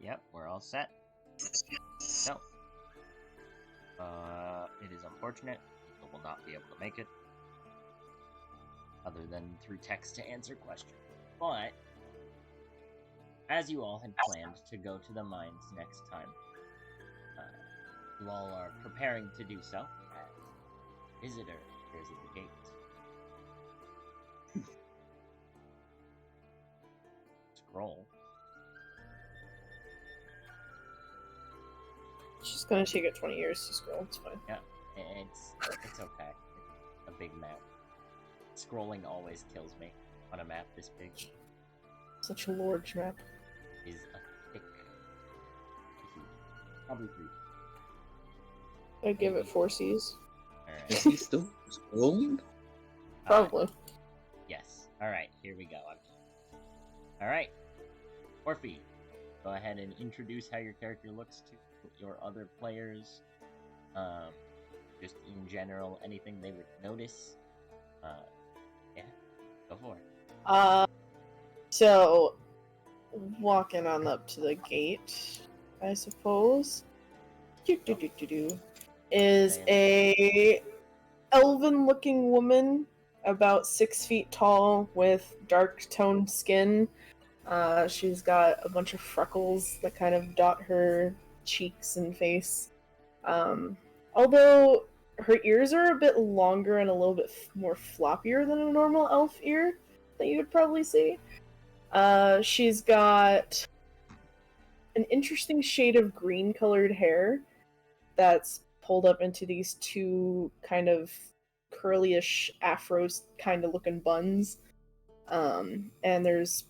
Yep, we're all set. So, it is unfortunate. People will not be able to make it. Other than through text to answer questions. But, as you all had planned to go to the mines next time, you all are preparing to do so. Visitor appears at the gate. Scroll. She's gonna take it 20 years to scroll. It's fine. Yeah, it's okay. It's a big map. Scrolling always kills me on a map this big. Such a large map. Is a thick. Probably 3. I'd give it 4 Cs. Alright. Is he still scrolling? Probably. Yes. Alright, here we go. Alright. Orphe, go ahead and introduce how your character looks to your other players. Just in general, anything they would notice. Yeah, go for it. So, walking on up to the gate, I suppose, is a elven-looking woman, about 6 feet tall, with dark-toned skin. She's got a bunch of freckles that kind of dot her cheeks and face. Although her ears are a bit longer and a little bit more floppier than a normal elf ear that you would probably see. She's got an interesting shade of green-colored hair that's pulled up into these 2 kind of curly-ish afros kind of looking buns. And there's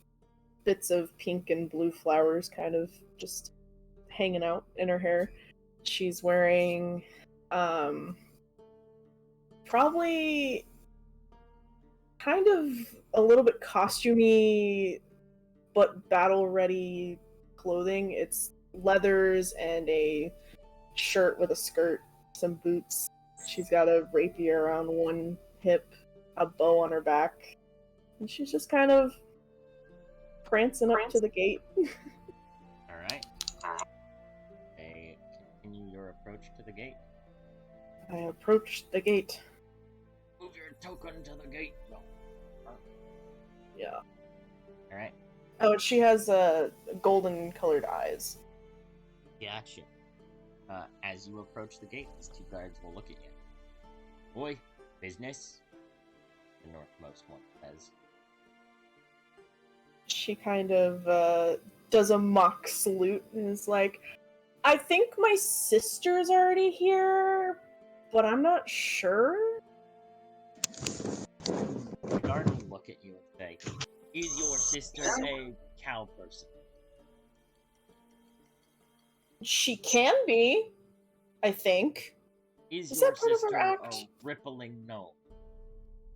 bits of pink and blue flowers kind of just hanging out in her hair. She's wearing probably kind of a little bit costumey but battle ready clothing. It's leathers and a shirt with a skirt, some boots. She's got a rapier around one hip, a bow on her back, and she's just kind of prancing up to the gate. Alright. Continue your approach to the gate. I approached the gate. Move your token to the gate. No. Yeah. Alright. Oh, she has golden colored eyes. Gotcha. As you approach the gate, these 2 guards will look at you. Boy, business? The northmost one says. She kind of does a mock salute and is like, I think my sister's already here, but I'm not sure. The guard will look at you and say, is your sister a cow person? She can be, I think. Is Is your that part of sister her a act? rippling gnome?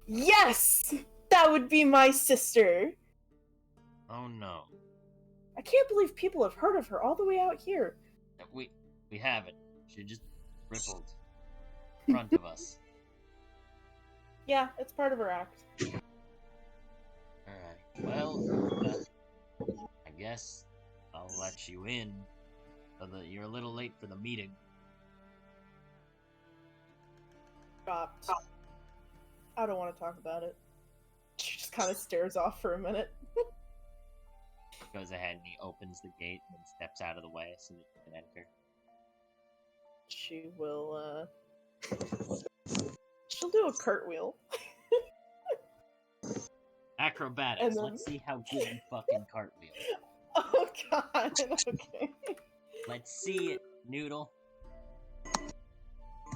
Yes! That would be my sister. Oh no. I can't believe people have heard of her all the way out here. We haven't. She just rippled in front of us. Yeah, it's part of her act. Alright. Well, I guess I'll let you in. Although you're a little late for the meeting. Stopped. I don't want to talk about it. She just kind of stares off for a minute. Goes ahead and he opens the gate and then steps out of the way so that you can enter. She will, she'll do a cartwheel. Acrobatics. And then- Let's see how good you fucking cartwheel. Oh god, okay. Let's see it, Noodle.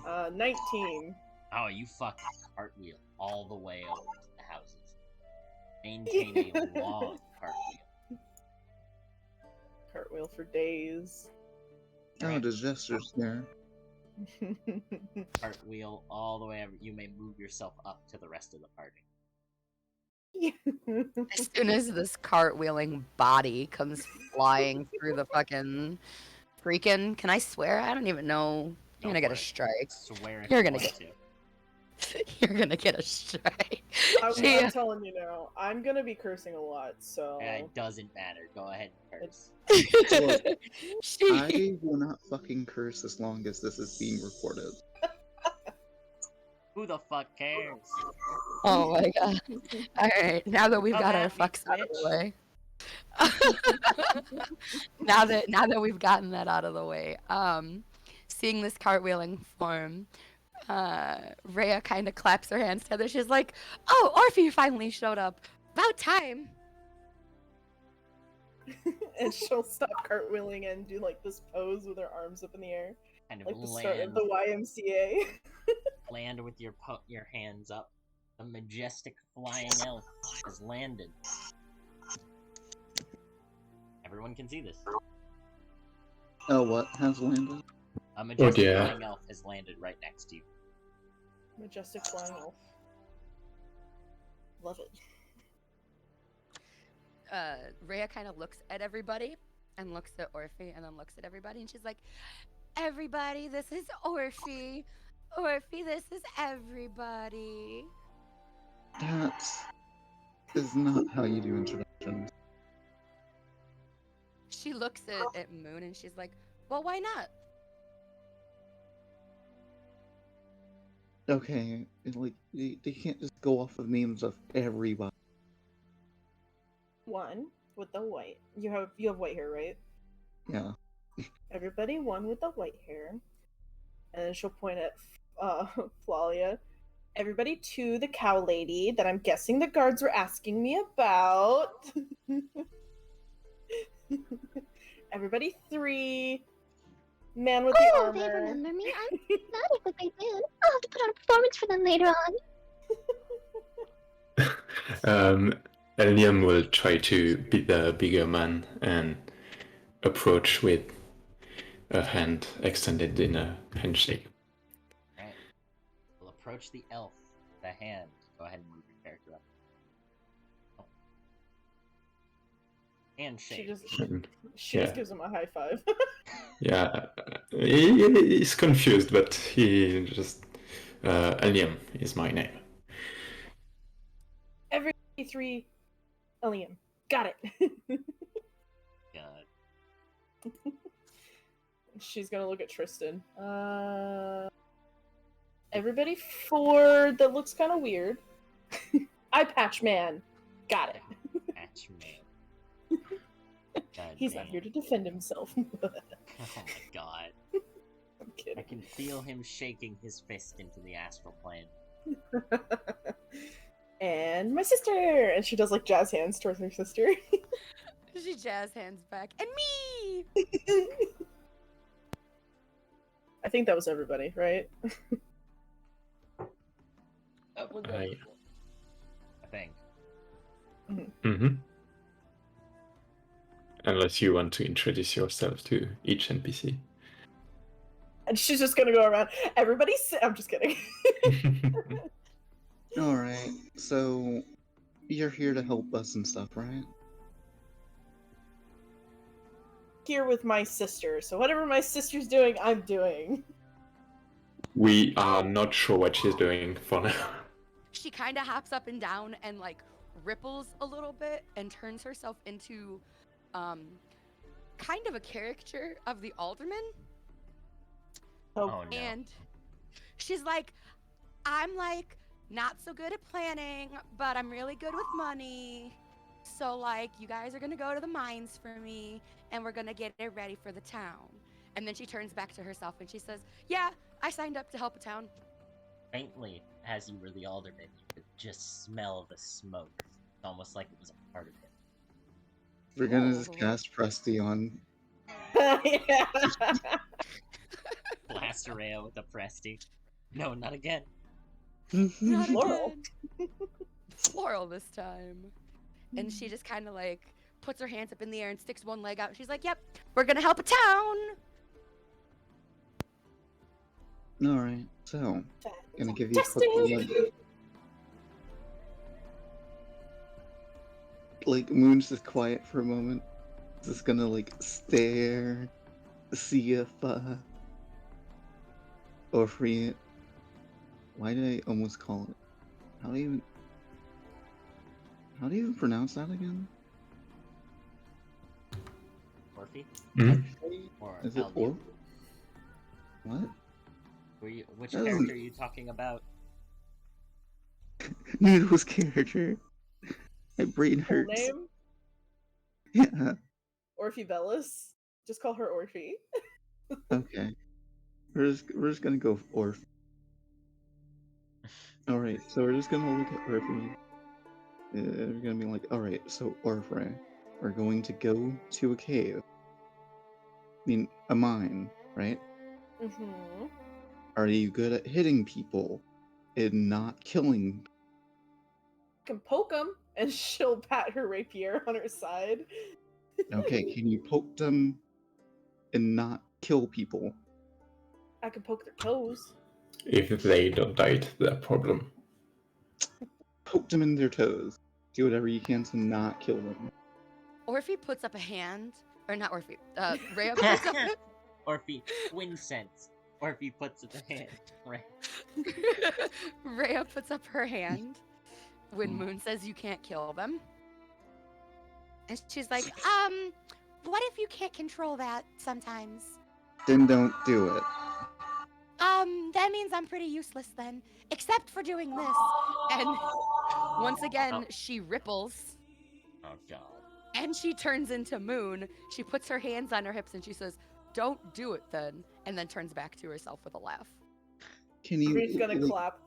19. Oh, you fucking cartwheel all the way over to the houses. Maintain a long cartwheel. Cartwheel for days. Oh, the jester's there. Cartwheel all the way over. You may move yourself up to the rest of the party. As soon as this cartwheeling body comes flying through the fucking freaking, can I swear? I don't even know. You're gonna get a strike. Swear if You're you gonna want get- to. You're gonna get a strike. I'm She- telling you now, I'm gonna be cursing a lot, so. It doesn't matter. Go ahead and curse. she I will not fucking curse as long as this is being recorded. Who the fuck cares? Oh my god. Alright, now that we've Come got our at me, fucks out of the bitch. way. now that we've gotten that out of the way, seeing this cartwheeling form, Rhea kind of claps her hands together. She's like, "Oh, Orphe finally showed up. About time." And she'll stop cartwheeling and do like this pose with her arms up in the air, Kind of like the start of land, the YMCA. land with your hands up. The majestic flying elf has landed. Everyone can see this. Oh, what has landed? A majestic dear. flying elf has landed right next to you. Majestic flying elf. Love it. Rhea kind of looks at everybody and looks at Orphe and then looks at everybody and she's like, "Everybody, this is Orphe. Orphe, this is everybody." That is not how you do introductions. She looks at Moon and she's like, "Well, why not?" Okay, like, they can't just go off of names of everybody. One with the white. You have white hair, right? Yeah. Everybody, one with the white hair. And then she'll point at Flalia. Everybody, two, the cow lady that I'm guessing the guards were asking me about. Everybody, three, man with the Oh, they armor. remember me? I'm not if they did. I'll have to put on a performance for them later on. Liam will try to be the bigger man and approach with a hand extended in a handshake. Right. We'll approach the elf. The hand. Go ahead and move your character up. Oh. Handshake. And, She Yeah. just gives him a high five. yeah, he's confused, but he just Liam is my name. Everybody, three, Liam. Got it. God. She's gonna look at Tristan. Everybody, four, that looks kind of weird. Eye patch man. Got it. Patch man. God He's not damn. here to defend himself. Oh my god. I'm I kidding. can feel him shaking his fist into the astral plane. And my sister! And she does like jazz hands towards her sister. She jazz hands back. And me! I think that was everybody, right? I... I think. Mm-hmm. Unless you want to introduce yourself to each NPC. And she's just gonna go around. Everybody sit. I'm just kidding. Alright, so you're here to help us and stuff, right? Here with my sister. So whatever my sister's doing, I'm doing. We are not sure what she's doing for now. She kind of hops up and down and like ripples a little bit and turns herself into kind of a caricature of the alderman. Oh no. And she's like, "I'm like not so good at planning, but I'm really good with money. So like you guys are gonna go to the mines for me and we're gonna get it ready for the town." And then she turns back to herself and she says, "Yeah, I signed up to help a town." Faintly, as you were the alderman, you could just smell the smoke. It's almost like it was a part of it. We're gonna just Oh. cast Presty on. Yeah. Blast Araya with a Presty. No, not again. Not Floral. again. Floral this time. And she just kind of like puts her hands up in the air and sticks one leg out. She's like, "Yep, we're gonna help a town." Alright, so, gonna give you a Testing. quick look. Like, Moon's just quiet for a moment. Just gonna, like, stare, see if, Orphe Why did I almost call it? How do you even pronounce that again? Orphe? Mhm. Or Is it Aldu? Orf? What? Which That character doesn't- are you talking about? Noodle's character. My brain Full hurts. name? Yeah. Orphe Bellis. Just call her Orphe. Okay. We're just gonna go with Orf. Alright, so we're just gonna look at Orphe. We're gonna be like, alright, so Orphe, we're going to go to a cave. I mean, a mine, right? Mm-hmm. Are you good at hitting people and not killing? Can poke him, and she'll pat her rapier on her side. Okay, can you poke them and not kill people? I can poke their toes. If they don't die, it's their problem. Poke them in their toes. Do whatever you can to not kill them. Orphe puts up a hand, or not Orphe. Rhea puts up. Orphe, twin sense. Orphe puts up a hand. Right. Rhea puts up her hand when Hmm. Moon says you can't kill them. And she's like, what if you can't control that sometimes? Then don't do it. That means I'm pretty useless then, except for doing this. And once again, she ripples Oh god. and she turns into Moon. She puts her hands on her hips and she says, don't do it then, and then turns back to herself with a laugh. Can you? Moon's gonna like- clap.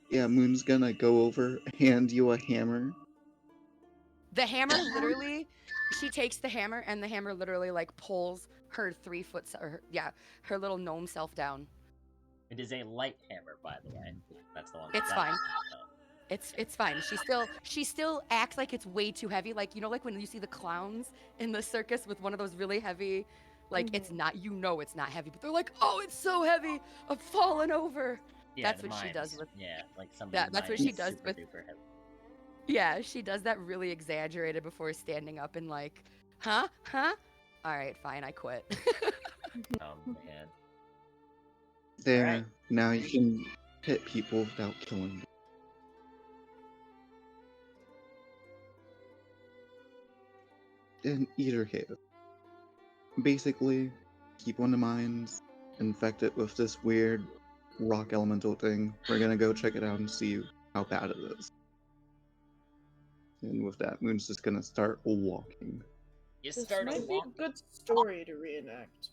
Yeah, Moon's gonna go over, hand you a hammer. The hammer literally, she takes the hammer and the hammer literally like pulls her 3 foot, her little gnome self down. It is a light hammer, by the way. That's the one. It's that fine. Oh. It's fine. She still acts like it's way too heavy. Like, you know, like when you see the clowns in the circus with one of those really heavy, like it's not, you know, it's not heavy, but they're like, oh, it's so heavy, I'm falling over. Yeah, That's the what she does mines. with- Yeah, like somebody. that's what she does with- Yeah, she does that really exaggerated before standing up and like, huh? All right, fine, I quit. Oh man. There. Alright. Now you can hit people without killing them. In either case. Basically, keep on the mines, infect it with this weird rock elemental thing. We're gonna go check it out and see how bad it is. And with that, Moon's just gonna start walking. You This start might be walking. a good story to reenact.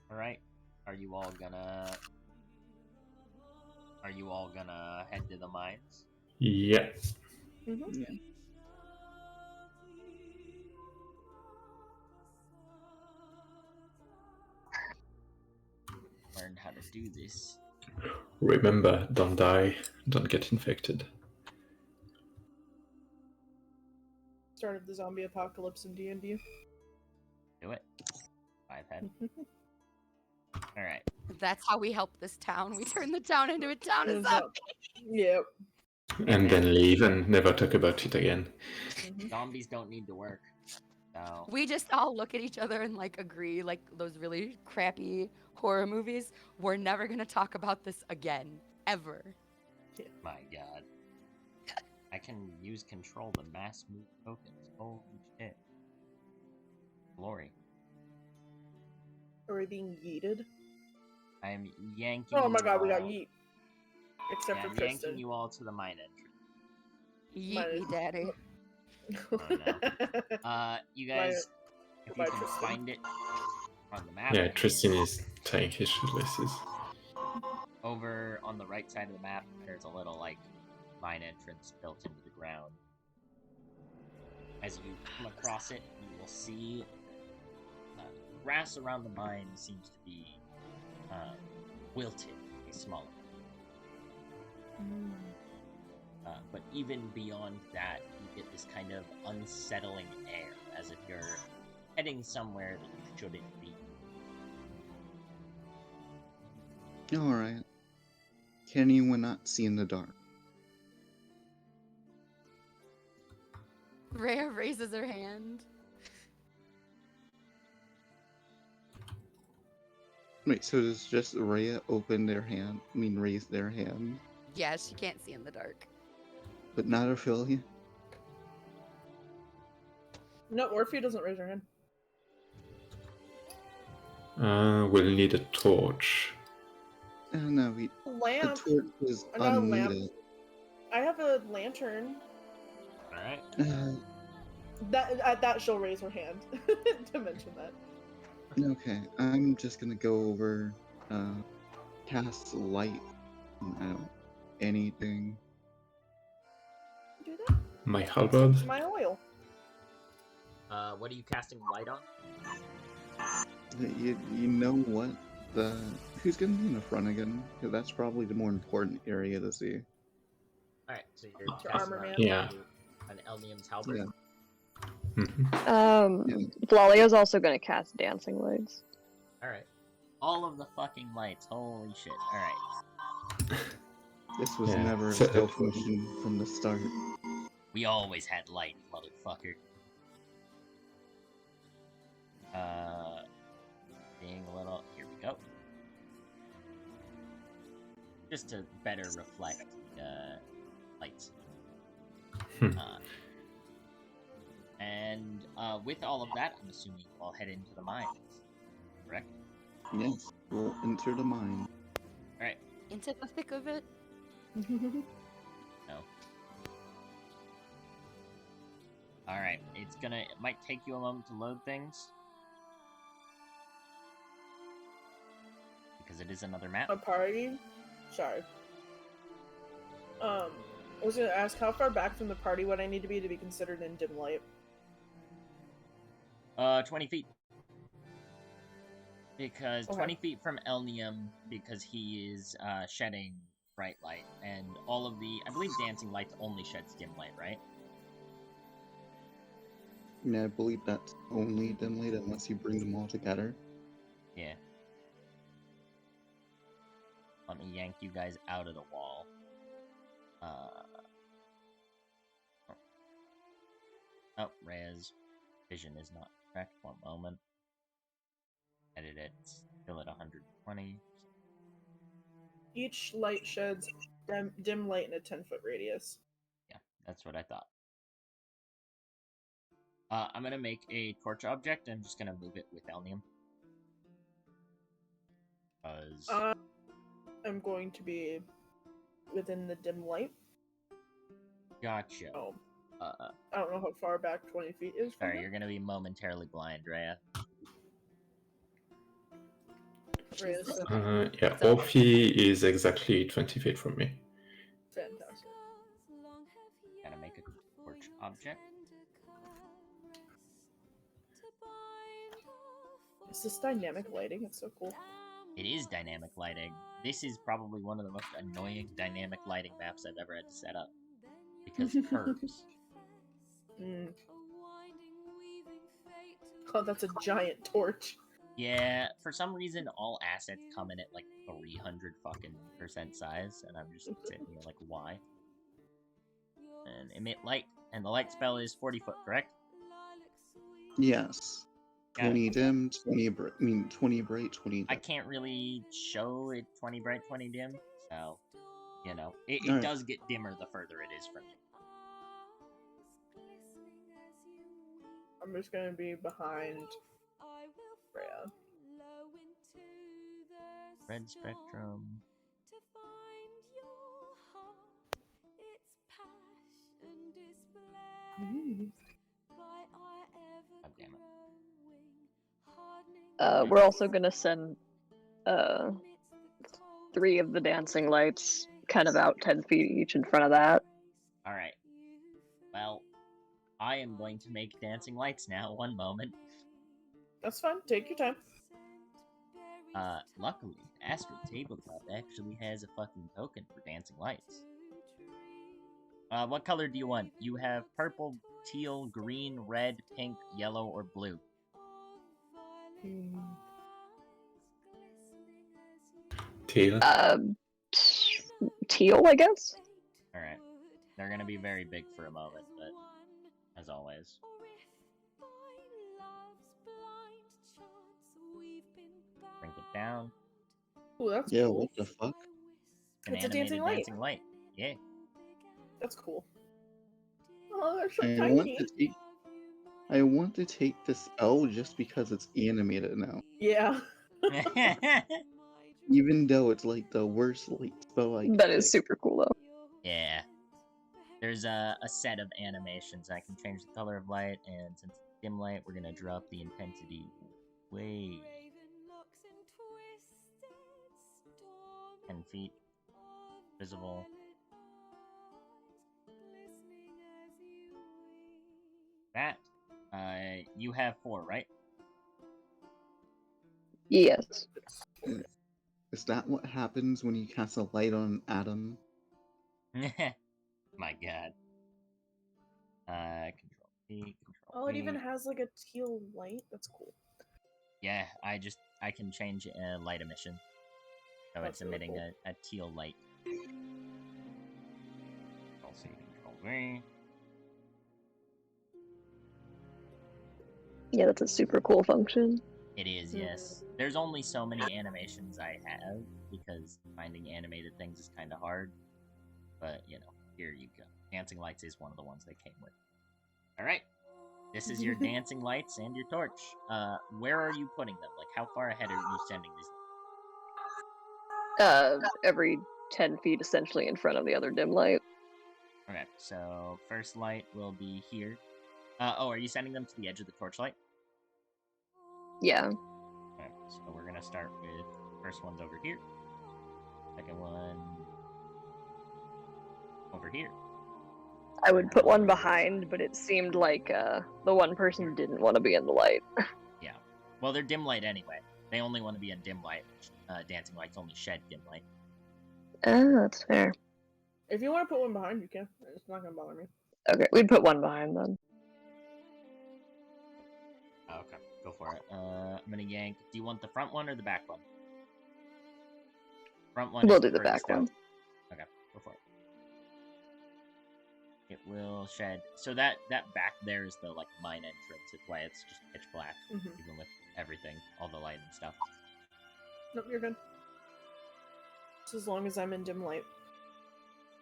All right. Are you all gonna head to the mines? Yeah. Mm-hmm. Learn how to do this. Remember, don't die, don't get infected. Start of the zombie apocalypse in D&D. Do it. 5 head. All right. That's how we help this town. We turn the town into a town of zombies. Yep. And then leave and never talk about it again. Zombies don't need to work. So We just all look at each other and like agree, like those really crappy horror movies. We're never gonna talk about this again, ever. my god. I can use control to mass move tokens. Holy shit. Glory. Are we being yeeted? I'm yanking. Oh my god, we you got all- yeet. Except Yeah, for I'm Kristen. yanking you all to the mine entrance. Yeet me, daddy. You guys, if you Goodbye, can Tristan. find it on the map. Yeah, Tristan is tying his shoelaces. Over on the right side of the map, there's a little like mine entrance built into the ground. As you come across it, you will see grass around the mine seems to be wilted, to be smaller. But even beyond that, you get this kind of unsettling air, as if you're heading somewhere that you shouldn't be. Alright. Can anyone not see in the dark? Rhea raises her hand. Wait, so does just Rhea open their hand? I mean, raise their hand, Yes, she can't see in the dark. but not Ophelia? No, Orphe doesn't raise her hand. We'll need a torch. No, the Lamp. torch is Not a lamp. unneeded. I have a lantern. Alright. That she'll raise her hand to mention that. Okay, I'm just gonna go over, cast light. I don't anything. Do that. My halberd. My oil. What are you casting light on? You know what? Who's gonna be in the front again? Because that's probably the more important area to see. Alright, so you're Your casting armor light man. Yeah. on an Elnium's halberd. Yeah. Vlalia's also gonna cast dancing lights. Alright. All of the fucking lights. Holy shit. Alright. This was Yeah. never a stealth mission from the start. We always had light, motherfucker. Being a little... Here we go. Just to better reflect the lights. And with all of that, I'm assuming we'll head into the mines. Correct? Yes, we'll enter the mine. Alright. Into the thick of it. No. Alright, it might take you a moment to load things. Because it is another map. A party? Sorry. I was gonna ask how far back from the party would I need to be considered in dim light? 20 feet. Because Okay. 20 feet from Elnium, because he is shedding bright light, and all of the... I believe dancing lights only sheds dim light, right? Yeah, I believe that's only dim light unless you bring them all together. Yeah. Let me yank you guys out of the wall. Oh, Rhea's vision is not correct. One moment. Edit it. Still at 120. Each light sheds dim light in a 10-foot radius. Yeah, that's what I thought. I'm gonna make a torch object. I'm just gonna move it with Elnium. Because... I'm going to be within the dim light. Gotcha. Oh. I don't know how far back 20 feet is from Sorry, it. you're gonna be momentarily blind, Rhea. Rhea's so Yeah, Orphe is exactly 20 feet from me. fantastic. Gotta make a torch object. Is this dynamic lighting? It's so cool. It is dynamic lighting. This is probably one of the most annoying dynamic lighting maps I've ever had to set up. Because curves. Oh, that's a giant torch. Yeah, for some reason all assets come in at like 300 fucking % size, and I'm just sitting here like, why? And emit light, and the light spell is 40 foot, correct? Yes. Got 20 it. dim, 20 bright, 20 bright, 20 dim. I can't really show it 20 bright, 20 dim, so, you know, it Alright. does get dimmer the further it is from you. I'm just gonna be behind Rhea. Red spectrum. God damn it. We're also gonna send 3 of the dancing lights kind of out 10 feet each in front of that. Alright. Well, I am going to make dancing lights now. One moment. That's fine. Take your time. Luckily, Astrid Tabletop actually has a fucking token for dancing lights. What color do you want? You have purple, teal, green, red, pink, yellow, or blue. Teal. Teal, I guess? Alright. They're gonna be very big for a moment, but as always. Bring it down. Ooh, that's Yeah, cool. what the fuck? An It's a animated dancing light. dancing light. Yeah. That's cool. Oh, they're so I want tiny. to take. I want to take the spell just because it's animated now. Yeah. Even though it's like the worst like spell I could That is pick. super cool though. Yeah. There's a set of animations. I can change the color of light, and since it's dim light, we're gonna drop the intensity way 10 feet. Visible. That. You have 4, right? Yes. Is that what happens when you cast a light on an atom? My god. Control P, Control Oh, it V. even has like a teal light. That's cool. Yeah, I can change light emission. So That's it's really emitting cool. a teal light. Control C, Control V. Yeah, that's a super cool function. It is, yes. There's only so many animations I have, because finding animated things is kind of hard. But, you know, here you go. Dancing Lights is one of the ones they came with. Alright. This is your dancing lights and your torch. Where are you putting them? Like, how far ahead are you sending these lights? Every 10 feet essentially in front of the other dim light. Okay, so first light will be here. Are you sending them to the edge of the torchlight? Yeah. Okay, so we're gonna start with first one's over here. Second one over here. I would put one behind, but it seemed like the one person didn't want to be in the light. Yeah. Well, they're dim light anyway. They only want to be in dim light. Dancing lights only shed dim light. That's fair. If you want to put one behind, you can. It's not gonna bother me. Okay, we'd put one behind then. Okay, go for it. I'm gonna yank. Do you want the front one or the back one? Front one We'll is do the furthest back one. out. Okay, go for it. It will shed. So that back there is the like mine entrance. It's why it's just pitch black, even with everything, all the light and stuff. Nope, you're good. Just as long as I'm in dim light.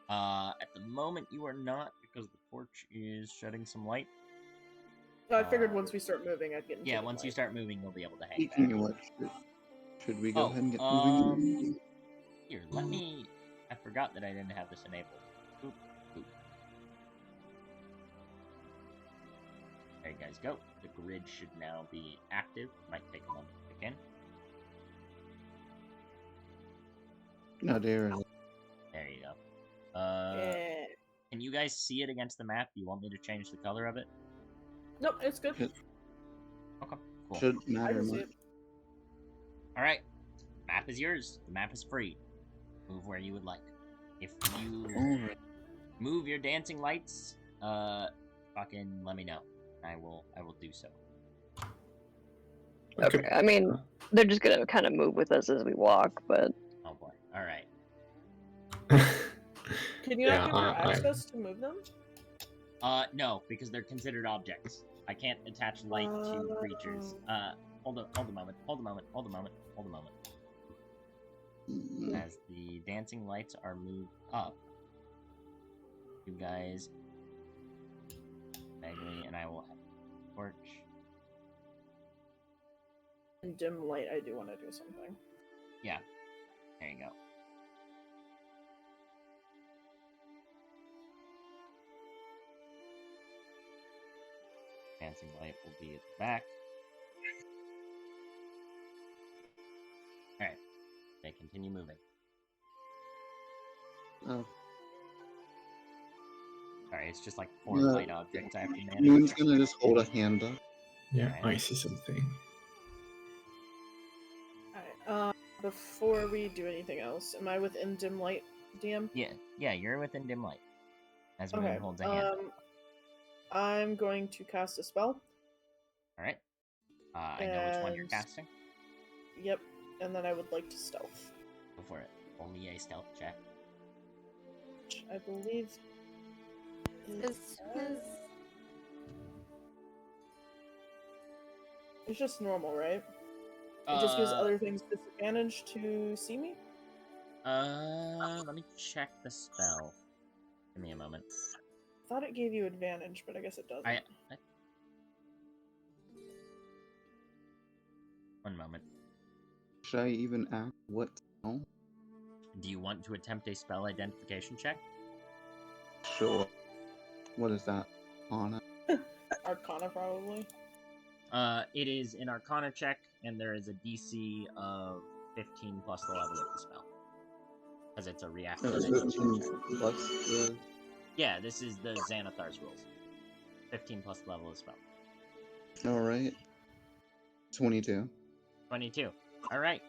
At the moment you are not, because the torch is shedding some light. I figured once we start moving, I'd get into Yeah, dim once you light. start moving, you'll be able to hang Speaking back. of which, should we go ahead and get moving? Here, let me. I forgot that I didn't have this enabled. Boop, boop. There you guys go. The grid should now be active. Might take a moment to kick in. No, there. There you go. Yeah. Can you guys see it against the map? Do you want me to change the color of it? Nope, it's good. Okay, cool. Shouldn't I matter can see much. it. Alright. Map is yours. The map is free. Move where you would like. If you Alright. move your dancing lights, fucking let me know. I will do so. Okay. I mean, they're just gonna kind of move with us as we walk, but Oh boy. Alright. Can you not give her access to move them? No, because they're considered objects. I can't attach light to creatures. Hold a moment. As the dancing lights are moved up, you guys, Bagley and I will have a torch. In dim light, I do want to do something. Yeah, there you go. Dancing light will be at the back. Alright, they continue moving. Oh. Sorry, it's just like 4 Yeah. light objects I have to manage. Moon's gonna just hold a hand up. Yeah, Alright. I see something. Alright, before we do anything else, am I within dim light, DM? Yeah, you're within dim light. As Moon Okay, holds a hand up. I'm going to cast a spell. Alright. I know which one you're And- casting. Yep, and then I would like to stealth. Go for it. Roll me a stealth check. Which I believe it's just normal, right? It just gives other things disadvantage to see me? Let me check the spell. Give me a moment. I thought it gave you advantage, but I guess it doesn't. One moment. Should I even ask what spell? Do you want to attempt a spell identification check? Sure. What is that? Anna? Arcana, probably. It is an Arcana check, and there is a DC of 15 plus the level of the spell. Because it's a reactive identification check. Plus the... Yeah, this is the Xanathar's rules. 15 plus the level of the spell. Alright. 22. 22. Alright.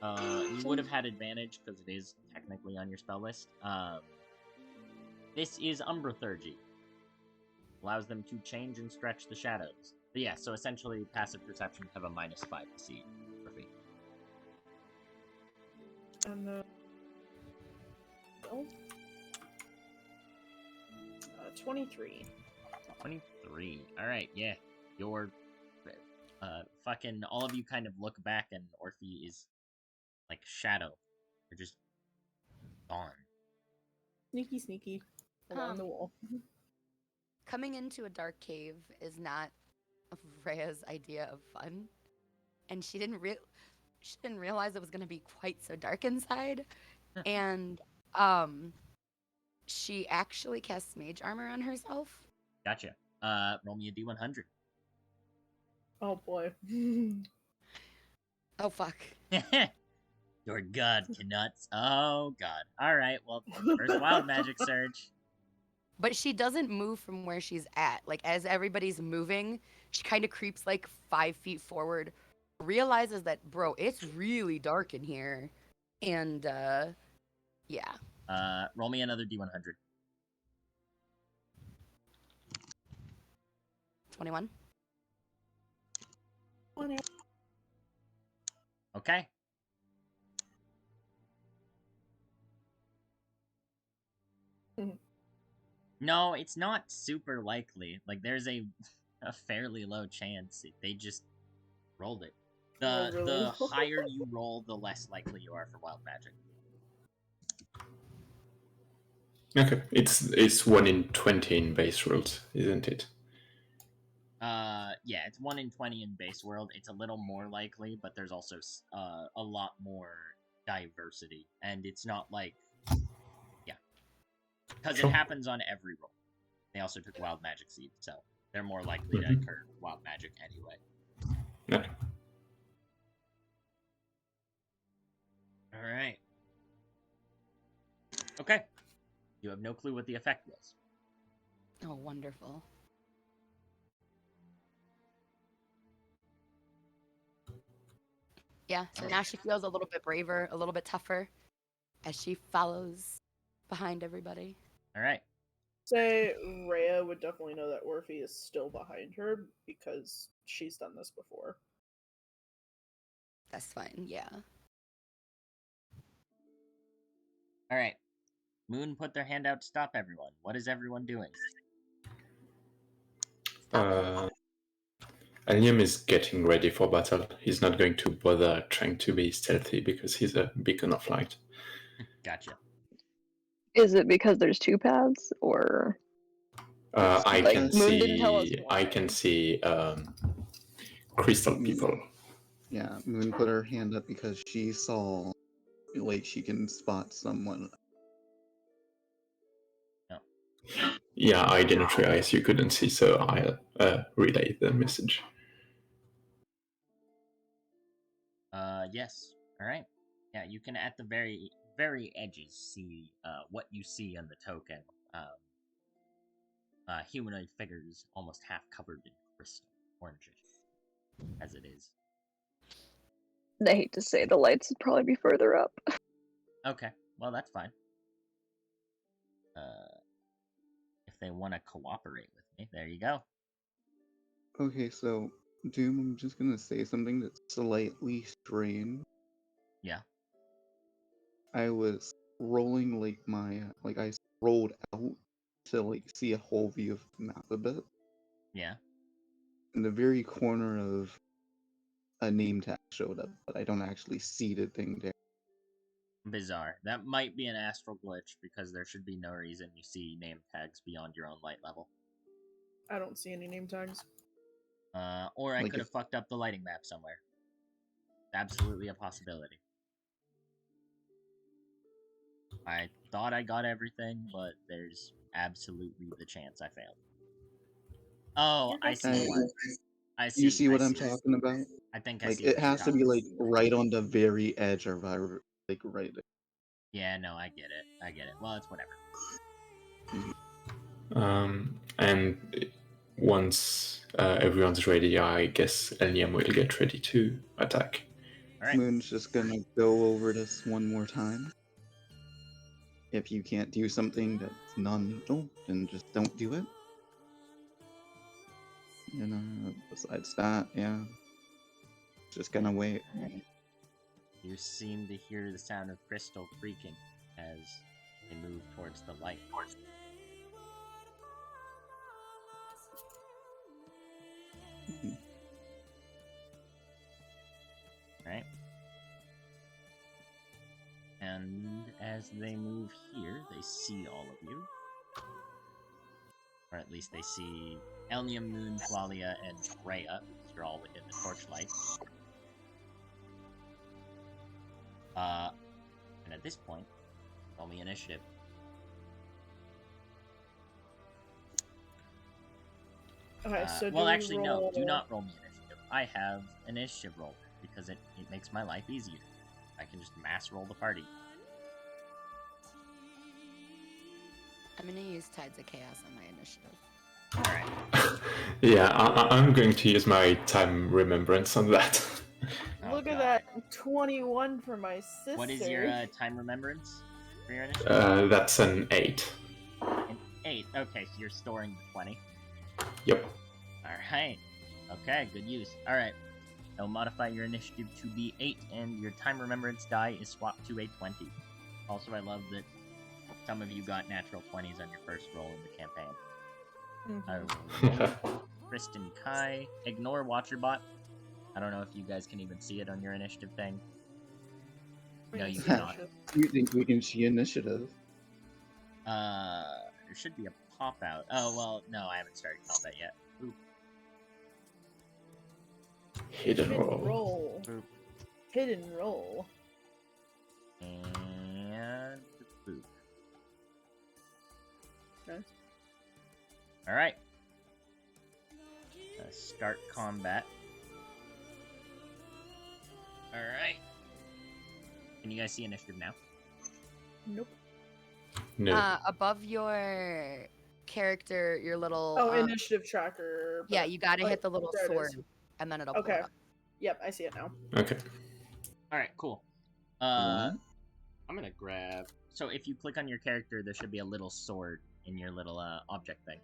You would have had advantage, because it is technically on your spell list. This is Umbrothurgy. Allows them to change and stretch the shadows. But yeah, so essentially, passive perception have a -5 to see. And the... 23. 23. Alright, yeah. Your... fucking... All of you kind of look back, and Orphe is... like, shadow. They're just... gone. Sneaky, sneaky. Along the wall. Coming into a dark cave is not Rhea's idea of fun, and she didn't realize it was going to be quite so dark inside. And she actually casts mage armor on herself. Gotcha. Roll me a D100. Oh boy. Oh fuck. Your god cannot... Oh god. Alright, well, first wild magic surge. But she doesn't move from where she's at. Like, as everybody's moving, she kind of creeps like 5 feet forward, realizes that, bro, it's really dark in here. And, yeah. Roll me another D100. 21. Okay. No, it's not super likely. Like, there's a fairly low chance they just rolled it. The higher you roll, the less likely you are for wild magic. Okay, it's 1 in 20 in base rules, isn't it? Yeah, it's 1 in 20 in base world. It's a little more likely, but there's also a lot more diversity, and it's not like, yeah, because it happens on every roll. They also took wild magic seed, so they're more likely to occur wild magic anyway. Okay. All right. Okay. You have no clue what the effect was. Oh, wonderful. Yeah, so now she feels a little bit braver, a little bit tougher, as she follows behind everybody. All right. Say Rhea would definitely know that Orphe is still behind her because she's done this before. That's fine, yeah. All right. Moon put their hand out to stop everyone. What is everyone doing? Alnium is getting ready for battle. He's not going to bother trying to be stealthy because he's a beacon of light. Gotcha. Is it because there's 2 paths, or I like, can Moon didn't tell us see. why. I can see crystal people. Yeah, Moon put her hand up because she saw, like, she can spot someone. No. Yeah, I didn't realize you couldn't see, so I relayed the message. Yes. All right. Yeah, you can at the very, very edges see what you see on the token. Humanoid figures almost half covered in crystal, orangish, as it is. I hate to say the lights would probably be further up. Okay, well that's fine. If they want to cooperate with me, there you go. Okay, so, Doom, I'm just gonna say something that's slightly strange. Yeah. I was rolling, like, I rolled out to, like, see a whole view of the map a bit. Yeah. In the very corner of a name tag, showed up, but I don't actually see the thing there. Bizarre. That might be an astral glitch because there should be no reason you see name tags beyond your own light level. I don't see any name tags. Or I Like could if- have fucked up the lighting map somewhere. Absolutely a possibility. I thought I got everything, but there's absolutely the chance I failed. Oh, I see one. I see. You see what I I'm see. talking about? I think I Like see. it what you're has to be talking like about. right on the very edge of our like right there. Yeah, no, I get it. I get it. Well, it's whatever. And once everyone's ready, I guess Eliam will get ready to attack. All right. Moon's just gonna go over this one more time. If you can't do something that's non-lethal, then just don't do it. And besides that, yeah, just gonna wait. You seem to hear the sound of crystal creaking as they move towards the light. Right? And as they move here, they see all of you. Or at least they see Elnium, Moon, Thalia, and Rhea, because you're all within the torchlight. And at this point, roll me initiative. Okay, so well, do we actually, no. roll... Do not roll me initiative. I have initiative roller because it makes my life easier. I can just mass roll the party. I'm gonna use Tides of Chaos on my initiative. Alright. Yeah, I'm going to use my time remembrance on that. Look God. at that 21 for my sister. What is your time remembrance for your initiative? That's an 8. An 8. Okay, so you're storing the 20. Yep. Alright. Okay, good use. Alright. I'll modify your initiative to be 8, and your time remembrance die is swapped to a 20. Also, I love that some of you got natural 20s on your first roll in the campaign. Kristen Kai. Ignore Watcherbot. I don't know if you guys can even see it on your initiative thing. No, you cannot. Do you think we can see initiative? There should be a pop-out. Oh, well, no, I haven't started combat yet. Oop. Hidden roll. Boop. Hidden roll. And boop. Okay. Alright. Start combat. Alright. Can you guys see initiative now? Nope. No. Above your character, your little. Oh, initiative tracker. Yeah, you gotta Oh, hit the little there it sword, is. and then it'll pull Okay. it up. Yep, I see it now. Okay. Alright, cool. What? I'm gonna grab... So if you click on your character, there should be a little sword in your little object thing.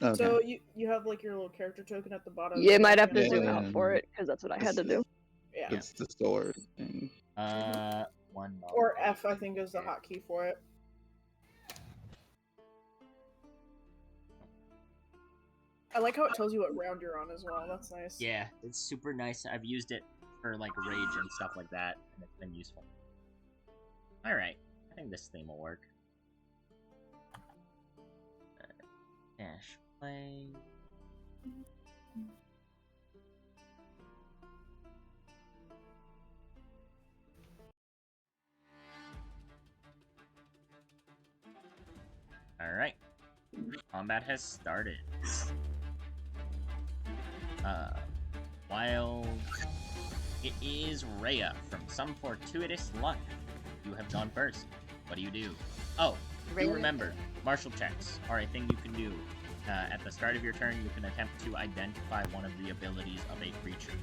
Okay. So you have like your little character token at the bottom. You might have to Yeah, zoom yeah, out for it, because that's what I had to do. Yeah. It's the sword thing. One moment. Or F, I think, is the hotkey for it. I like how it tells you what round you're on as well. That's nice. Yeah, it's super nice. I've used it for like rage and stuff like that, and it's been useful. Alright, I think this theme will work. Dash play. Alright. Combat has started. While it is Rhea, from some fortuitous luck, you have gone first. What do you do? Oh, do remember, martial checks are a thing you can do. At the start of your turn, you can attempt to identify one of the abilities of a creature.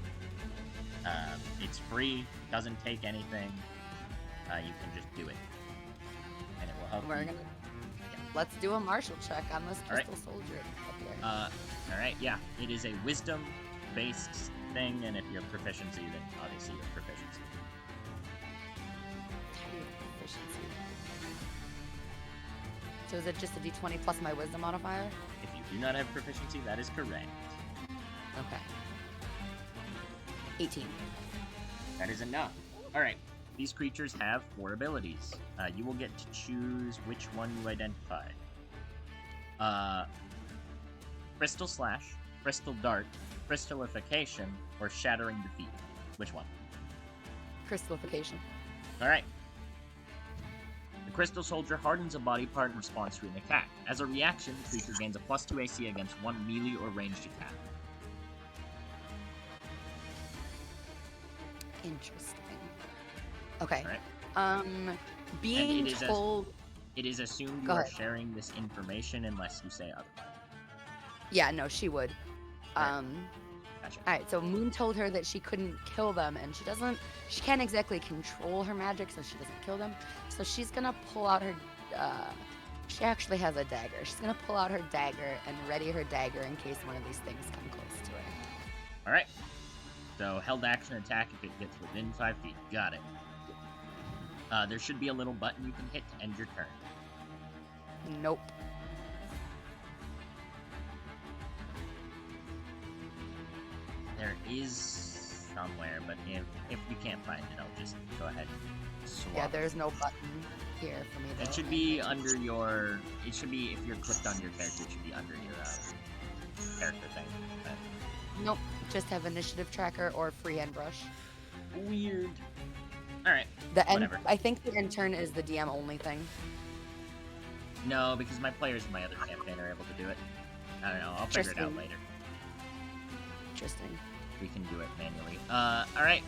It's free, doesn't take anything. You can just do it. And it will help you. Let's do a martial check on this crystal soldier up here. Alright, yeah. It is a wisdom-based thing, and if you have proficiency, then obviously you have proficiency. Proficiency. So is it just a d20 plus my wisdom modifier? If you do not have proficiency, that is correct. Okay. 18. That is enough. Alright, these creatures have 4 abilities. You will get to choose which one you identify. Crystal Slash, Crystal Dart, Crystallification, or Shattering Defeat. Which one? Crystallification. Alright. The Crystal Soldier hardens a body part in response to an attack. As a reaction, the creature gains a +2 AC against one melee or ranged attack. Interesting. Okay. Alright. Being told. It is assumed you Go are ahead. sharing this information unless you say otherwise. Yeah, no, she would. Alright. Gotcha. Alright, so Moon told her that she couldn't kill them, and she can't exactly control her magic, so she doesn't kill them. So she's gonna pull out her, she actually has a dagger. She's gonna pull out her dagger and ready her dagger in case one of these things come close to her. Alright. So, held action attack if it gets within 5 feet. Got it. There should be a little button you can hit to end your turn. Nope. There is somewhere, but if you can't find it, I'll just go ahead and swap. Yeah, there's no button here for me. It should be under your. It should be, if you're clicked on your character, it should be under your character thing. But Nope. Just have initiative tracker or freehand brush. weird. Alright. The end. Whatever. I think the intern is the DM only thing. No, because my players in my other campaign are able to do it. I don't know. I'll figure it out Interesting. later. Interesting. We can do it manually. Alright.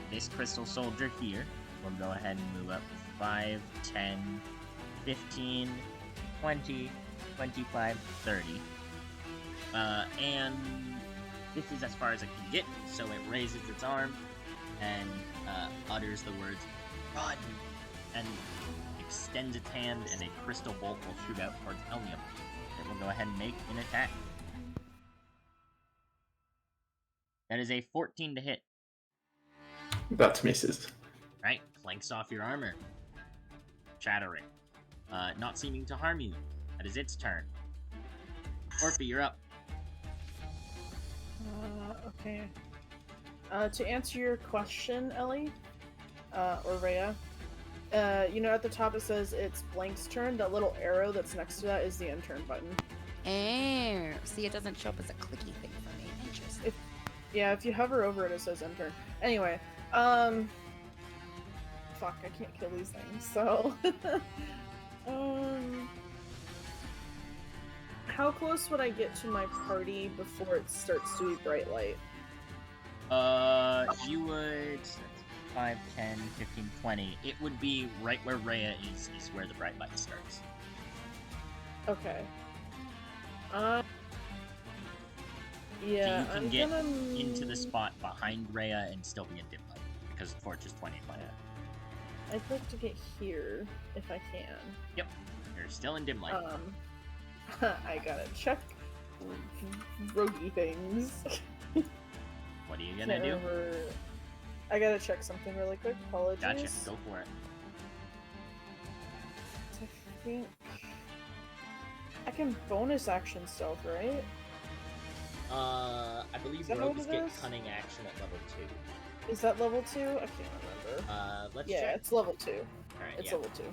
This Crystal Soldier here will go ahead and move up 5, 10, 15, 20, 25, 30. And this is as far as it can get, so it raises its arm and utters the words, "Run!" and extends its hand, and a crystal bolt will shoot out towards Elnium. It will go ahead and make an attack. That is a 14 to hit. That misses. Right? Flanks off your armor. Shattering. Not seeming to harm you. That is its turn. Orphe, you're up. Okay. To answer your question, Ellie, or Rhea, at the top it says it's Blank's turn. That little arrow that's next to that is the intern button. See, it doesn't show up as a clicky thing for me. Interesting. Yeah, if you hover over it, it says intern. Anyway, fuck, I can't kill these things, so... How close would I get to my party before it starts to be bright light? You would... 5, 10, 15, 20. It would be right where Rhea is where the bright light starts. Okay. So Yeah, you can I'm get gonna... into the spot behind Rhea and still be in dim light, because the torch is 20 light. I'd like to get here, if I can. Yep, you're still in dim light. I gotta check roguey things. What are you gonna Can't do? remember. I gotta check something really quick. Apologies. Gotcha, go for it. I think I can bonus action stealth, right? I believe Is that rogues what it get is? cunning action at level 2. Is that level 2? I can't remember. Let's Yeah, check. it's level 2. Alright, It's yeah. level 2.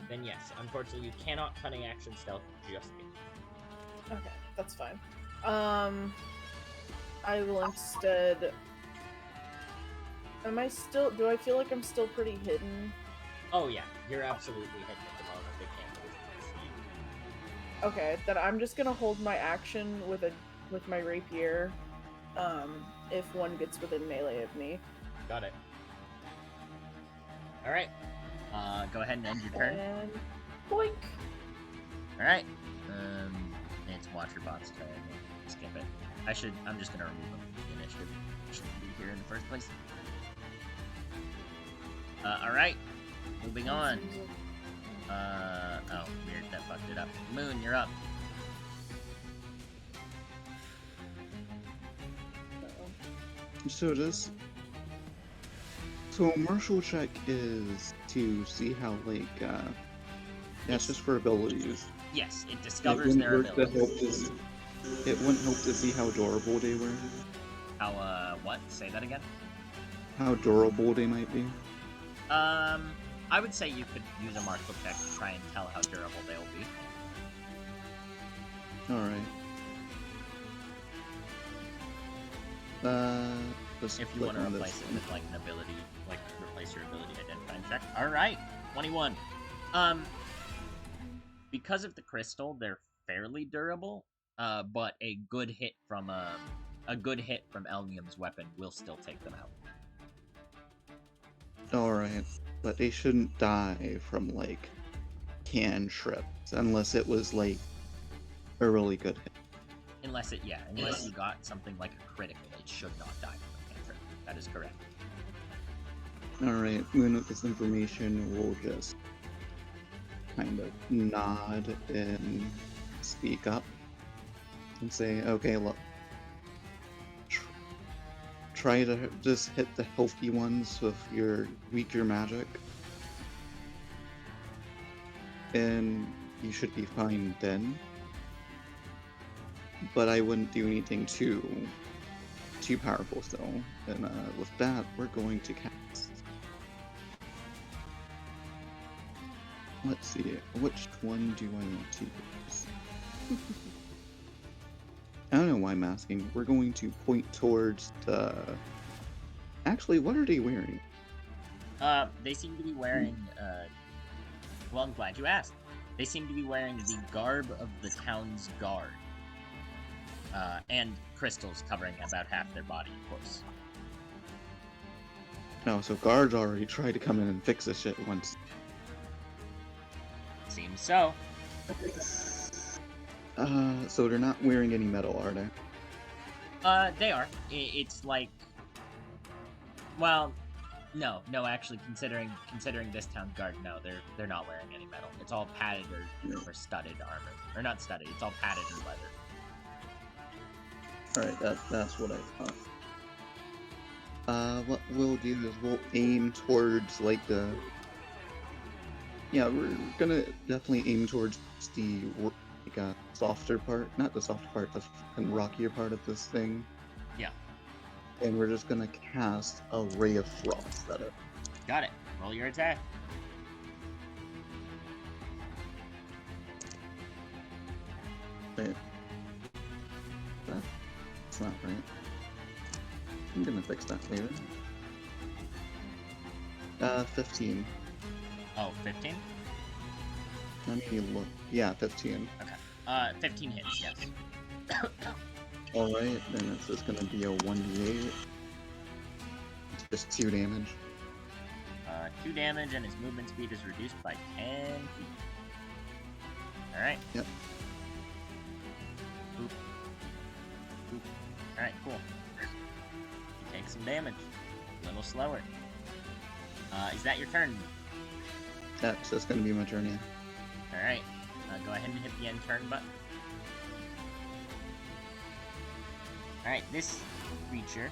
Then yes, unfortunately you cannot cunning action stealth just yet. Okay, that's fine. I will instead... Am I still... Do I feel like I'm still pretty hidden? Oh yeah, you're absolutely hidden at the moment. They can't really see you. Okay, then I'm just gonna hold my action with my rapier, if one gets within melee of me. Got it. Alright. Go ahead and end your turn. And boink! Alright. It's Watcherbot's turn. Skip it. I'm just gonna remove him from the initiative. Shouldn't be here in the first place. Alright. Moving on. Oh, weird, that fucked it up. Moon, you're up. So this. So a martial check is to see how that's just for abilities. Yes, it It discovers wouldn't their work to help abilities. it wouldn't help to see how adorable they were. How, what? Say that again? How durable they might be. I would say you could use a martial check to try and tell how durable they'll be. Alright. Just If you click want to on replace this it one. with, like, an ability, like, replace your ability identifying check. Alright, 21. Because of the crystal, they're fairly durable, but a good hit from Elnium's weapon will still take them out. Alright. But they shouldn't die from, like, cantrips, unless it was, like, a really good hit. Unless you got something like a critical, it should not die from a cantrip. That is correct. Alright, then with this information, we'll just kind of nod and speak up and say, okay, look, try to just hit the healthy ones with your weaker magic, and you should be fine then. But I wouldn't do anything too powerful still. And with that, we're going to cast. Let's see, which one do I want to use? I don't know why I'm asking. We're going to point towards the... Actually, what are they wearing? They seem to be wearing, well, I'm glad you asked. They seem to be wearing the garb of the town's guard. And crystals covering about half their body, of course. Oh, so guards already tried to come in and fix this shit once. Seems so. So they're not wearing any metal, are they? They are. It's like... Well, no, actually, considering this town's guard, no, they're not wearing any metal. It's all padded or studded armor. Or not studded, it's all padded or leather. Alright, that's what I thought. What we'll do is we'll aim towards, like, the... Yeah, we're gonna definitely aim towards the, like, softer part. Not the softer part, the fucking rockier part of this thing. Yeah. And we're just gonna cast a Ray of Frost at it. Got it. Roll your attack. Wait. That's not right. I'm gonna fix that later. 15. Oh, 15? Let me look. Yeah, 15. Okay. 15 hits, yes. Alright, then it's just gonna be a 1d8. It's just 2 damage. 2 damage, and his movement speed is reduced by 10 feet. Alright. Yep. Boop. Boop. Alright, cool. You take some damage. A little slower. Is that your turn? That's just gonna be my turn, yeah. Alright. Go ahead and hit the end turn button. Alright, this creature,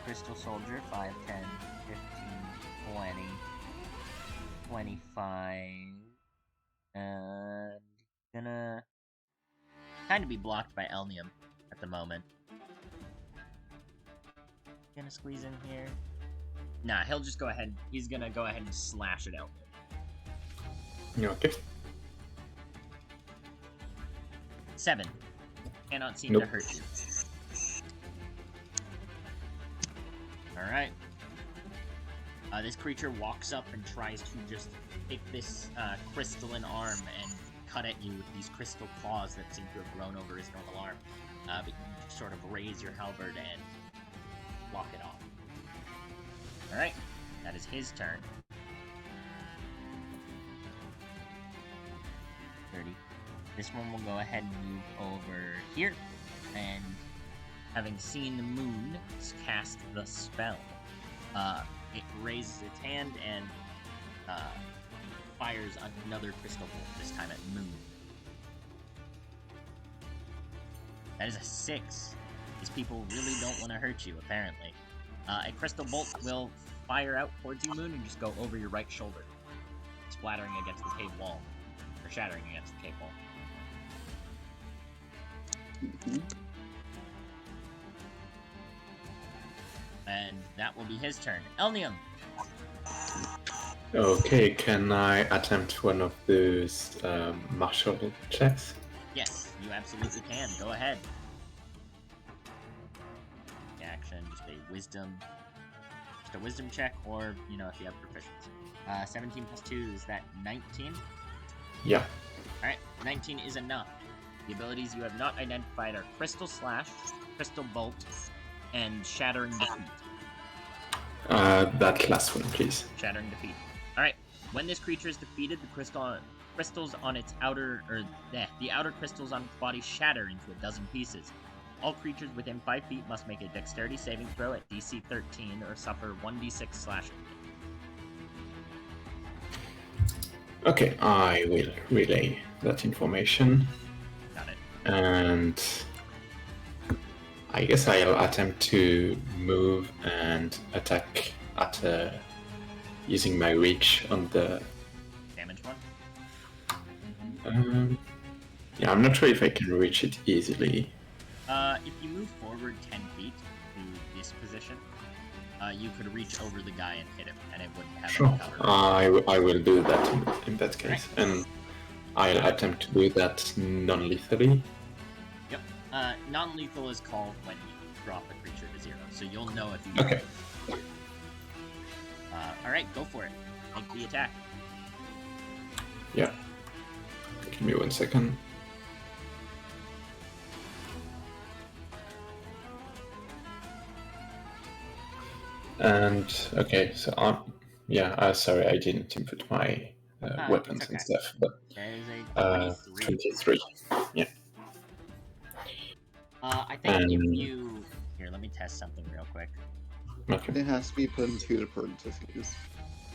Crystal Soldier, 5, 10, 15, 20, 25, and gonna kind of be blocked by Elnium at the moment. Gonna squeeze in here. Nah, he'll just go ahead. He's gonna go ahead and slash at Elnium. Okay. 7. Cannot seem Nope. to hurt you. Alright. This creature walks up and tries to just take this crystalline arm and cut at you with these crystal claws that seem to have grown over his normal arm. But you just sort of raise your halberd and block it off. Alright, that is his turn. 30. This one will go ahead and move over here, and having seen the moon cast the spell, it raises its hand and fires another crystal bolt, this time at Moon. That is a 6. These people really don't want to hurt you, apparently. A crystal bolt will fire out towards you, Moon, and just go over your right shoulder, splattering against the cave wall, or shattering against the cave wall. And that will be his turn. Elnium. Okay, can I attempt one of those martial checks? Yes, you absolutely can. Go ahead. Action, just a wisdom check, or if you have proficiency. 17 plus 2 is that 19? Yeah. Alright, 19 is enough. The abilities you have not identified are Crystal Slash, Crystal Bolt, and Shattering Defeat. That last one, please. Shattering Defeat. Alright, when this creature is defeated, the crystals on its the outer crystals on its body shatter into a dozen pieces. All creatures within 5 feet must make a dexterity saving throw at DC 13 or suffer 1d6 slashing. Okay, I will relay that information. Got it. And I guess I'll attempt to move and attack at using my reach on the Damage one? yeah, I'm not sure if I can reach it easily. If you move forward 10 feet to this position, you could reach over the guy and hit him, and it wouldn't have Sure, any cover. I will do that in that case, Right. and I'll attempt to do that non-lethally. Yep. Non-lethal is called when you drop a creature to 0, so you'll know if you. Okay. Alright, go for it. Make the attack. Yeah. Give me 1 second. And okay, so sorry, I didn't input my weapons okay. and stuff, but That is a 23. Yeah. I think if you here, let me test something real quick. Okay. It has to be put into the parentheses.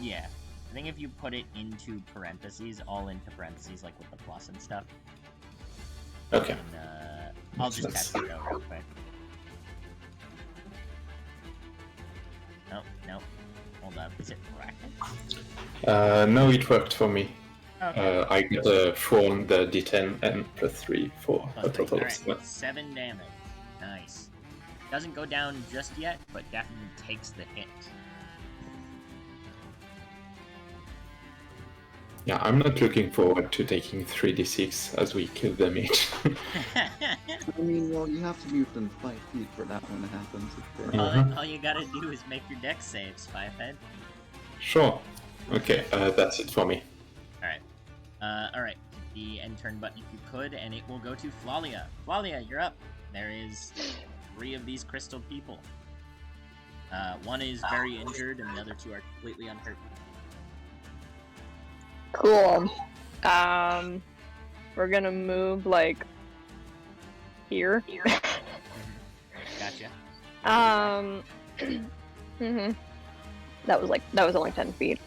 Yeah, I think if you put it into parentheses, all into parentheses, like with the plus and stuff. Okay. And, I'll just test it out real quick. No. Hold up. Is it bracket? No, it worked for me. Okay. I got a 4 on the D10 and +3 for a total of 7. 7 damage. Nice. Doesn't go down just yet, but definitely takes the hit. Yeah, I'm not looking forward to taking 3d6 as we kill damage. I mean, well, you have to be within 5 feet for that one to happen, for sure. All you gotta do is make your dex saves, Fivehead. Sure. Okay, that's it for me. Alright. The end turn button if you could, and it will go to Flalia. Flalia, you're up. There is 3 of these crystal people. One is very injured, and the other 2 are completely unhurt. Cool. We're gonna move like here. Gotcha. That was only 10 feet.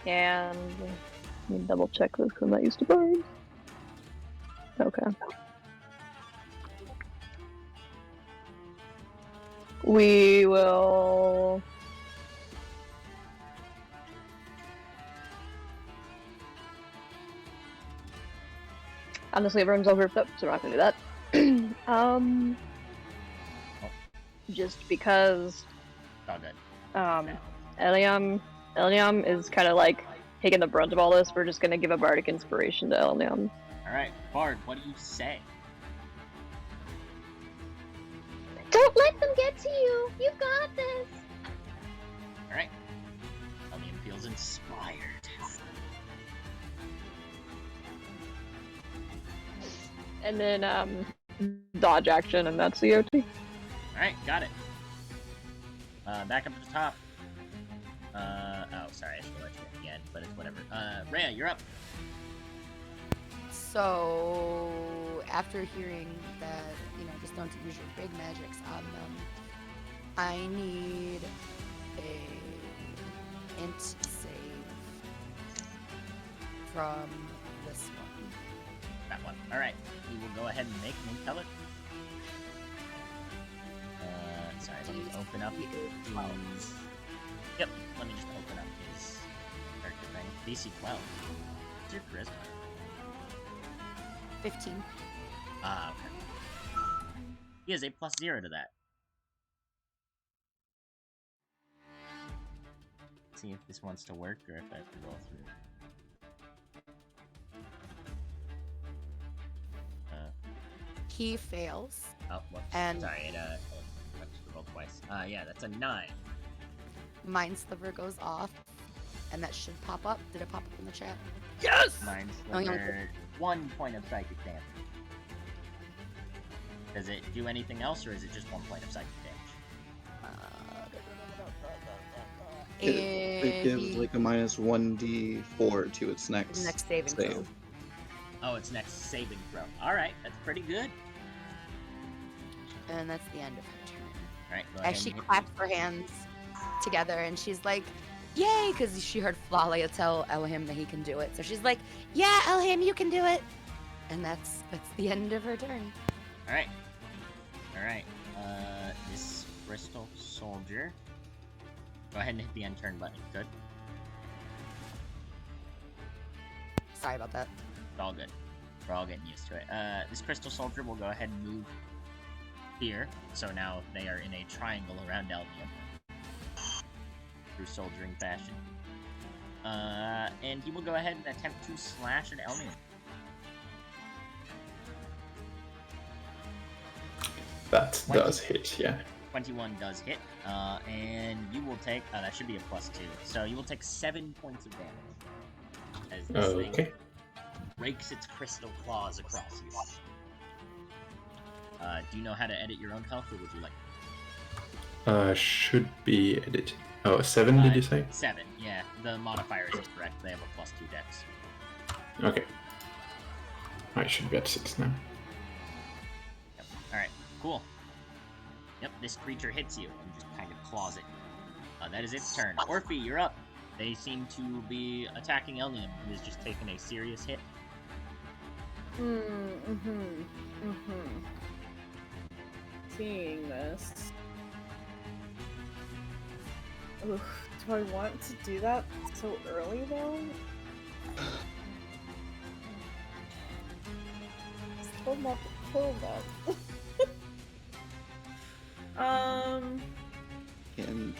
And let me double check this because I'm not used to birds. Okay. We will. Honestly, everyone's all grouped up, so we're not gonna do that. Just because. All good. Elnium is kind of like taking the brunt of all this. We're just gonna give a bardic inspiration to Elnium. Alright, Bard, what do you say? Don't let them get to you. You've got this. Alright. Elnium feels inspired. And then dodge action, and that's the OT. Alright, got it. Back up to the top. Sorry, I should have let you at the end, but it's whatever. Rhea, you're up. So, after hearing that, just don't use your big magics on them, I need a int save from this one. That one. Alright, we will go ahead and make an intelligence. Sorry, let me open up his... Yep, let me just open up his character thing. DC 12. What's your charisma? 15. Okay. He has a +0 to that. Let's see if this wants to work or if I have to roll through. He fails. Oh, whoops. And- Sorry, it went to roll twice. Yeah, that's a 9. Mind Sliver goes off, and that should pop up. Did it pop up in the chat? Yes! Mind Oh, yeah. Sliver, 1 point of psychic damage. Does it do anything else, or is it just 1 point of psychic damage? It gives like a -1d4 to its next saving throw. save. Oh, it's next saving throw. Alright, that's pretty good. And that's the end of her turn. Alright, go ahead As she and hit claps her hands together, and she's like, "Yay!" Because she heard Flalia tell Elham that he can do it. So she's like, "Yeah, Elham, you can do it." And that's the end of her turn. Alright. Alright. This Crystal Soldier. Go ahead and hit the end turn button. Good. Sorry about that. It's all good. We're all getting used to it. This Crystal Soldier will go ahead and move here. So now they are in a triangle around Elnium. Through soldiering fashion. And he will go ahead and attempt to slash at Elnium. That does hit, yeah. 21 does hit, and you will take, that should be a +2, so you will take 7 points of damage. As this Okay. thing rakes its crystal claws across you. Do you know how to edit your own health, or would you like? Should be edit. Oh, 7 did you say? 7, yeah. The modifier is incorrect, they have a +2 dex. Okay. I should be at 6 now. Yep. Alright, cool. Yep, this creature hits you and just kind of claws it. That is its turn. Orphe, you're up. They seem to be attacking Elnium, who has just taken a serious hit. Seeing this. Oof, do I want to do that so early though? Still not to kill them. And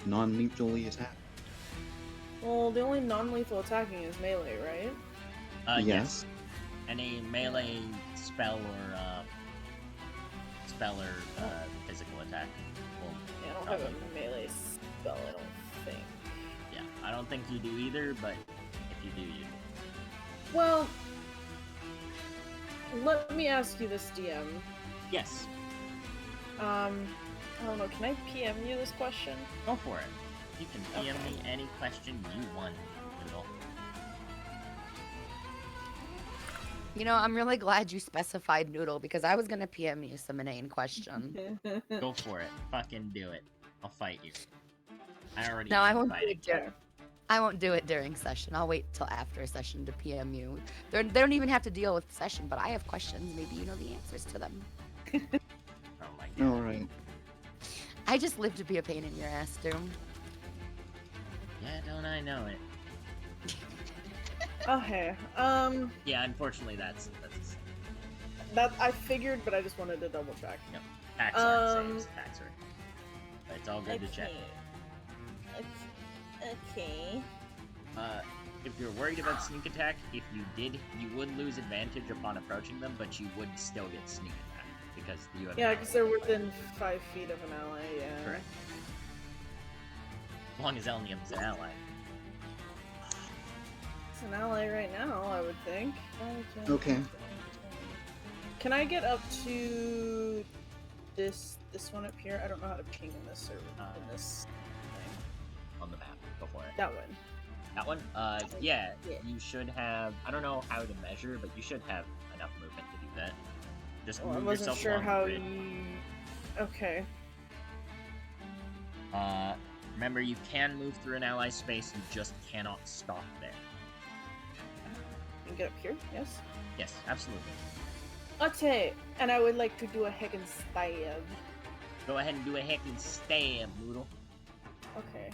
non-lethally attack. Well, the only non-lethal attacking is melee, right? Yes. Any melee spell or physical attack will Yeah, I don't have a melee spell, I don't think. Yeah, I don't think you do either, but if you do, you do. Well, let me ask you this, DM. Yes, I don't know, can I PM you this question? go for it. You can PM Okay. me any question you want, Noodle. You know, I'm really glad you specified Noodle, because I was gonna PM you some inane question. Go for it. Fucking do it. I'll fight you. I already No, I am won't fighting. do it. I won't do it during session. I'll wait till after session to PM you. They don't even have to deal with session, but I have questions. Maybe you know the answers to them. Oh my god. Alright. I just live to be a pain in your ass, Doom. Yeah, don't I know it? Okay, Yeah, unfortunately that's that I figured, but I just wanted to double check. Paxar saves Paxar. But it's all good to check. Okay. If you're worried about sneak attack, if you did, you would lose advantage upon approaching them, but you would still get sneak attack because you have. Yeah, because they're within 5 feet of an ally, yeah. Correct. As long as Elnium's an ally. It's an ally right now, I would think. Okay. Can I get up to this one up here? I don't know how to ping in this server. In this thing. On the map. Go for it. That one. That one? Yeah, Yeah. you should have. I don't know how to measure, but you should have enough movement to do that. Just Well, I move wasn't yourself sure along the how grid. you. Okay. Remember, you can move through an ally space, you just cannot stop there. You can get up here? Yes. Yes, absolutely. Okay, and I would like to do a heck and stab. Go ahead and do a heck and stab, Noodle. Okay.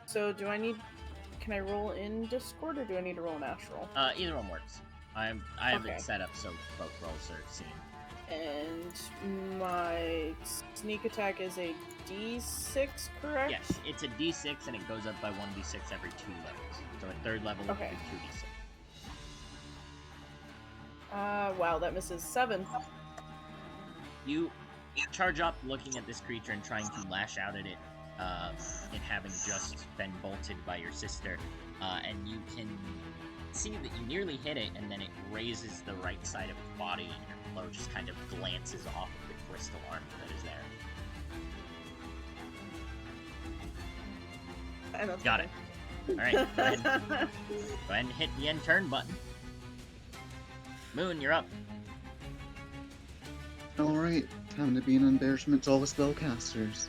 So do I need? Can I roll in Discord or do I need to roll natural? Either one works. I have Okay. it set up so both rolls are seen. And my sneak attack is a D6, correct? Yes, it's a D6 and it goes up by 1d6 every 2 levels. So at 3rd level, it would Okay. be 2d6. Wow, that misses 7. You charge up, looking at this creature and trying to lash out at it, it having just been bolted by your sister, and you can see that you nearly hit it, and then it raises the right side of its body, and your blow just kind of glances off of the crystal armor that is there. Got it. Alright, go ahead and hit the end turn button. Moon, you're up. Alright, time to be an embarrassment to all the spellcasters.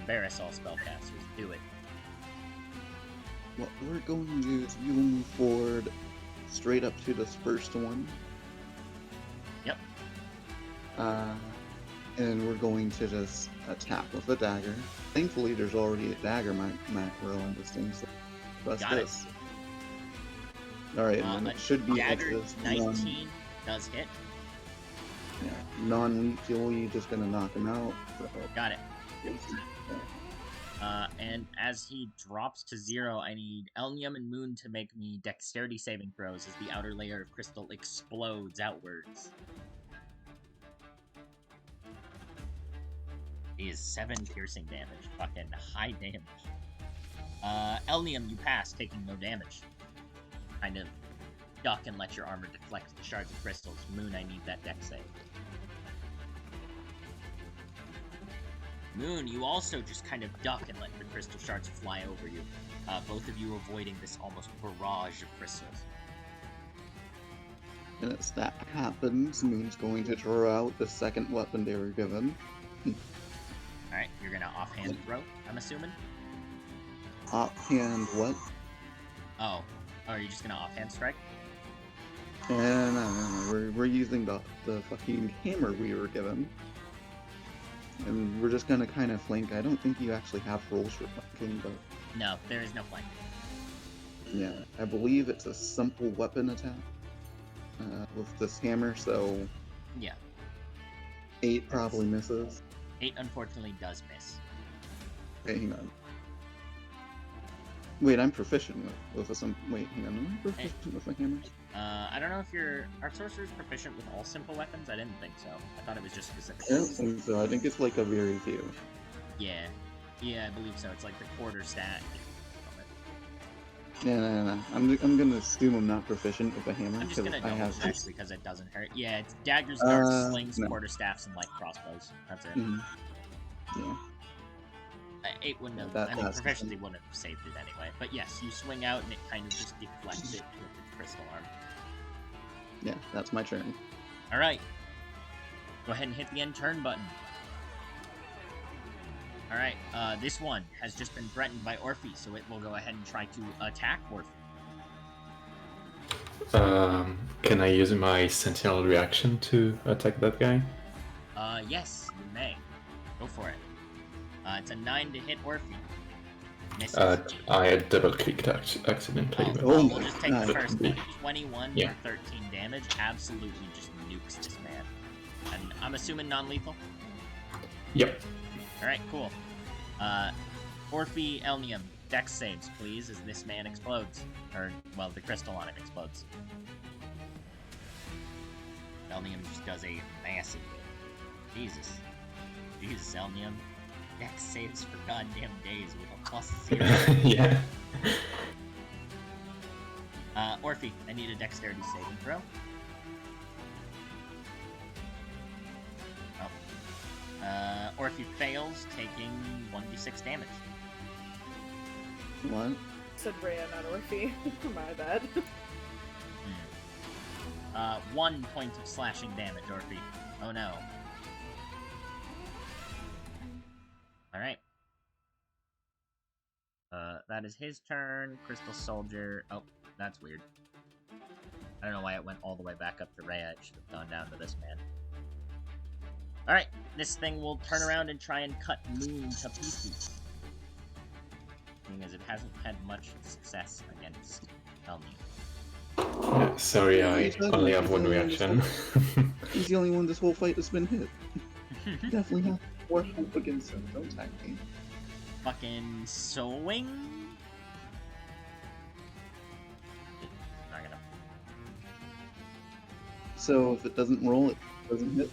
Embarrass all spellcasters. Do it. What we're going to do is you will move forward straight up to this first one. Yep. And we're going to just attack with a dagger. Thankfully, there's already a dagger macro on this thing, so press Got it. this. Alright, and then it should be like Dagger this 19 does hit. non-lethally, just gonna knock him out. So. Got it. And as he drops to 0, I need Elnium and Moon to make me dexterity saving throws as the outer layer of crystal explodes outwards. He is 7 piercing damage. Fucking high damage. Elnium, you pass, taking no damage. Kind of duck and let your armor deflect the shards of crystals. Moon, I need that dex save. Moon, you also just kind of duck and let the crystal shards fly over you. Both of you avoiding this almost barrage of crystals. And as that happens, Moon's going to draw out the second weapon they were given. Alright, you're gonna offhand throw, I'm assuming? Offhand what? Oh, are you just gonna offhand strike? And we're using the fucking hammer we were given. And we're just gonna kind of flank. I don't think you actually have rolls for flanking, but... No, there is no flank. Yeah, I believe it's a simple weapon attack. With this hammer, so... Yeah. 8 probably misses. 8 unfortunately does miss. Okay, hang on. Wait, I'm proficient with a wait, hang on, am I proficient with my hammers? I don't know if are sorcerers proficient with all simple weapons? I didn't think so. I thought it was just specific. I don't think so. I think it's like a very few. Yeah. Yeah, I believe so. It's like the quarter stat. No. I'm gonna assume I'm not proficient with a hammer. I'm just gonna I double have check because it doesn't hurt. Yeah, it's daggers, darts, slings, no. quarterstaffs, and light crossbows. That's it. Yeah. 8 wouldn't have. That- I mean, that's proficiency wouldn't have saved it anyway. But yes, you swing out and it kind of just deflects it with its crystal arm. Yeah, that's my turn. Alright. Go ahead and hit the end turn button. Alright, this one has just been threatened by Orphe, so it will go ahead and try to attack Orphe. Can I use my sentinel reaction to attack that guy? Yes, you may. Go for it. It's a 9 to hit Orphe. Misses. I had double-clicked accidentally. Oh, but- well, we'll just take the first one. Yeah. 21 Yeah. for 13 damage. Absolutely just nukes this man. And I'm assuming non-lethal? Yep. Alright, cool. Orphe Elnium, dex saves, please, as this man explodes. Or, well, the crystal on him explodes. Elnium just does a massive hit. Jesus, Elnium. Dex saves for goddamn days with a +0. Yeah. Orphe, I need a dexterity saving throw. Oh. Orphe fails, taking 1d6 damage. What? Said Rhea, not Orphe. My bad. 1 point of slashing damage, Orphe. Oh no. Alright. That is his turn. Crystal Soldier. Oh, that's weird. I don't know why it went all the way back up to Rhea. It should have gone down to this man. Alright, this thing will turn around and try and cut Moon to pieces. Seeing as it hasn't had much success against Elnium. Yeah, sorry, Yeah, I exactly. only have He's one the only one this reaction. He's the only one this whole fight has been hit. Definitely have more hope against him. Don't tag me. Fucking swing. Not gonna. So if it doesn't roll, it doesn't hit.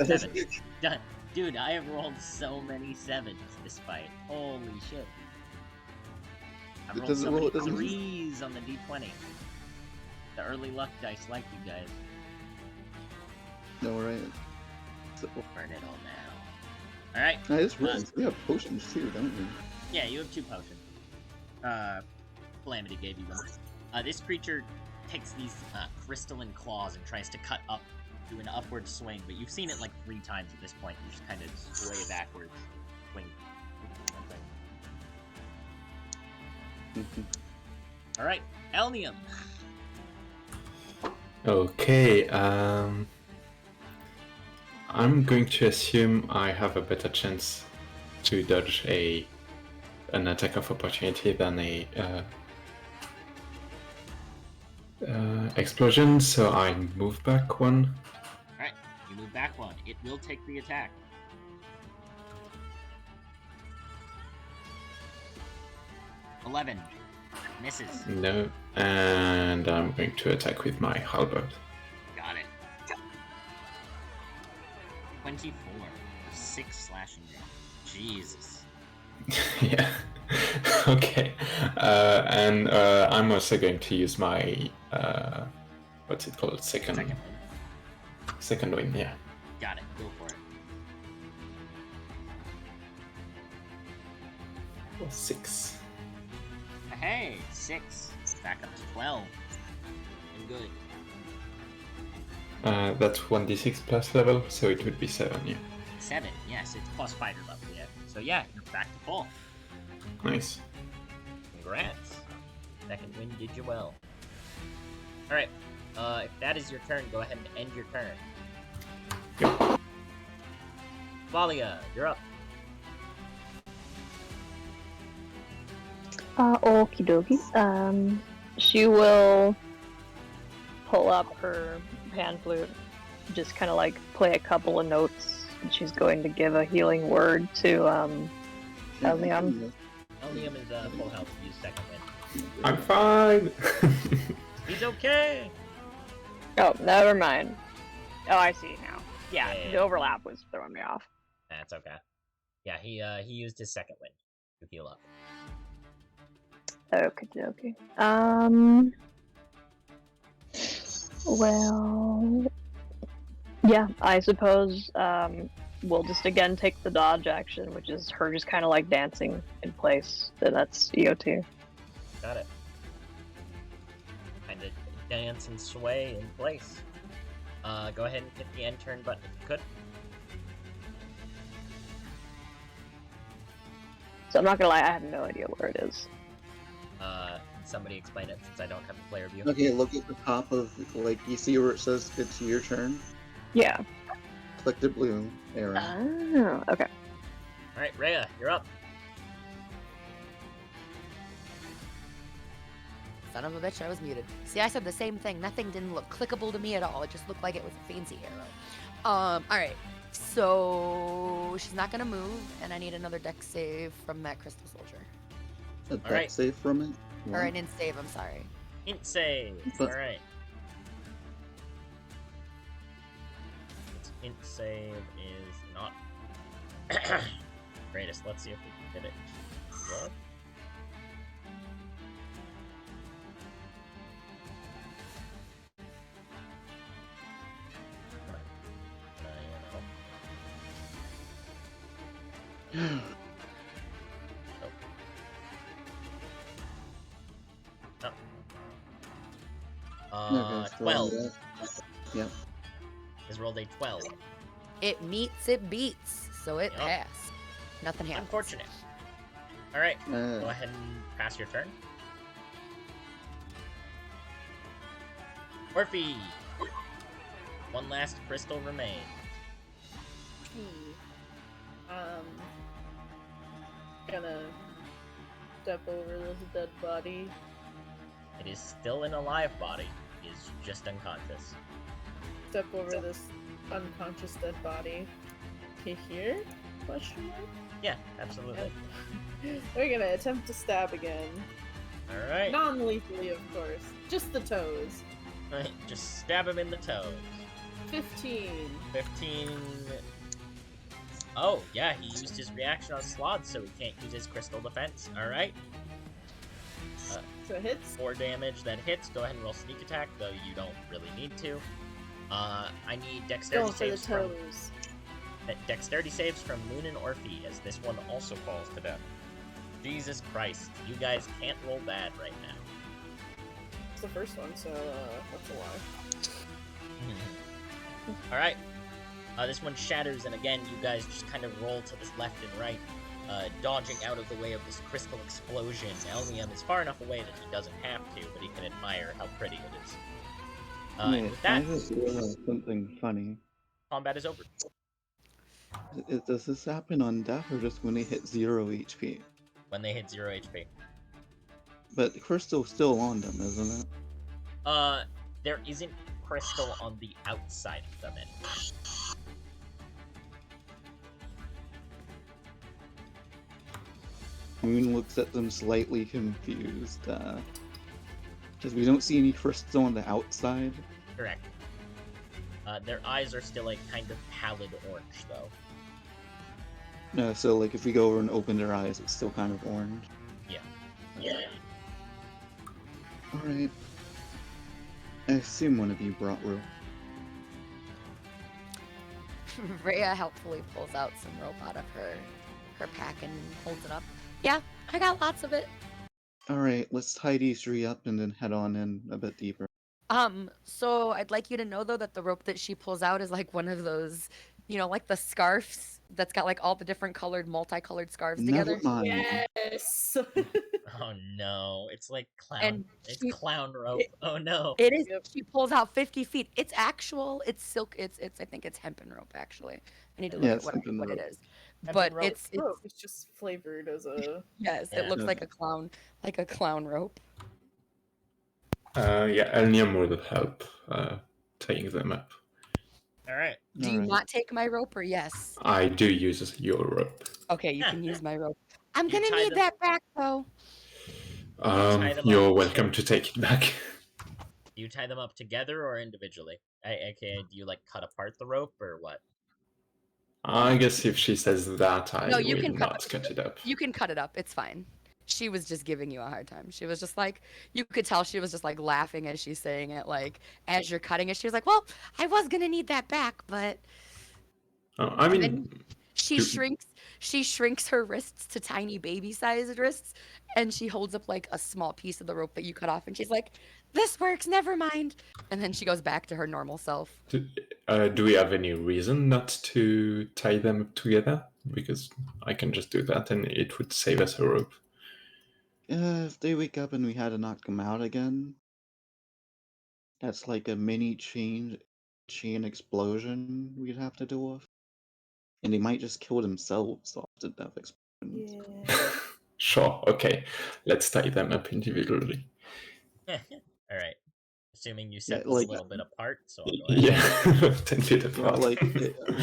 7. Done. Dude, I have rolled so many 7s this fight. Holy shit. I've It rolled doesn't so roll, many it doesn't hit. 3s on the d20. The early luck dice like you guys. No, right? So, Burn it all now. Alright. I just realized we have potions too, don't we? Yeah, you have 2 potions. Calamity gave you them. This creature takes these crystalline claws and tries to cut up, do an upward swing, but you've seen it like 3 times at this point. You just kind of sway backwards, swing. All right, Elnium. Okay, I'm going to assume I have a better chance to dodge an attack of opportunity than a explosion, so I move back 1. All right, you move back 1. It will take the attack. $11 misses. No, and I'm going to attack with my halberd. Got it. 24. 6 slashing damage. Jesus. Yeah. Okay. And I'm also going to use my what's it called? Second wind. Second wind. Yeah. Got it. Go for it. 6. Hey, 6. Back up to 12. And good. That's 1d6 plus level, so it would be 7. Yeah. 7. Yes, it's plus fighter level. Yeah. So yeah, you're back to full. Nice. Congrats. Second wind did you well. Alright. If that is your turn, go ahead and end your turn. Yep. Valia, you're up. Okie dokie. She will pull up her pan flute, just kind of like play a couple of notes, and she's going to give a healing word to Elnium. Elnium is full health. Use second wind. I'm fine. He's okay. Oh, never mind. Oh, I see now. Yeah, Yeah. the overlap was throwing me off. That's okay. Yeah, he used his second wind to heal up. Okie dokie. Well, yeah, I suppose we'll just again take the dodge action, which is her just kind of like dancing in place. So that's EO2. Got it. Kind of dance and sway in place. Go ahead and hit the end turn button if you could. So I'm not gonna lie, I have no idea where it is. Somebody explain it since I don't have a player view. Okay, look at the top of, like, you see where it says it's your turn? Yeah. Click the blue arrow. Oh, okay. Alright, Rhea, you're up. Son of a bitch, I was muted. See, I said the same thing. Nothing didn't look clickable to me at all. It just looked like it was a fancy arrow. Alright. So she's not gonna move, and I need another dex save from that crystal soldier. A dex Alright. save from it? Or an int save, I'm sorry. Int save. But- Alright. Its int save is not greatest. Let's see if we can get it. What? Okay, so 12. Yep. Has rolled a 12. It meets, it beats, so it Yup. passed. Nothing happens. Unfortunate. Alright, go ahead and pass your turn. Orphe! One last crystal remains. Gonna step over this dead body. It is still an alive body. It He's just unconscious. Step over this unconscious dead body. To here? Question mark? Yeah, absolutely. We're gonna attempt to stab again. Alright. Non-lethally, of course. Just the toes. Right, just stab him in the toes. 15. 15. Oh, yeah, he used his reaction on Sloth, so he can't use his crystal defense. Alright. So it hits. 4 damage, that hits. Go ahead and roll sneak attack, though you don't really need to. I need dexterity Going for the saves from toes. dexterity saves from Moon and Orphe, as this one also falls to death. Jesus Christ, you guys can't roll bad right now. It's the first one, so that's a lie. Alright. This one shatters, and again, you guys just kind of roll to this left and right, dodging out of the way of this crystal explosion. Elmium is far enough away that he doesn't have to, but he can admire how pretty it is. And with that, I just realized something funny. combat is over. Does this happen on death or just when they hit 0 HP? When they hit 0 HP. But the crystal's still on them, isn't it? There isn't crystal on the outside of them anymore. Moon looks at them slightly confused. Because we don't see any crystal on the outside. Correct. Their eyes are still a kind of pallid orange, though. No, so like if we go over and open their eyes, it's still kind of orange. Yeah. Alright. I assume one of you brought rope. Rhea helpfully pulls out some rope out of her pack and holds it up. Yeah, I got lots of it. Alright, let's tie these 3 up and then head on in a bit deeper. So I'd like you to know though that the rope that she pulls out is like one of those, like the scarves that's got like all the different multicolored scarves Never together. mind. Yes! Oh no, it's like clown. And It's clown rope. Oh no. It is. Yep. She pulls out 50 feet. It's actual. It's silk. It's. I think it's hempen rope. Actually, I need to look Yeah, at it's what hempen it rope. is. Hempen But rope. it's Oh, it's just flavored as a... yes. Yeah. It looks Okay. like a clown rope. Yeah, Elnium will help tying them up. Alright. Do you not take my rope or yes? I do use your rope. Okay, you can use my rope. I'm You gonna tie need them- that back though. tie them You're up. welcome to take it back. Do you tie them up together or individually? AKA, do you like cut apart the rope or what? I guess if she says that, I No, you will can not cut it up. You can cut it up. It's fine. She was just giving you a hard time. She was just like, you could tell she was just like laughing as she's saying it. Like as you're cutting it, she was like, "Well, I was gonna need that back, but." I And mean, then she you- shrinks her wrists to tiny baby-sized wrists, and she holds up like a small piece of the rope that you cut off, and she's like, "This works. Never mind." And then she goes back to her normal self. do we have any reason not to tie them up together? Because I can just do that, and it would save us a rope. If they wake up and we had to knock them out again, that's like a mini chain explosion we'd have to deal with. And they might just kill themselves off the death explosion. Yeah. Sure, okay. Let's tie them up individually. Alright. Assuming you set Yeah, them like- a little bit apart, so I'll go ahead. Yeah, 10 feet Yeah, apart. like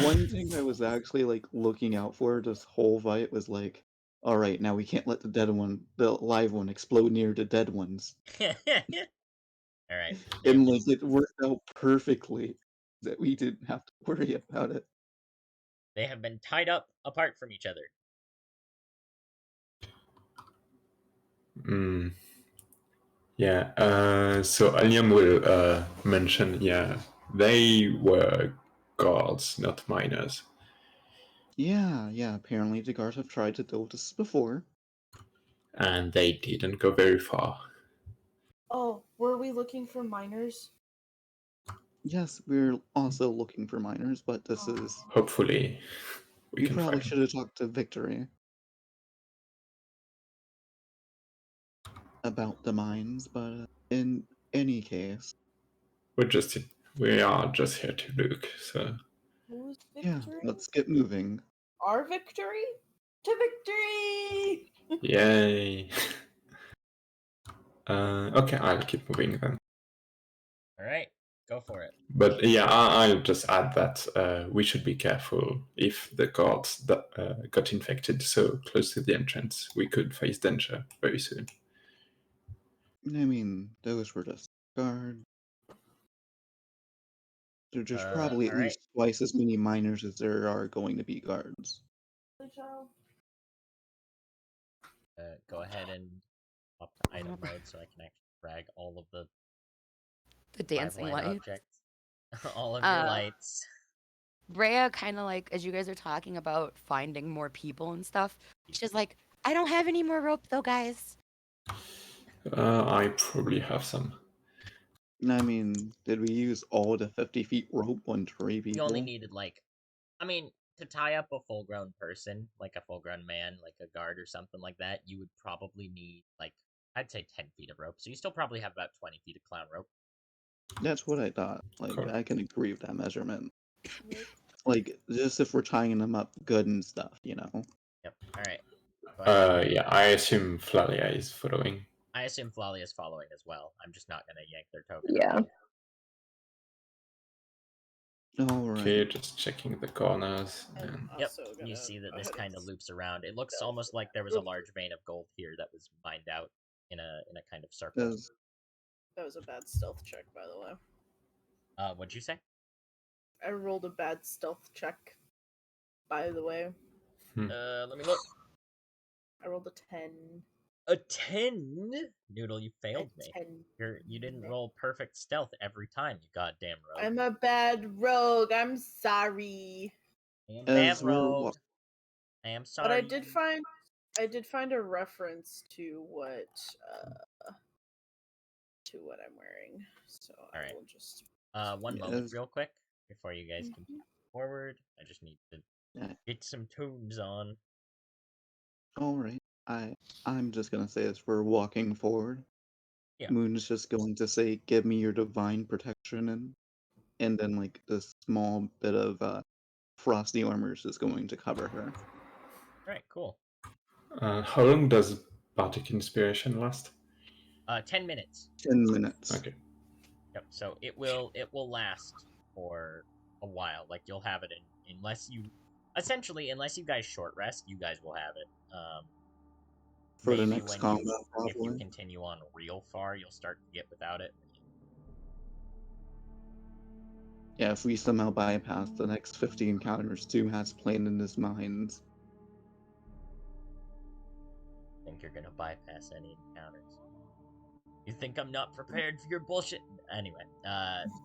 one thing I was actually like looking out for this whole fight was like, all right, now we can't let the live one explode near the dead ones, Alright. and like it worked out perfectly that we didn't have to worry about it. They have been tied up apart from each other. Yeah, so Alliam will mention, they were guards, not miners. Yeah, apparently the guards have tried to do this before. And they didn't go very far. Oh, were we looking for miners? Yes, we're also looking for miners, but this is... Hopefully, we We can probably find should have talked to Victory about the mines, but in any case... We are just here to look, so... Who's Yeah, victory? let's get moving. Our victory? To victory! Yay! Okay, I'll keep moving then. All right, go for it. But yeah, I'll just add that we should be careful if the guards that got infected so close to the entrance. We could face danger very soon. I mean, those were just guards. There's probably at all right. least twice as many miners as there are going to be guards. Go ahead and up to item mode so I can actually drag all of the dancing light lights. objects, all of your lights. Brea kind of like, as you guys are talking about finding more people and stuff, she's like, I don't have any more rope though, guys. I probably have some. I mean, did we use all the 50 feet rope on 3 people? You only needed to tie up a full-grown person, like a full-grown man, like a guard or something like that, you would probably need, I'd say 10 feet of rope. So you still probably have about 20 feet of clown rope. That's what I thought. Cool. I can agree with that measurement. Just if we're tying them up good and stuff, you know? Yep, alright. Yeah, I assume Flalia is following. I assume Flalia is following as well. I'm just not gonna yank their token. Yeah. Alright. Okay, just checking the corners. And... Yep, you see that this kind of loops around. It looks almost like there was a large vein of gold here that was mined out in a kind of circle. That was a bad stealth check, by the way. What'd you say? I rolled a bad stealth check, by the way. Let me look. I rolled a 10. A 10? Noodle, you failed me. 10. You didn't roll perfect stealth every time, you goddamn rogue. I'm a bad rogue. I'm sorry. I am bad rogue. I am sorry. But I did find a reference to what I'm wearing. So All right. I will just one moment real quick before you guys can move forward. I just need to get some tunes on. Alright. I'm just gonna say as we're walking forward, Moon's just going to say, give me your divine protection, and then this small bit of frosty armors is going to cover her. Alright, cool. How long does Bardic Inspiration last? 10 minutes. 10 minutes. Okay. Yep, so it will last for a while. You'll have it unless you guys short rest, you guys will have it. For the next combat, probably. If you continue on real far, you'll start to get without it. Yeah, if we somehow bypass the next 50 encounters Stu has planned in his mind. Think you're gonna bypass any encounters? You think I'm not prepared for your bullshit? Anyway,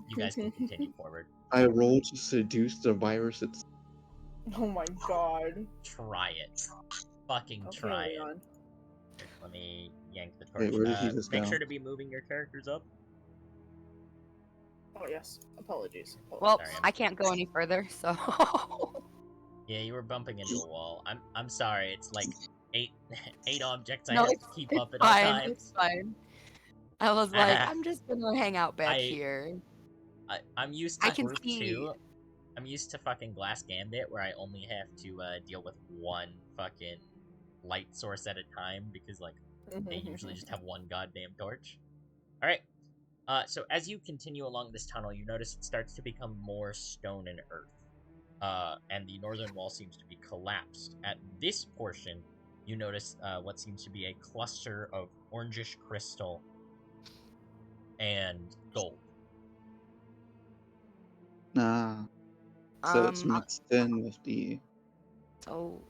you guys can continue forward. I rolled to seduce the virus. Oh my god. Try it. Fucking try it. On. Let me yank the torch. Wait, where did he just make go? sure to be moving your characters up. Oh yes. Apologies. Well, Sorry, I can't go any further, so. Yeah, you were bumping into a wall. I'm sorry. It's like eight objects I No, have to keep up at all times. It's fine. I was like, I'm just gonna hang out back here. I'm used to I can see. too. I'm used to fucking Glass Gambit, where I only have to deal with one fucking light source at a time because they usually just have one goddamn torch. All right. So as you continue along this tunnel, you notice it starts to become more stone and earth, and the northern wall seems to be collapsed. At this portion, you notice what seems to be a cluster of orangish crystal and gold. So it's mixed in with the. So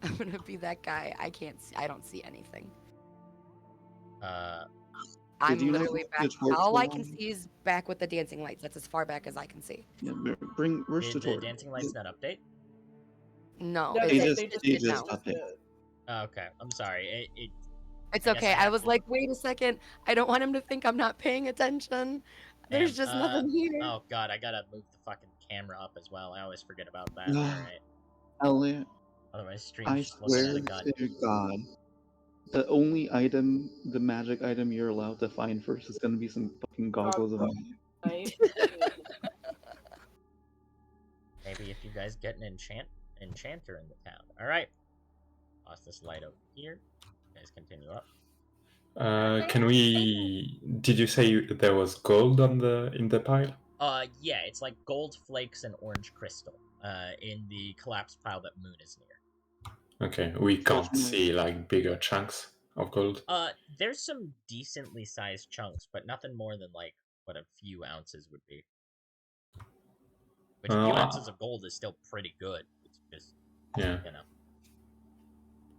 I'm gonna be that guy. I can't see. I don't see anything. I'm literally back. All I can see is back with the dancing lights. That's as far back as I can see. Yeah, where's Did the torch? the dancing lights not update? No, They just update. Okay, I'm sorry. It's okay. I was like, wait a second. I don't want him to think I'm not paying attention. There's just nothing here. Oh god, I gotta move the fucking camera up as well. I always forget about that. Alright. Elliot, Otherwise, stream I just looks swear like a to God, the only item, the magic item you're allowed to find first is gonna be some fucking goggles of Right? Maybe if you guys get an enchanter in the town. Alright. Toss this light over here. You guys continue up. Can we? Did you say there was gold on in the pile? Yeah, it's like gold flakes and orange crystal. In the collapsed pile that Moon is near. Okay, we can't Unfortunately- see like bigger chunks of gold. There's some decently sized chunks, but nothing more than like what a few ounces would be. Which a few ounces of gold is still pretty good. It's just, Yeah. you know.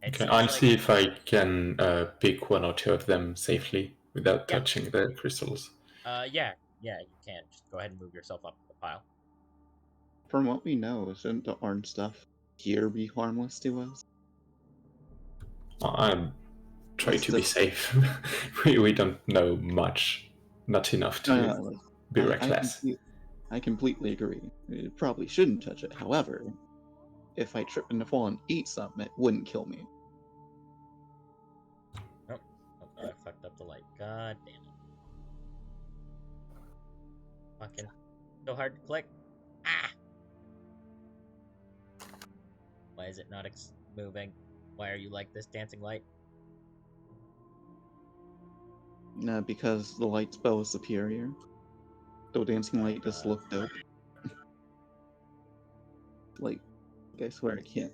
Okay, It's I'll like, see if I can pick one or two of them safely without Yeah. touching the crystals. yeah, you can. Just go ahead and move yourself up to the pile. From what we know, shouldn't the orange stuff here be harmless to us? I'm try It's to be just- safe. we don't know much, not enough to like, be reckless. I completely agree. You probably shouldn't touch it. However, if I trip and fall and eat something, it wouldn't kill me. Oh, I fucked up the light. God damn it. Fucking so hard to click. Ah! Why is it not moving? Why are you like this, dancing light? Because the light spell is superior. The dancing light just looked dope. Like, I swear I can't.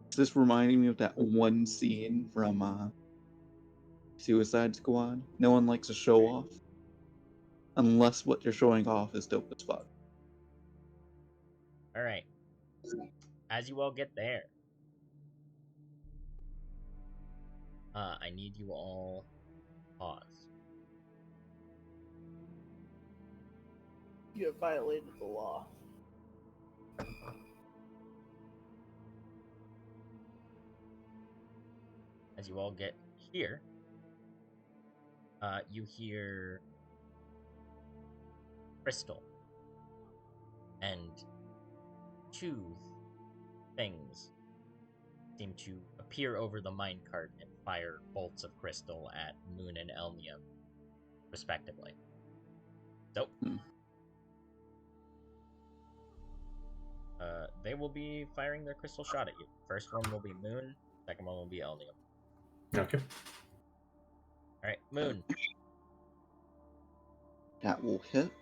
It's just reminding me of that one scene from Suicide Squad. No one likes to show off. Unless what you're showing off is dope as fuck. Alright. As you all get there, I need you all pause. You have violated the law. As you all get here, you hear crystal and two things seem to appear over the minecart and fire bolts of crystal at Moon and Elnium, respectively. So, they will be firing their crystal shot at you. First one will be Moon, second one will be Elnium. Okay. Alright, Moon. That will hit.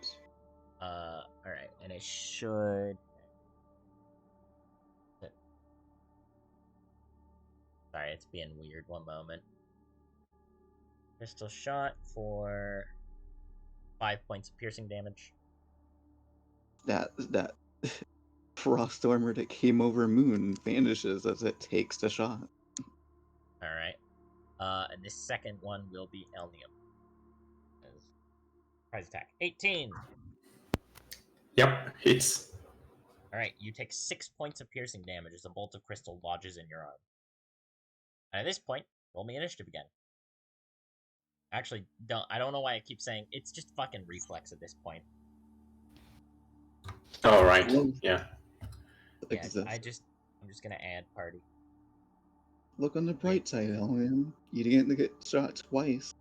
Alright, and it should... Sorry, it's being weird. One moment. Crystal shot for 5 points of piercing damage. That frost armor that came over Moon vanishes as it takes the shot. Alright. And this second one will be Elnium. Surprise attack. 18! Yep, hits. Alright, you take 6 points of piercing damage as a bolt of crystal lodges in your arm. And at this point, roll me initiative again. Actually, I don't know why I keep saying it's just fucking reflex at this point. Oh, right. Yeah. Yeah, I'm just gonna add party. Look on the bright side, Elliot. You didn't get to get shot twice.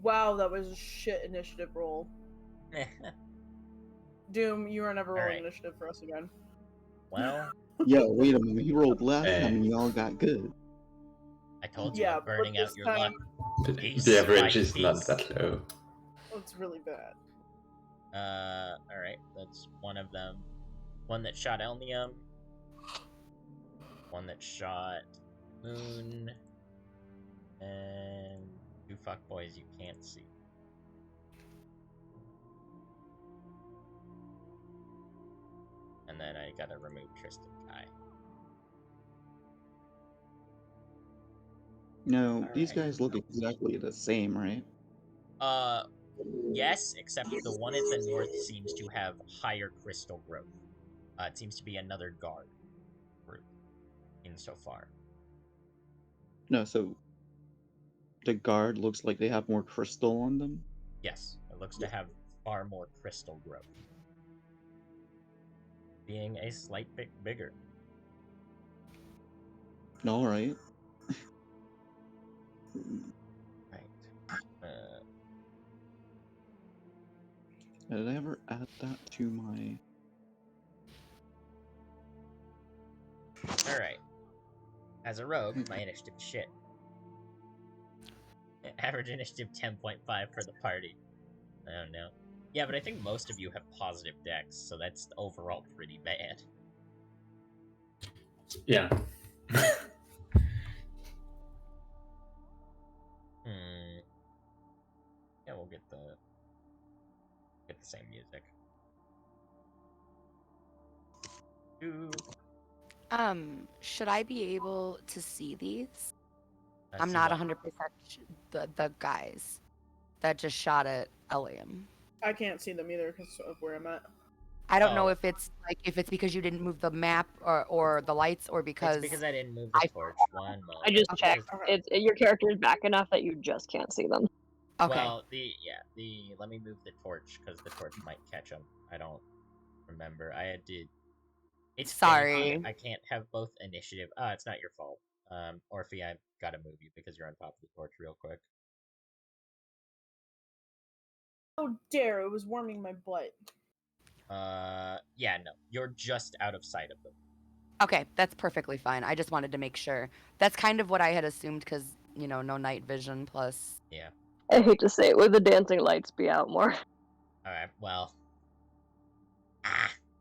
Wow, that was a shit initiative roll. Doom, you are never rolling Alright. initiative for us again. Well, Yo, wait a minute. We rolled last time and y'all got good. I told you Yeah, I'm burning but out this your time- luck. The average by is not piece. that low. Oh, it's really bad. Alright, that's one of them. One that shot Elnium. One that shot Moon. And 2 fuckboys you can't see. And then I gotta remove Tristan Kai. No, these Alright. guys look exactly the same, right? Yes, except the one at the north seems to have higher crystal growth. It seems to be another guard group insofar. No, so the guard looks like they have more crystal on them. Yes, it looks to have far more crystal growth. Being a slight bit bigger. All right. Right. Did I ever add that to my? Alright. As a rogue, my initiative is shit. Average initiative 10.5 for the party. I don't know. Yeah, but I think most of you have positive decks, so that's overall pretty bad. Yeah. Yeah, we'll get the same music. Ooh. Should I be able to see these? I'm See not what? 100% the guys that just shot at Eliam. I can't see them either because of where I'm at. I don't know Oh. if it's because you didn't move the map or the lights or because It's because I didn't move the I- torch. One moment. I just Okay. checked. Your character is back enough that you just can't see them. okay. Well, let me move the torch because the torch might catch them. I don't remember. I did. It's Sorry. finicky. I can't have both initiative. It's not your fault. Orphe, I gotta move you because you're on top of the torch real quick. Oh dare! It was warming my butt. Yeah, no, you're just out of sight of them. Okay, that's perfectly fine. I just wanted to make sure. That's kind of what I had assumed because, no night vision plus. Yeah. I hate to say it, would the dancing lights be out more? Alright, well.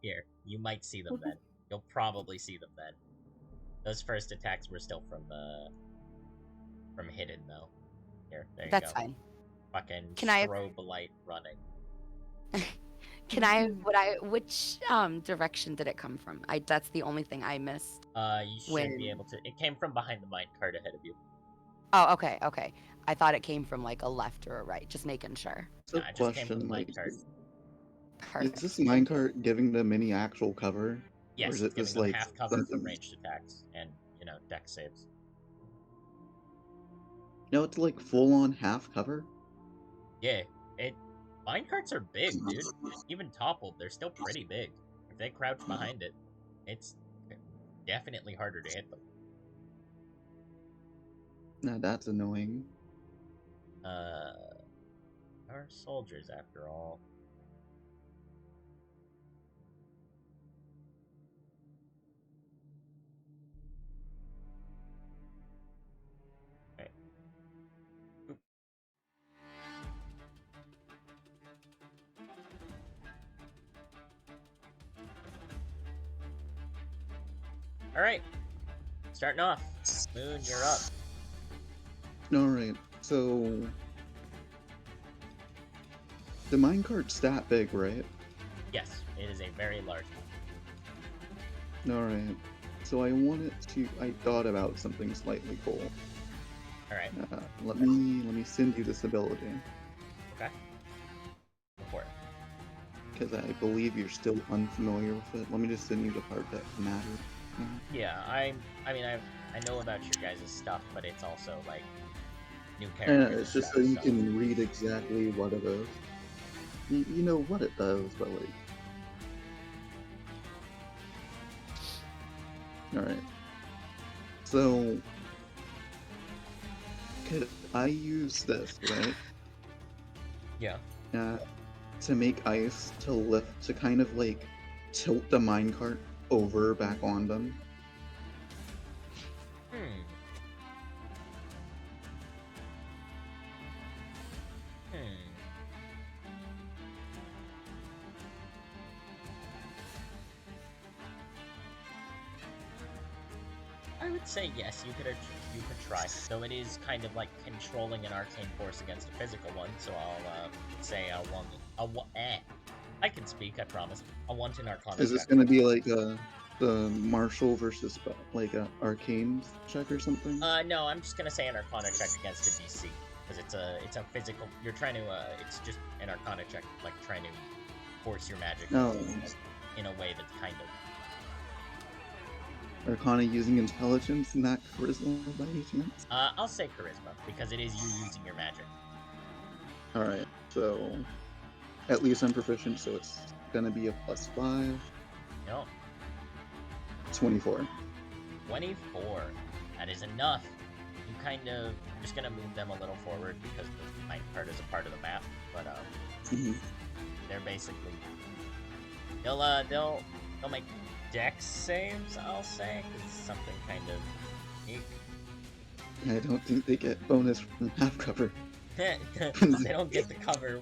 Here. You might see them then. You'll probably see them then. Those first attacks were still from hidden, though. Here, there you That's go. fine. Fucking Can I- strobe light running. Which direction did it come from? That's the only thing I missed. You should be able to. It came from behind the minecart ahead of you. Oh, okay. I thought it came from like a left or a right. Just making sure. So Nah, it just came from the question, like, minecart. Perfect. is this minecart giving them any actual cover? Or Yes, is it's it giving just them like half cover from something- ranged attacks and, deck saves. No, it's like full on half cover? Yeah, minecarts are big, dude. Even toppled, they're still pretty big. If they crouch behind it, it's definitely harder to hit them. Nah, that's annoying. Our soldiers, after all. Okay. Oop. Alright. Starting off. Moon, you're up. Alright, so... The minecart's that big, right? Yes, it is a very large one. Alright. So I thought about something slightly cool. Alright, Let me send you this ability. okay. Go for it. Because I believe you're still unfamiliar with it. Let me just send you the part that matters. Yeah, I know about your guys' stuff, but it's also, like, new I characters. know, it's and just stuff, so you can read exactly what it is. You know what it does, but like... Alright. So... Could I use this, right? Yeah. To make ice to lift, to kind of like tilt the minecart over back on them? I would say yes, you could try. Though it is kind of like controlling an arcane force against a physical one, so I'll say I can speak, I promise. I'll want an Arcana Is this check. gonna be like the martial versus like a arcane check or something? No, I'm just gonna say an Arcana check against a DC. Because it's a physical, you're trying to, it's just an Arcana check, like trying to force your magic No. in a way that's kind of... Arcana using intelligence, not charisma by any chance? I'll say charisma, because it is you using your magic. Alright, so at least I'm proficient, so it's gonna be a +5. No. 24. 24. That is enough. You kind of... I'm just gonna move them a little forward, because the minecart is a part of the map, but, they're basically... They'll make dex saves, I'll say, because it's something kind of I don't think they get bonus from half cover. They don't get the cover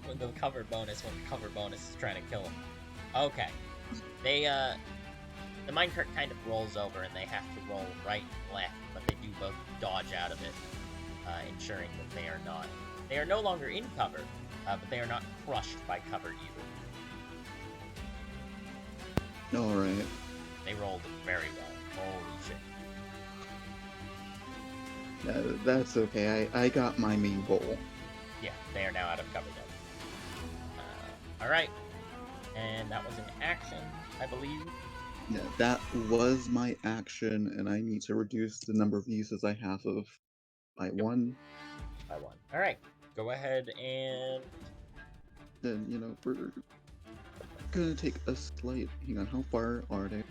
bonus when the cover bonus is trying to kill them. Okay. The minecart kind of rolls over and they have to roll right and left, but they do both dodge out of it, ensuring that they are no longer in cover, but they are not crushed by cover either. Alright. They rolled very well. Holy shit. That's okay. I got my main goal. Yeah, they are now out of cover then. Alright. And that was an action, I believe. Yeah, that was my action, and I need to reduce the number of uses I have of by one. By one. Alright. Go ahead and... Then, we're gonna take a slight... Hang on, how far are they?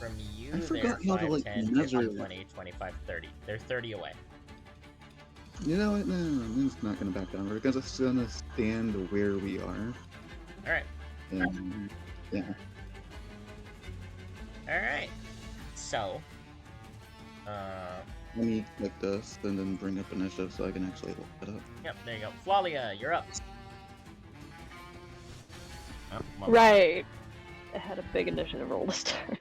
From you, I they're forgot how to, 5, 10, measure 15, 20, 25, 30. They're 30 away. You know what? No, I'm just not gonna back down. We're just gonna stand where we are. Alright. And, yeah. Alright. So, Let me click this, and then bring up initiative so I can actually look it up. yep, there you go. Flalia, you're up. Oh, well, Right. I had a big initiative roll this time.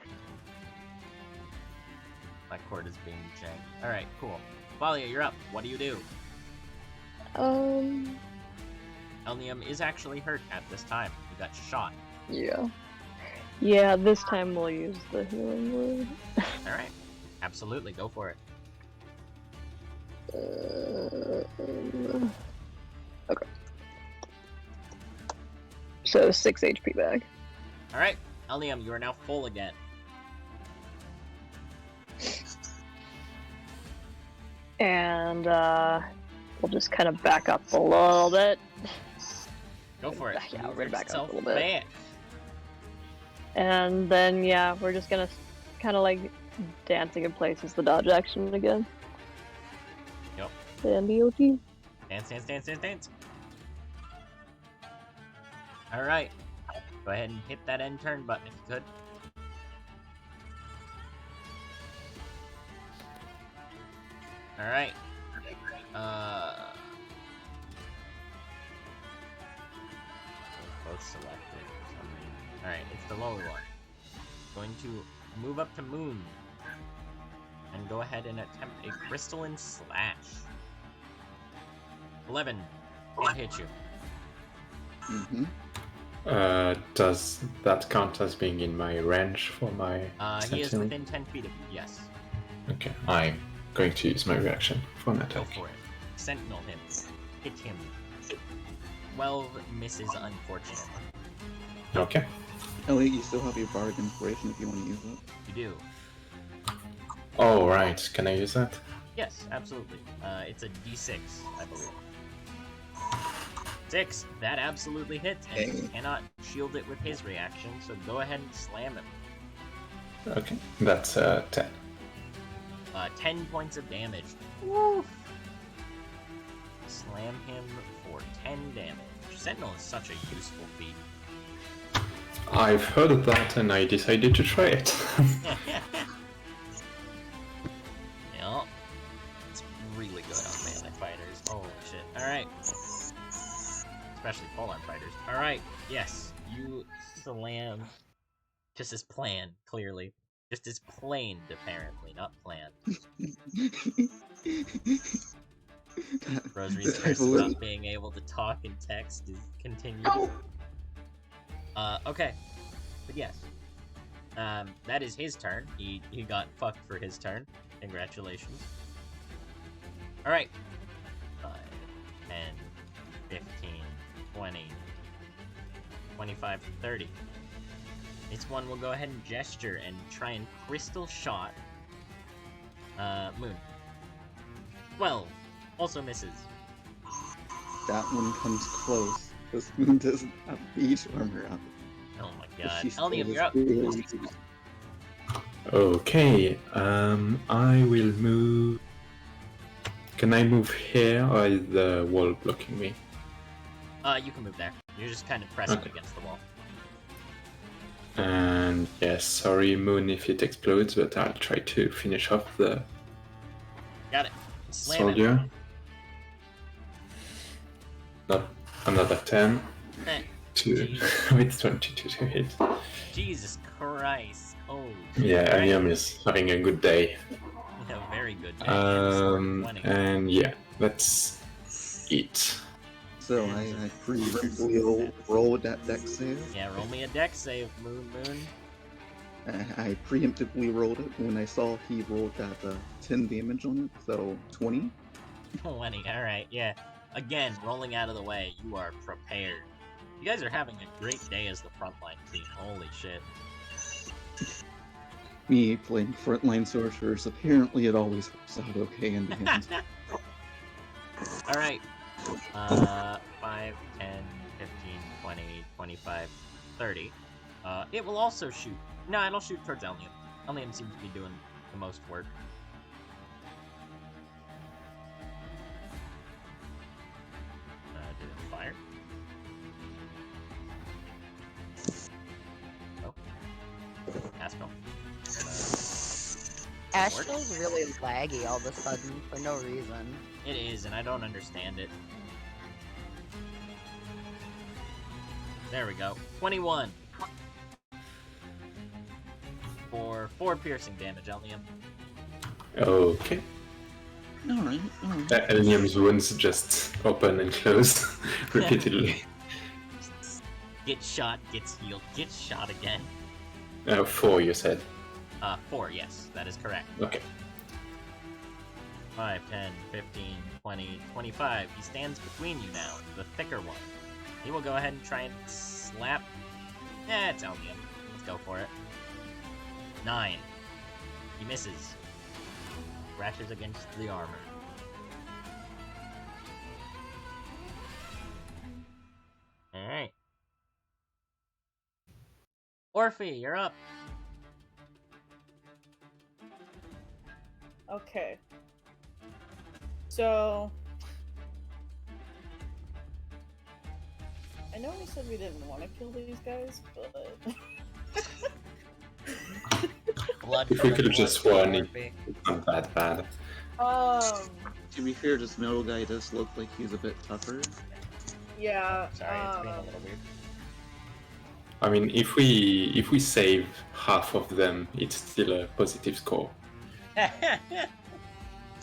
My cord is being janked. Alright, cool. Flalia, you're up. What do you do? Elnium is actually hurt at this time. He got shot. Yeah. Yeah, this time we'll use the healing word. Alright. Absolutely, go for it. Okay. So 6 HP back. Alright, Elnium, you are now full again. And we'll just kind of back up a little bit. Go for it. Yeah, Move we're gonna back up yourself a little bit. back. And then, yeah, we're just gonna kind of like dancing in place as the dodge action again. Yep. And DOT. Dance, dance, dance, dance, dance. Alright. Go ahead and hit that end turn button if you could. Alright. Both selected for some reason. Alright, it's the lower one. Going to move up to Moon. And go ahead and attempt a crystalline slash. 11. Can't hit you. Mm-hmm. Does that count as being in my range for my He is sentinel? within 10 feet of you, yes. Okay, I'm going to use my reaction for an Go attack. for it. Sentinel him. Hit him. 12 misses, unfortunately. Okay. Elliot, you still have your bardic inspiration if you want to use it. You do. Oh, right. Can I use that? Yes, absolutely. It's a d6, I believe. 6. That absolutely hits, and he Okay. cannot shield it with his reaction, so go ahead and slam him. Okay, that's 10. 10 points of damage. Woof! Slam him for 10 damage. Sentinel is such a useful feat. I've heard of that and I decided to try it. Yeah. It's really good on melee fighters. Holy shit. Alright. Especially polearm fighters. Alright, yes. You slam. Just as planned, clearly. Just as planned, apparently, not planned. Rosary's curse about being able to talk and text is continued. Okay. But yes. That is his turn. He got fucked for his turn. Congratulations. Alright. 5, 10, 15, 20, 25, 30. This one will go ahead and gesture and try and crystal shot Moon. 12. Also misses. That one comes close. This Moon doesn't have beach armor up. Oh my god. She still Elnium, has you're up. really- Okay, I will move... Can I move here or is the wall blocking me? You can move there. You're just kind of pressed up Okay. against the wall. And yes, sorry, Moon, if it explodes, but I'll try to finish off the Got it. Slam it. soldier. Not another 10 to Jesus. with 22 to hit. Jesus Christ. Oh. Yeah, Right. Aniam is having a good day. Yeah, very good. Yeah, 20. And yeah, that's it. So I preemptively rolled that dex save. Yeah, roll me a dex save, Moon. I preemptively rolled it when I saw he rolled that 10 damage on it, so 20. 20. All right. Yeah. Again, rolling out of the way. You are prepared. You guys are having a great day as the frontline team. Holy shit. Me playing frontline sorcerers, apparently it always works out okay in the end. All right. 5, 10, 15, 20, 25, 30. It will also shoot. No, it'll shoot towards Elnium. Elnium seems to be doing the most work. Did it fire? Oh. Aspel. Asheville's really laggy all of a sudden for no reason. It is, and I don't understand it. There we go. 21. For 4 piercing damage, Elnium. Okay. Alright. Elnium's wounds just open and close repeatedly. Gets shot, gets healed, gets shot again. 4, you said. 4, yes, that is correct. Okay. 5, 10, 15, 20, 25. He stands between you now, the thicker one. He will go ahead and try and slap. It's Elnium. Let's go for it. 9. He misses. Scratches against the armor. Alright. Orphe, you're up. Okay. So I know we said we didn't want to kill these guys, but Blood If we for could have blood just for won, Orphe. it's not that bad. To be fair, this middle guy does look like he's a bit tougher. yeah. Sorry, it's being a little weird. I mean, if we save half of them, it's still a positive score.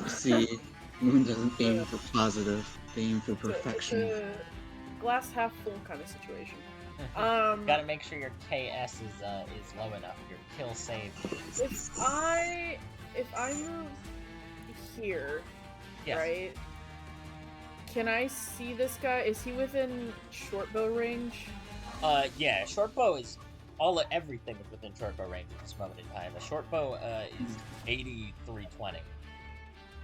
See, Moon doesn't aim for positive, they aim for It's perfection. a glass half full kind of situation. Gotta make sure your KS is low enough. Your kill save. If I move here, Yes. right? Can I see this guy? Is he within short bow range? Yeah. Short bow is everything is within short bow range at this moment in time. The short bow is 8320.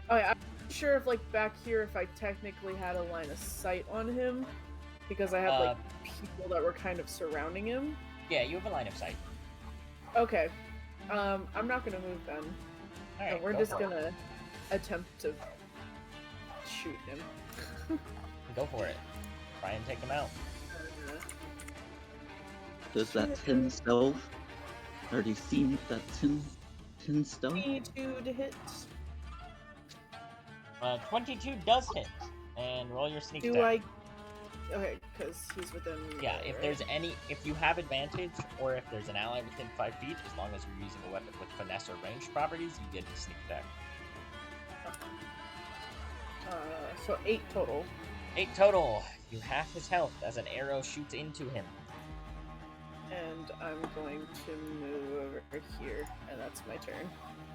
Oh, yeah, I'm not sure if like back here, if I technically had a line of sight on him, because I had like people that were kind of surrounding him. Yeah, you have a line of sight. Okay. I'm not gonna move then. All right, We're go just for it. gonna attempt to shoot him. Go for it. Try and take him out. Does that 10 stealth? Already seen that 10 stealth? 22 to hit. 22 does hit. And roll your sneak Do attack. Okay, because he's within. Yeah, if right? there's if you have advantage, or if there's an ally within 5 feet, as long as you're using a weapon with finesse or ranged properties, you get a sneak attack. So 8 total. 8 total. You half his health as an arrow shoots into him. And I'm going to move over here, and that's my turn.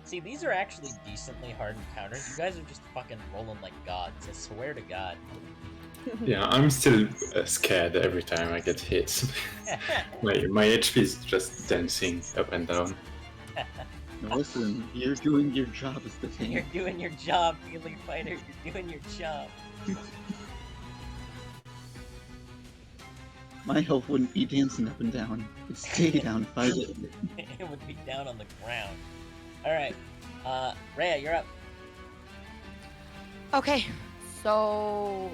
See, these are actually decently hard encounters. You guys are just fucking rolling like gods. I swear to God. Yeah, I'm still scared every time I get hit. my HP is just dancing up and down. Now listen, you're doing your job as the tank. You're doing your job, melee fighter. You're doing your job. My health wouldn't be dancing up and down. It'd stay down if I didn't. It would be down on the ground. Alright. Rhea, you're up. Okay, so...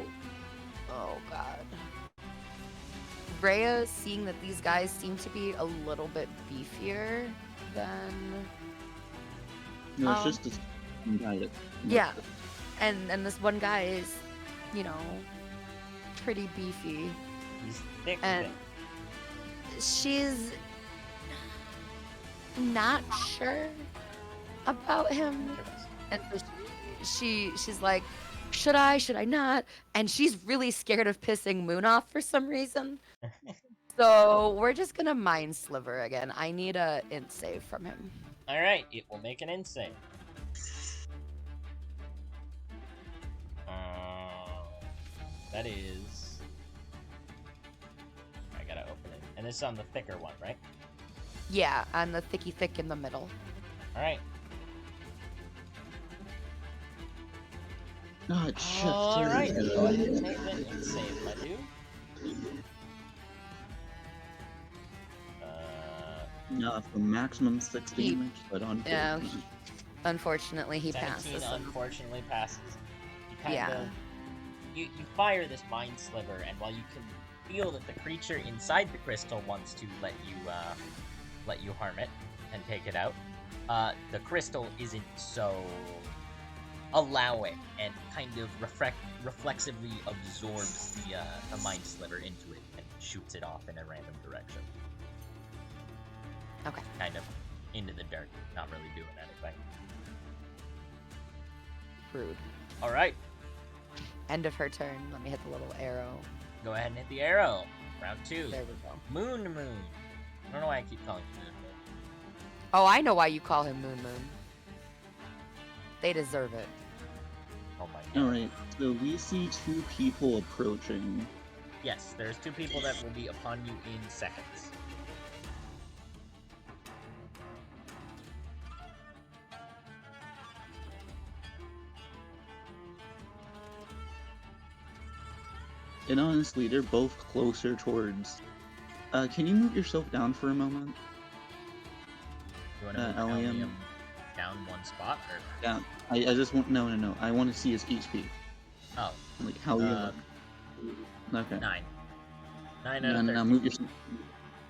Oh, God. Drea, seeing that these guys seem to be a little bit beefier than No, it's just this guy that. yeah, and this one guy is, you know, pretty beefy, He's thick. and she's not sure about him, and so she's like, should I not? And she's really scared of pissing Moon off for some reason. So we're just gonna mind sliver again. I need a int save from him. All right, it will make an insane. That is. I gotta open it, and this is on the thicker one, right? Yeah, on the thicky thick in the middle. All right. Oh, it shifts. All right. Go ahead and make the insane, my dude. No, for maximum 6 He- damage, but on. Yeah, unfortunately, he 17 passes. unfortunately passes. You kind Yeah. of you fire this mind sliver, and while you can feel that the creature inside the crystal wants to let you harm it and take it out, the crystal isn't so allowing and kind of reflexively absorbs the mind sliver into it and shoots it off in a random direction. Okay. Kind of into the dirt, not really doing anything. Rude. All right, End of her turn. Let me hit the little arrow. go ahead and hit the arrow. Round 2. There we go. Moon. I don't know why I keep calling you Moon. Oh, I know why you call him Moon. They deserve it. Oh my god. Alright, so we see 2 people approaching. Yes, there's 2 people that will be upon you in seconds. And honestly, they're both closer towards. Can you move yourself down for a moment? You want to move Allium. Allium down one spot, or Yeah. I just want. No. I want to see his HP. oh, Like, how you look. Okay. 9. 9 out No, of 13. no, move yourself.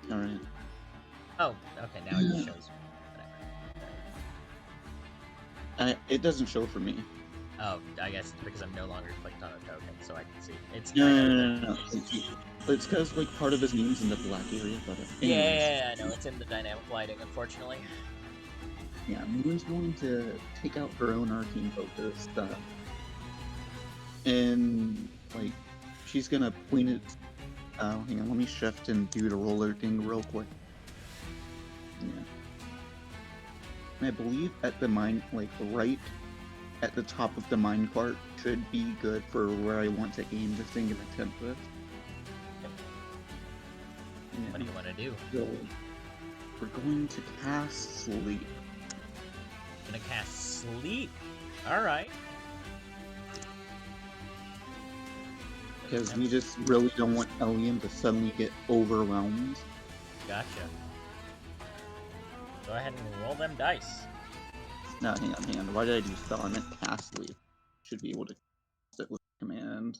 Alright. Oh, okay, now it just shows. Whatever. It doesn't show for me. Oh, I guess it's because I'm no longer clicked on a token, so I can see. It's No, 9 out no, of no, 13. no. It's because, like, part of his name's in the black area, but. Yeah, no, it's in the dynamic lighting, unfortunately. Yeah, Moon's going to take out her own arcane focus, and, like, she's gonna point it. Hang on, let me shift and do the roller thing real quick. Yeah. And I believe at the mine, like, right at the top of the minecart should be good for where I want to aim this thing and attempt this. Yeah. What do you want to do? So, we're going to cast Sleep. Gonna cast Sleep. Alright. Because we just really don't want Elian to suddenly get overwhelmed. Gotcha. Go ahead and roll them dice. No, hang on. Why did I do spell? I meant cast Sleep. Should be able to cast it with command.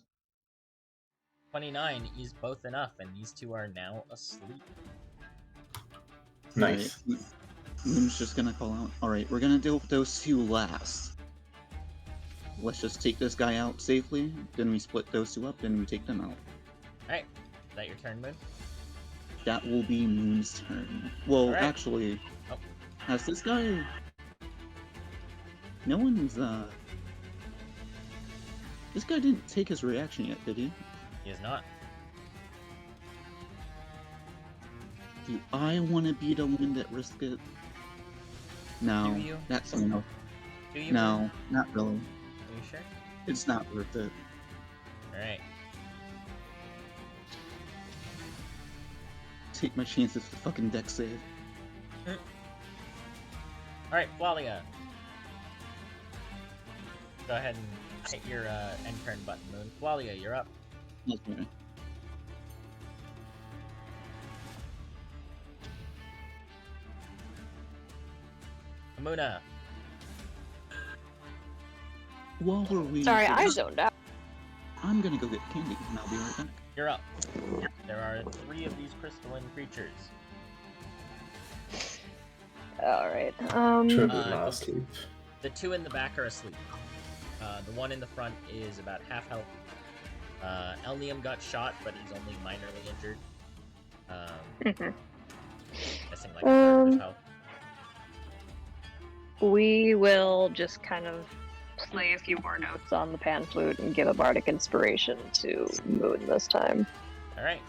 29 is both enough, and these 2 are now asleep. Nice. Alright, Moon's just gonna call out. Alright, we're gonna deal with those 2 last. Let's just take this guy out safely, then we split those 2 up, then we take them out. Alright, is that your turn, Moon? That will be Moon's turn. Well, Alright. actually, Oh. has this guy... No one's, This guy didn't take his reaction yet, did he? He is not. Do I want to be the one that risked it? No, Do you? that's no. Do you? No, Moon? not really. Are you sure? It's not worth it. Alright. Take my chances with the fucking deck save. Alright, Flalia. Go ahead and hit your end turn button, Moon. Flalia, you're up. Okay. Amuna. While we're waiting Sorry, for I this, zoned out. I'm gonna go get candy and I'll be right back. You're up. There are 3 of these crystalline creatures. Alright. Children Uh, are the- asleep. The 2 in the back are asleep. The one in the front is about half health. Elnium got shot, but he's only minorly injured. Guessing like a third of his health. We will just kind of play a few more notes on the pan flute and give a bardic inspiration to Moon this time. Alright.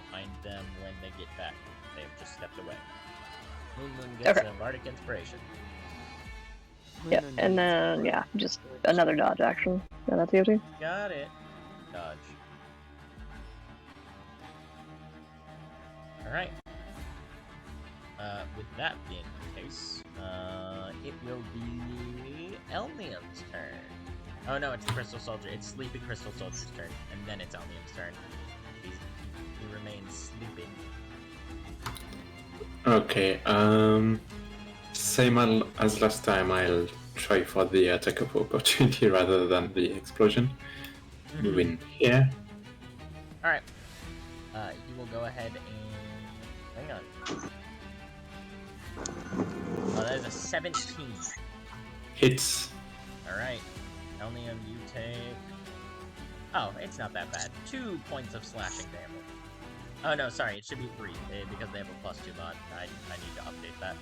Remind them when they get back. They have just stepped away. Moon gets Okay. a bardic inspiration. Yeah, and then, yeah, just another dodge action. Yeah, that's you too. Got it. Dodge. Alright. With that being the case, it will be Elnium's turn. Oh no, it's the Crystal Soldier. It's Sleepy Crystal Soldier's turn, and then it's Elnium's turn. He remains sleeping. Okay, same as last time, I'll try for the attack of opportunity rather than the explosion. Moving here. Alright. He will go ahead and... Hang on. Oh, that is a 17. Hits. Alright. Elnium, you take... Oh, it's not that bad. 2 points of slashing damage. Oh no, sorry, it should be 3, because they have a +2 mod. I need to update that.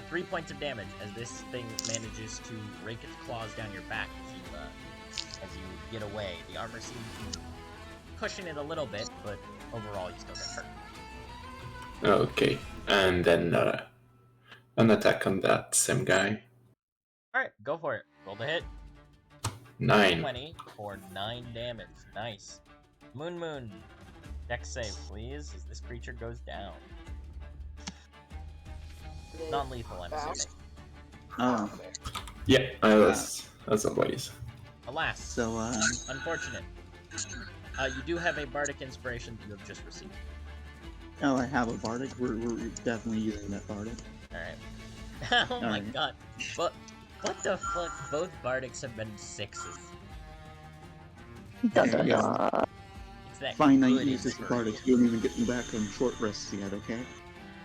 3 points of damage as this thing manages to rake its claws down your back as you get away. The armor seems to cushion it a little bit, but overall you still get hurt. Okay, and then an attack on that same guy. Alright, go for it. Roll the hit. 9. 20 for 9 damage. Nice. Moon. Dex save, please, as this creature goes down. Non-lethal, I'm assuming. Oh, Yeah, as always. Alas, so, unfortunate. You do have a bardic inspiration that you have just received. oh, I have a bardic. We're definitely using that bardic. Alright. Oh my Alright. god. But what the fuck? Both bardics have been 6s. Dun, There dun, you go. dun. It's that Finite good uses inspiration. bardic. You don't even get them back on short rests yet, okay?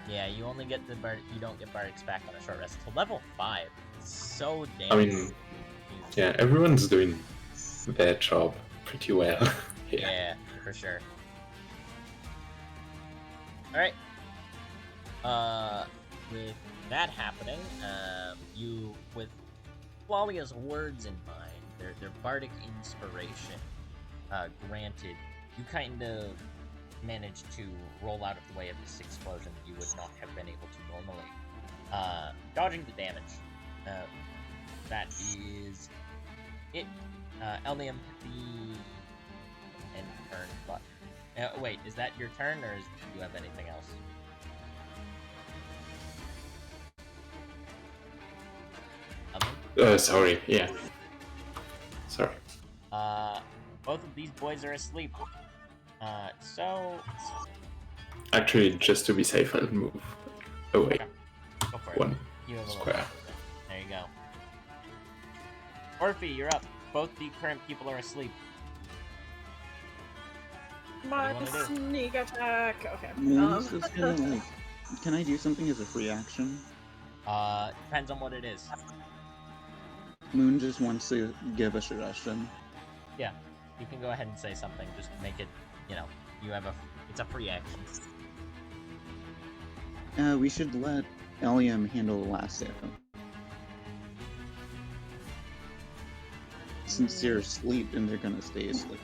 Yeah, you only get the bardic. You don't get bardics back on a short rest until level 5. It's so damn. I mean, yeah, everyone's doing their job pretty well. Yeah, for sure. Alright. With that happening, you, with Flalia's words in mind, their bardic inspiration granted, you kind of managed to roll out of the way of this explosion that you would not have been able to normally. Dodging the damage. That is it. Elnium hit the end turn button. Wait, is that your turn, or do you have anything else? Sorry, yeah. Sorry. Both of these boys are asleep. So Actually, just to be safe, I'll move away. okay. Go for it. 1 You have a little square. There you go. Orphe, you're up. Both the current people are asleep. My What do you wanna do? sneak attack. Okay. Moon's just gonna, like... Can I do something as a free action? Depends on what it is. Moon just wants to give a suggestion. Yeah, you can go ahead and say something. Just make it, you have it's a free action. We should let Elliam handle the last arrow. Since they're asleep and they're gonna stay asleep.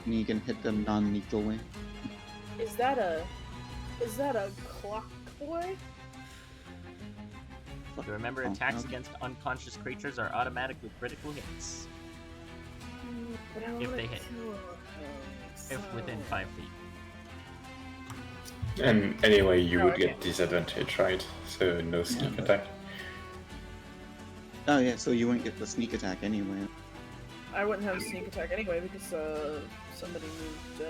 And you can hit them non-lethally. Is that a clock boy? Remember, Oh, attacks okay. against unconscious creatures are automatically critical hits But I If wanna they hit. kill him, if within so- 5 feet. And anyway, you Oh, would okay. get disadvantage, right? So no sneak attack. Oh yeah, so you wouldn't get the sneak attack anyway. I wouldn't have a sneak attack anyway because somebody moved.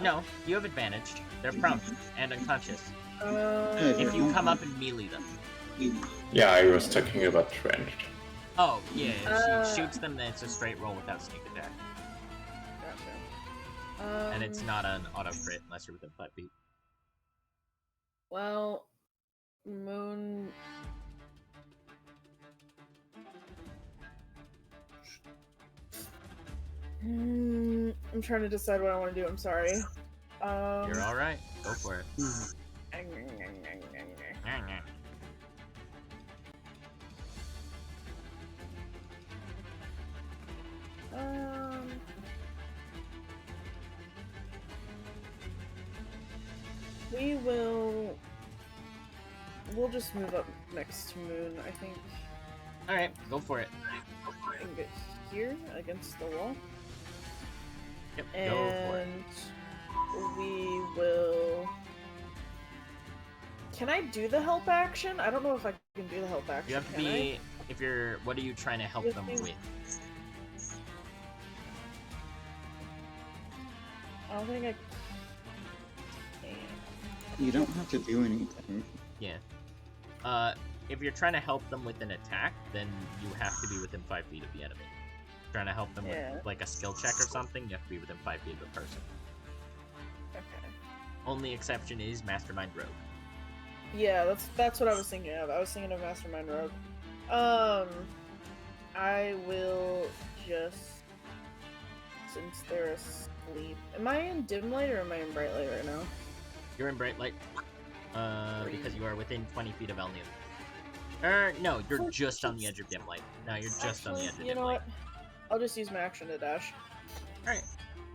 No, you have advantage. They're prone and unconscious. Uh, If you come up and melee them. Yeah, I was talking about ranged. Oh, yeah, if she Uh, shoots them, then it's a straight roll without sneak attack. Gotcha. And it's not an auto crit unless you're within 5 feet. Well, Moon. I'm trying to decide what I want to do. I'm sorry. You're alright. Go for it. Um, we'll just move up next to Moon, I think. Alright, go for it. And get here against the wall. Yep, go for it. And we will. Can I do the help action? I don't know if I can do the help action. You have to can be. If you're. What are you trying to help You them think- with? I don't think I can. You don't have to do anything. Yeah. If you're trying to help them with an attack, then you have to be within 5 feet of the enemy. If you're trying to help them Yeah. with like a skill check or something, you have to be within 5 feet of the person. Okay. Only exception is Mastermind Rogue. Yeah, that's what I was thinking of. I was thinking of Mastermind Rogue. I will just, since they're asleep. Am I in dim light or am I in bright light right now? You're in bright light. Because you are within 20 feet of Elnium. No, you're just on the edge of dim light. No, you're just on the edge of you dim know light. what? I'll just use my action to dash. Alright,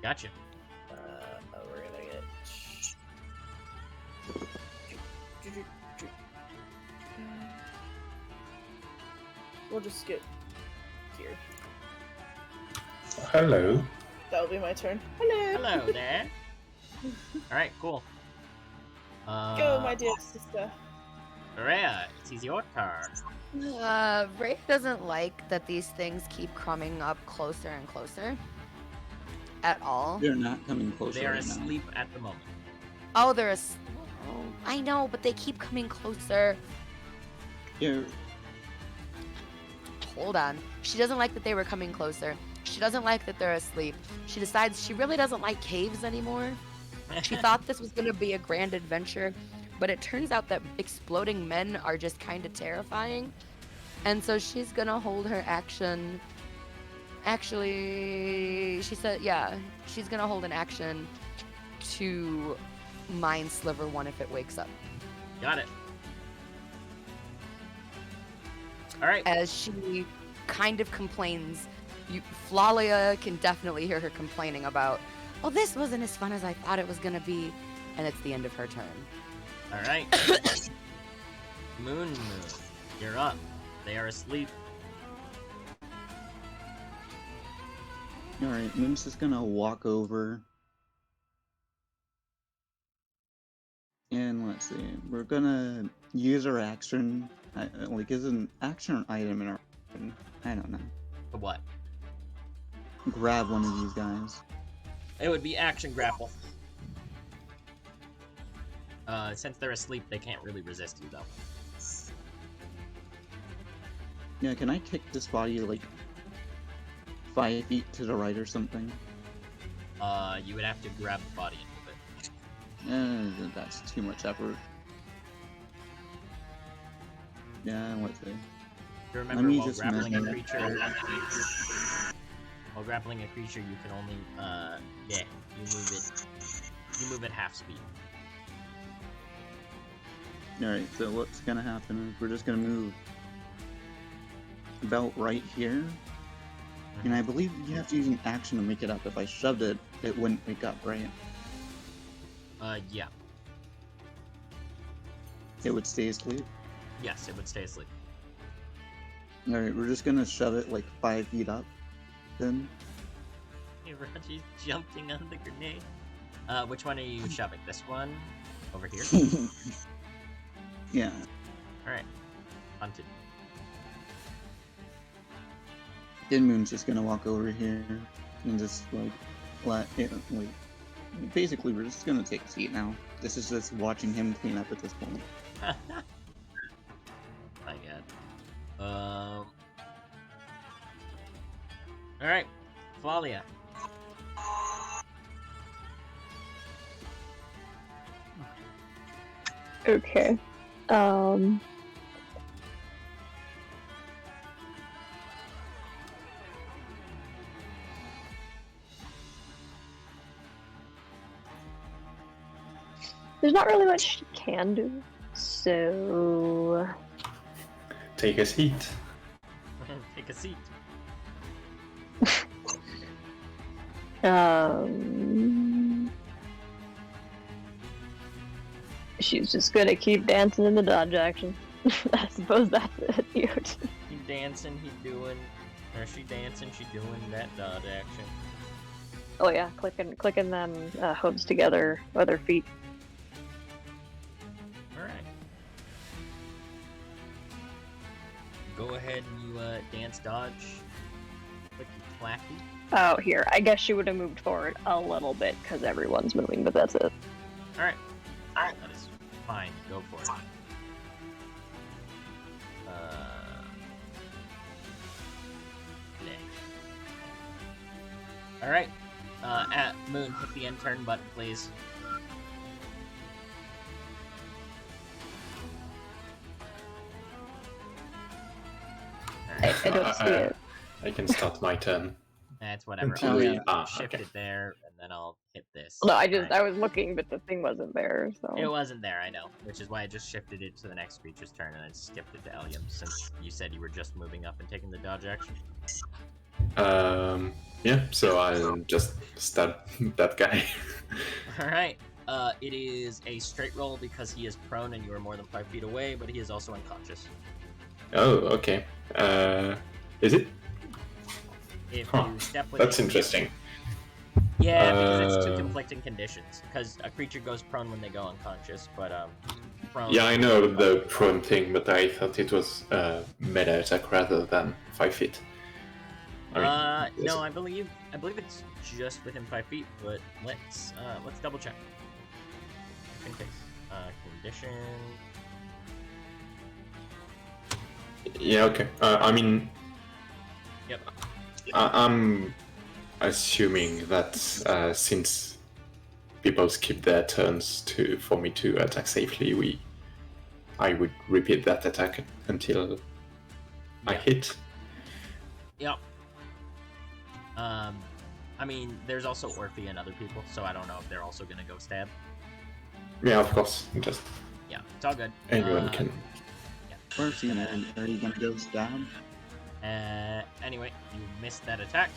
gotcha. We're gonna get. We'll just get here. Hello. That'll be my turn. Hello. Hello there. Alright, cool. Go, my dear sister. Rhea, it's your turn. Ray doesn't like that these things keep coming up closer and closer. At all. They're not coming closer They are right now. asleep at the moment. Oh, they're oh, I know, but they keep coming closer. Yeah, Hold on. She doesn't like that they were coming closer. She doesn't like that they're asleep. She decides she really doesn't like caves anymore. She thought this was going to be a grand adventure, but it turns out that exploding men are just kind of terrifying. And so she's going to hold her action. Actually, she said, yeah, she's going to hold an action to Mind Sliver one if it wakes up. Got it. Alright. As she kind of complains, Flalia can definitely hear her complaining about, well, this wasn't as fun as I thought it was going to be, and it's the end of her turn. Alright. Moon, you're up. They are asleep. alright, Moon's just gonna walk over. And let's see, we're gonna use our action. Like, is an action or item in our weapon? I don't know. For what? Grab one of these guys. It would be action grapple. Since they're asleep, they can't really resist you, though. Yeah, can I kick this body, like, 5 feet to the right or something? You would have to grab the body and move it. That's too much effort. Yeah, let's see. You remember, me while just grappling a measure. creature, while grappling a creature, you can only, yeah, you move at half speed. Alright, so what's gonna happen is we're just gonna move about right here. And I believe you have to use an action to wake it up. If I shoved it, it wouldn't wake up, right? Yeah. It would stay asleep. Yes, it would stay asleep. Alright, we're just gonna shove it like 5 feet up. Then. Hey, Raji's jumping on the grenade. Which one are you shoving? This one? Over here? Yeah. Alright. Hunted. Then Moon's just gonna walk over here and just like let it like basically we're just gonna take a seat now. This is just watching him clean up at this point. My god. Alright, Flalia. Okay. There's not really much she can do, so Take a seat. Take a seat. She's just gonna keep dancing in the dodge action. I suppose that's it. He dancing, he doing, or she dancing, she doing that dodge action. Oh yeah, clicking them hooves together with her feet. Alright. Go ahead and you dance dodge. Clicky clacky. Oh, here. I guess she would have moved forward a little bit because everyone's moving, but that's it. Alright. That is fine. Go for it. Alright. At Moon, hit the end turn button, please. I don't see it. I can start my turn. That's whatever. Until I'll we- shift okay. it there, and then I'll hit this. No, I Alright. was looking, but the thing wasn't there, so. It wasn't there, I know. Which is why I just shifted it to the next creature's turn, and then skipped it to Elium, since you said you were just moving up and taking the dodge action. Yeah, so I'll just stab that guy. Alright. It is a straight roll because he is prone and you are more than 5 feet away, but he is also unconscious. Oh, okay. Is it? If Huh, you step within... That's interesting. Yeah, because it's two Uh, conflicting conditions. Because a creature goes prone when they go unconscious, but prone... Yeah, I know the prone thing, but I thought it was meta attack rather than 5 feet. I mean, no, I believe it's just within 5 feet, but let's double check. In case. Condition... Yeah, okay. I mean, Yep. I'm assuming that since people skip their turns for me to attack safely, I would repeat that attack until I hit. Yep. I mean, there's also Orphe and other people, so I don't know if they're also gonna go stab. Yeah, of course. Just Yeah, it's all good. anyone can. First, are you gonna go stab? Anyway, you missed that attack.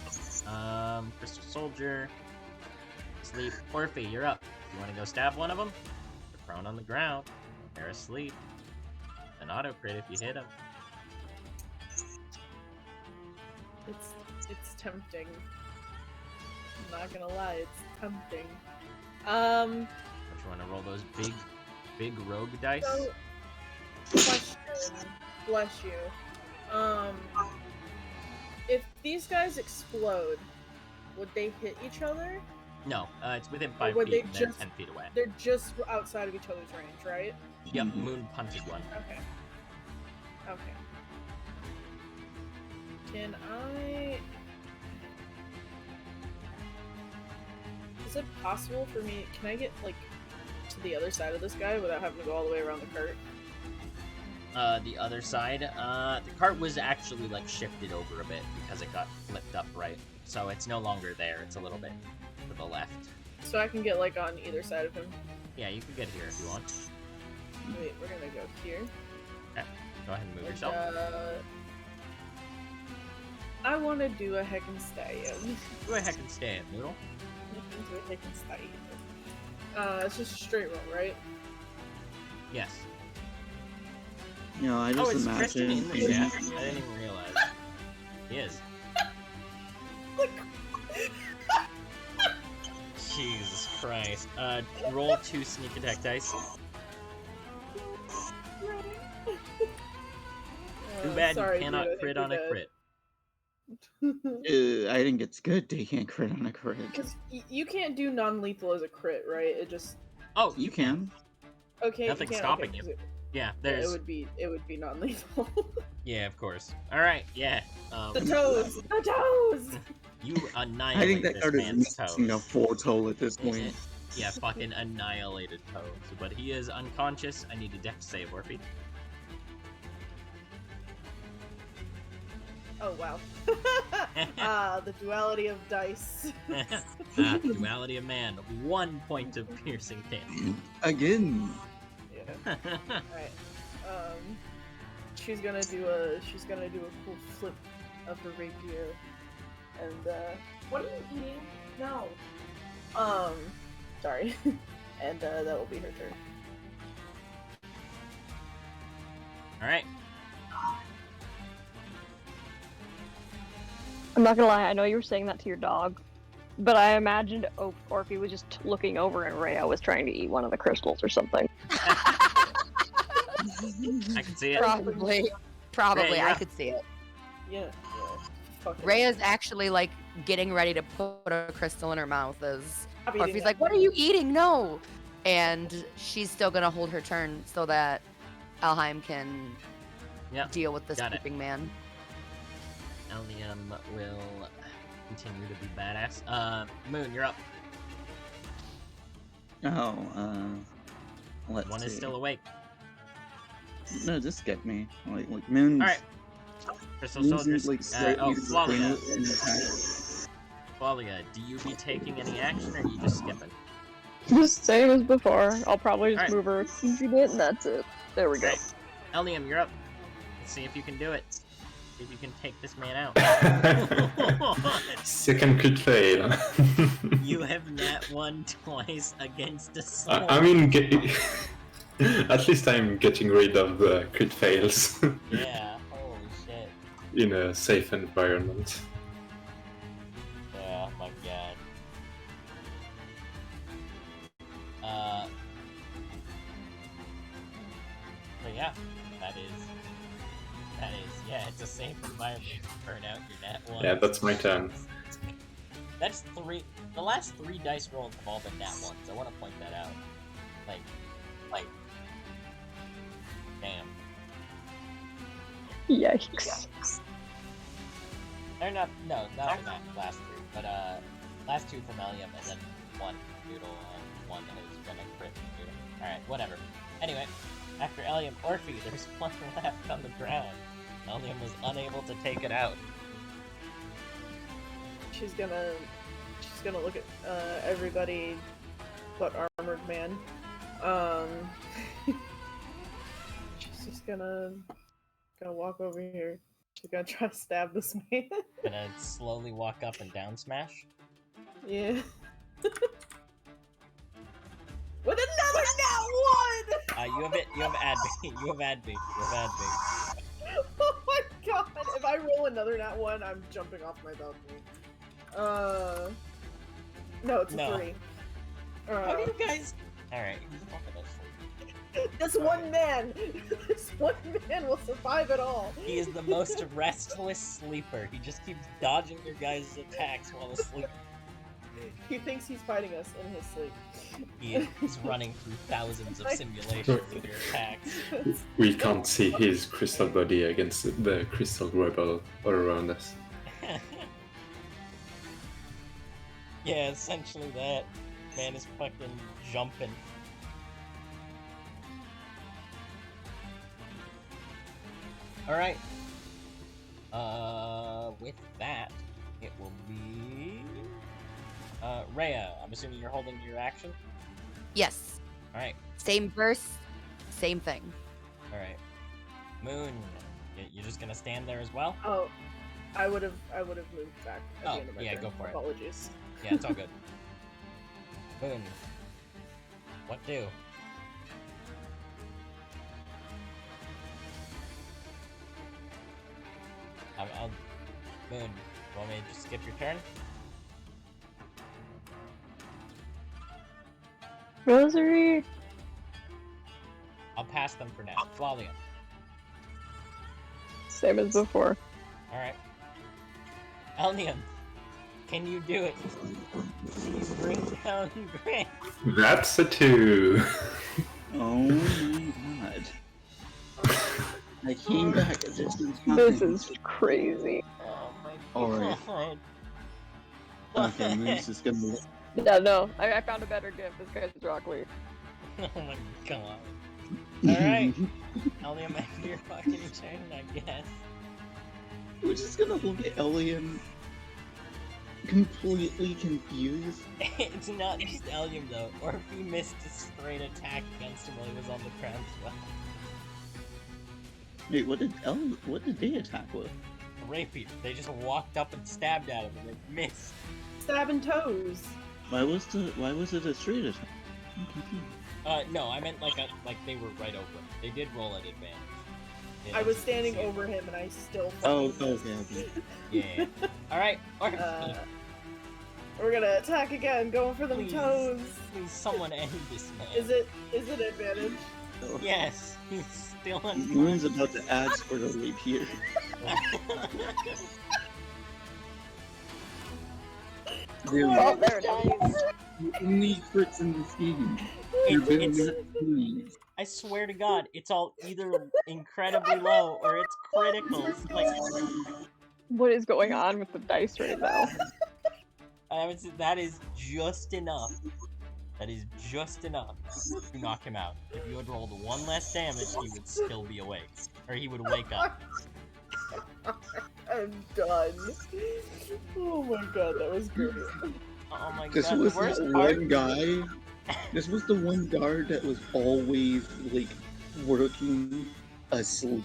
Crystal Soldier. Sleep. Orphe, you're up. You want to go stab one of them? They're prone on the ground. They're asleep. An auto crit if you hit them. It's tempting. I'm not gonna lie, it's tempting. Don't you want to roll those big rogue dice? So, question. Bless you. If these guys explode, would they hit each other? No, it's within 5 would feet they and then just- 10 feet away. They're just outside of each other's range, right? Yep, Mhm. Moon punted one. Okay. Okay. Can I... Is it possible for me... Can I get, like, to the other side of this guy without having to go all the way around the cart? The other side, the cart was actually, like, shifted over a bit because it got flipped up right. So it's no longer there, it's a little bit to the left. So I can get, like, on either side of him. Yeah, you can get here if you want. Wait, we're gonna go here. Go ahead and move Like, yourself. I want to do a Heckenstein. Go ahead and stay at Noodle. Do a Heckenstein. It's just a straight roll, right? Yes. You know, I Oh, just it's Kristen imagine. in the chat. I didn't even realize. He is. Jesus Christ. Roll 2 sneak attack dice. Too bad sorry, you cannot dude, I think crit you're on a dead. crit. I think it's good they can't crit on a crit. Because you can't do non-lethal as a crit, right? It just... Oh, You can. Okay, Nothing's you can't, stopping okay, you. 'cause Yeah, it there's. would be non-lethal. Yeah, of course. All right. Yeah. The toes. The toes. You I annihilate think that this card is man's missing a toes. 4 toll at this point. Yeah, fucking annihilated toes. But he is unconscious. I need a dex save, Orphe. Oh wow. The duality of dice. Duality of man. 1 point of piercing damage. Again. Yeah. Alright. She's gonna do a cool flip of her rapier. And what are you eating? No. Sorry. And that will be her turn. Alright. I'm not gonna lie, I know you were saying that to your dog, but I imagined Orphe was just looking over and Rhea was trying to eat one of the crystals or something. I can see it. Probably. Rhea, I yeah. could see it. Yeah. Fuck it. Rhea's actually like getting ready to put a crystal in her mouth as Stop eating Orphe's that. like, "What are you eating? No!" And she's still gonna hold her turn so that Alheim can Yep. deal with this Got it. sleeping man. Elnium will continue to be badass. Moon, you're up. Oh, let's One see. is still awake. No, just skip me. Like Moon's... Alright. Crystal Moon's, Soldiers. like, straight Oh, uses Flalia. in attack. Flalia, do you be taking any action or are you just skipping? Just same as before. I'll probably just Alright. move her a teensy bit and that's it. There we go. Right. Elnium, you're up. Let's see if you can do it. See if you can take this man out. Second crit fail. You have nat 1 twice against a soul. I mean, at least I'm getting rid of the crit fails Yeah, holy shit. in a safe environment. Yeah, my god. But yeah, yeah, it's a safe environment to burn out your nat 1. Yeah, that's my turn. That's 3. The last 3 dice rolls have all been nat 1s. I want to point that out. Like, damn. Yikes. Or not the last 3, but last 2 from Elium and then 1 Noodle and 1 who's gonna crit Noodle. Alright, whatever. Anyway, after Elium Orphe, there's 1 left on the ground. Elium was unable to take it out. She's gonna look at everybody but Armored Man. She's just gonna walk over here. She's gonna try to stab this man. Gonna slowly walk up and down smash. Yeah. With another nat 1! You have it. You have Adby. You have Adby. Oh my god! If I roll another nat 1, I'm jumping off my balcony. No, it's a No. 3. How do you guys? All right. This one man will survive it all. He is the most restless sleeper. He just keeps dodging your guys' attacks while asleep. He thinks he's fighting us in his sleep. He is running through thousands of simulations of your attacks. We can't see his crystal body against the crystal rebel all around us. Yeah, essentially that. Man is fucking jumping. Alright. With that, it will be... Rhea, I'm assuming you're holding your action? Yes. Alright, Same verse, same thing. alright. Moon, you're just gonna stand there as well? Oh, I would have moved back at Oh, the end of my yeah, turn. go for it. Apologies. Yeah, it's all good. Moon, what do? Moon, want me to just skip your turn? Rosary. I'll pass them for now. Flalia. Same as before. Alright. Elnium, can you do it? Please bring down Grant. That's a 2. Oh my god. I came back just in time. This is crazy. Oh my Alright. god. Okay, Moon's just gonna. Yeah, no, I found a better gift. This guy's rock weird. Oh my god. Alright. Elliam, end your fucking turn, I guess. We're just gonna look at Elian completely confused. It's not just Elliam though. Orphe missed a straight attack against him while he was on the ground as well. Wait, what did they attack with? A rapier. They just walked up and stabbed at him and they missed. Stabbing toes. Why was it a straight attack? I'm confused. No, I meant like they were right over him. They did roll at advantage. Yeah, I was as you can standing see. over him and I still. Oh, fucking okay, missed. okay. Yeah. Alright, Orphe. We're gonna attack again, going for them Please. toes. Please, someone end this man. Is it advantage? Oh. Yes, he's still on. Moon's about to ask for the rapier. Really? Oh, there it is. Only crits in this game. You've been It's- not pleased. I swear to God, it's all either incredibly low or it's criticals. Like, What is going on with the dice right now? I haven't said that is just enough. That is just enough to knock him out. If you had rolled one less damage, he would still be awake. Or he would wake up. I'm done. Oh my god, that was great. Oh my This god, was the worst that part. one guy. This was the one guard that was always like working asleep.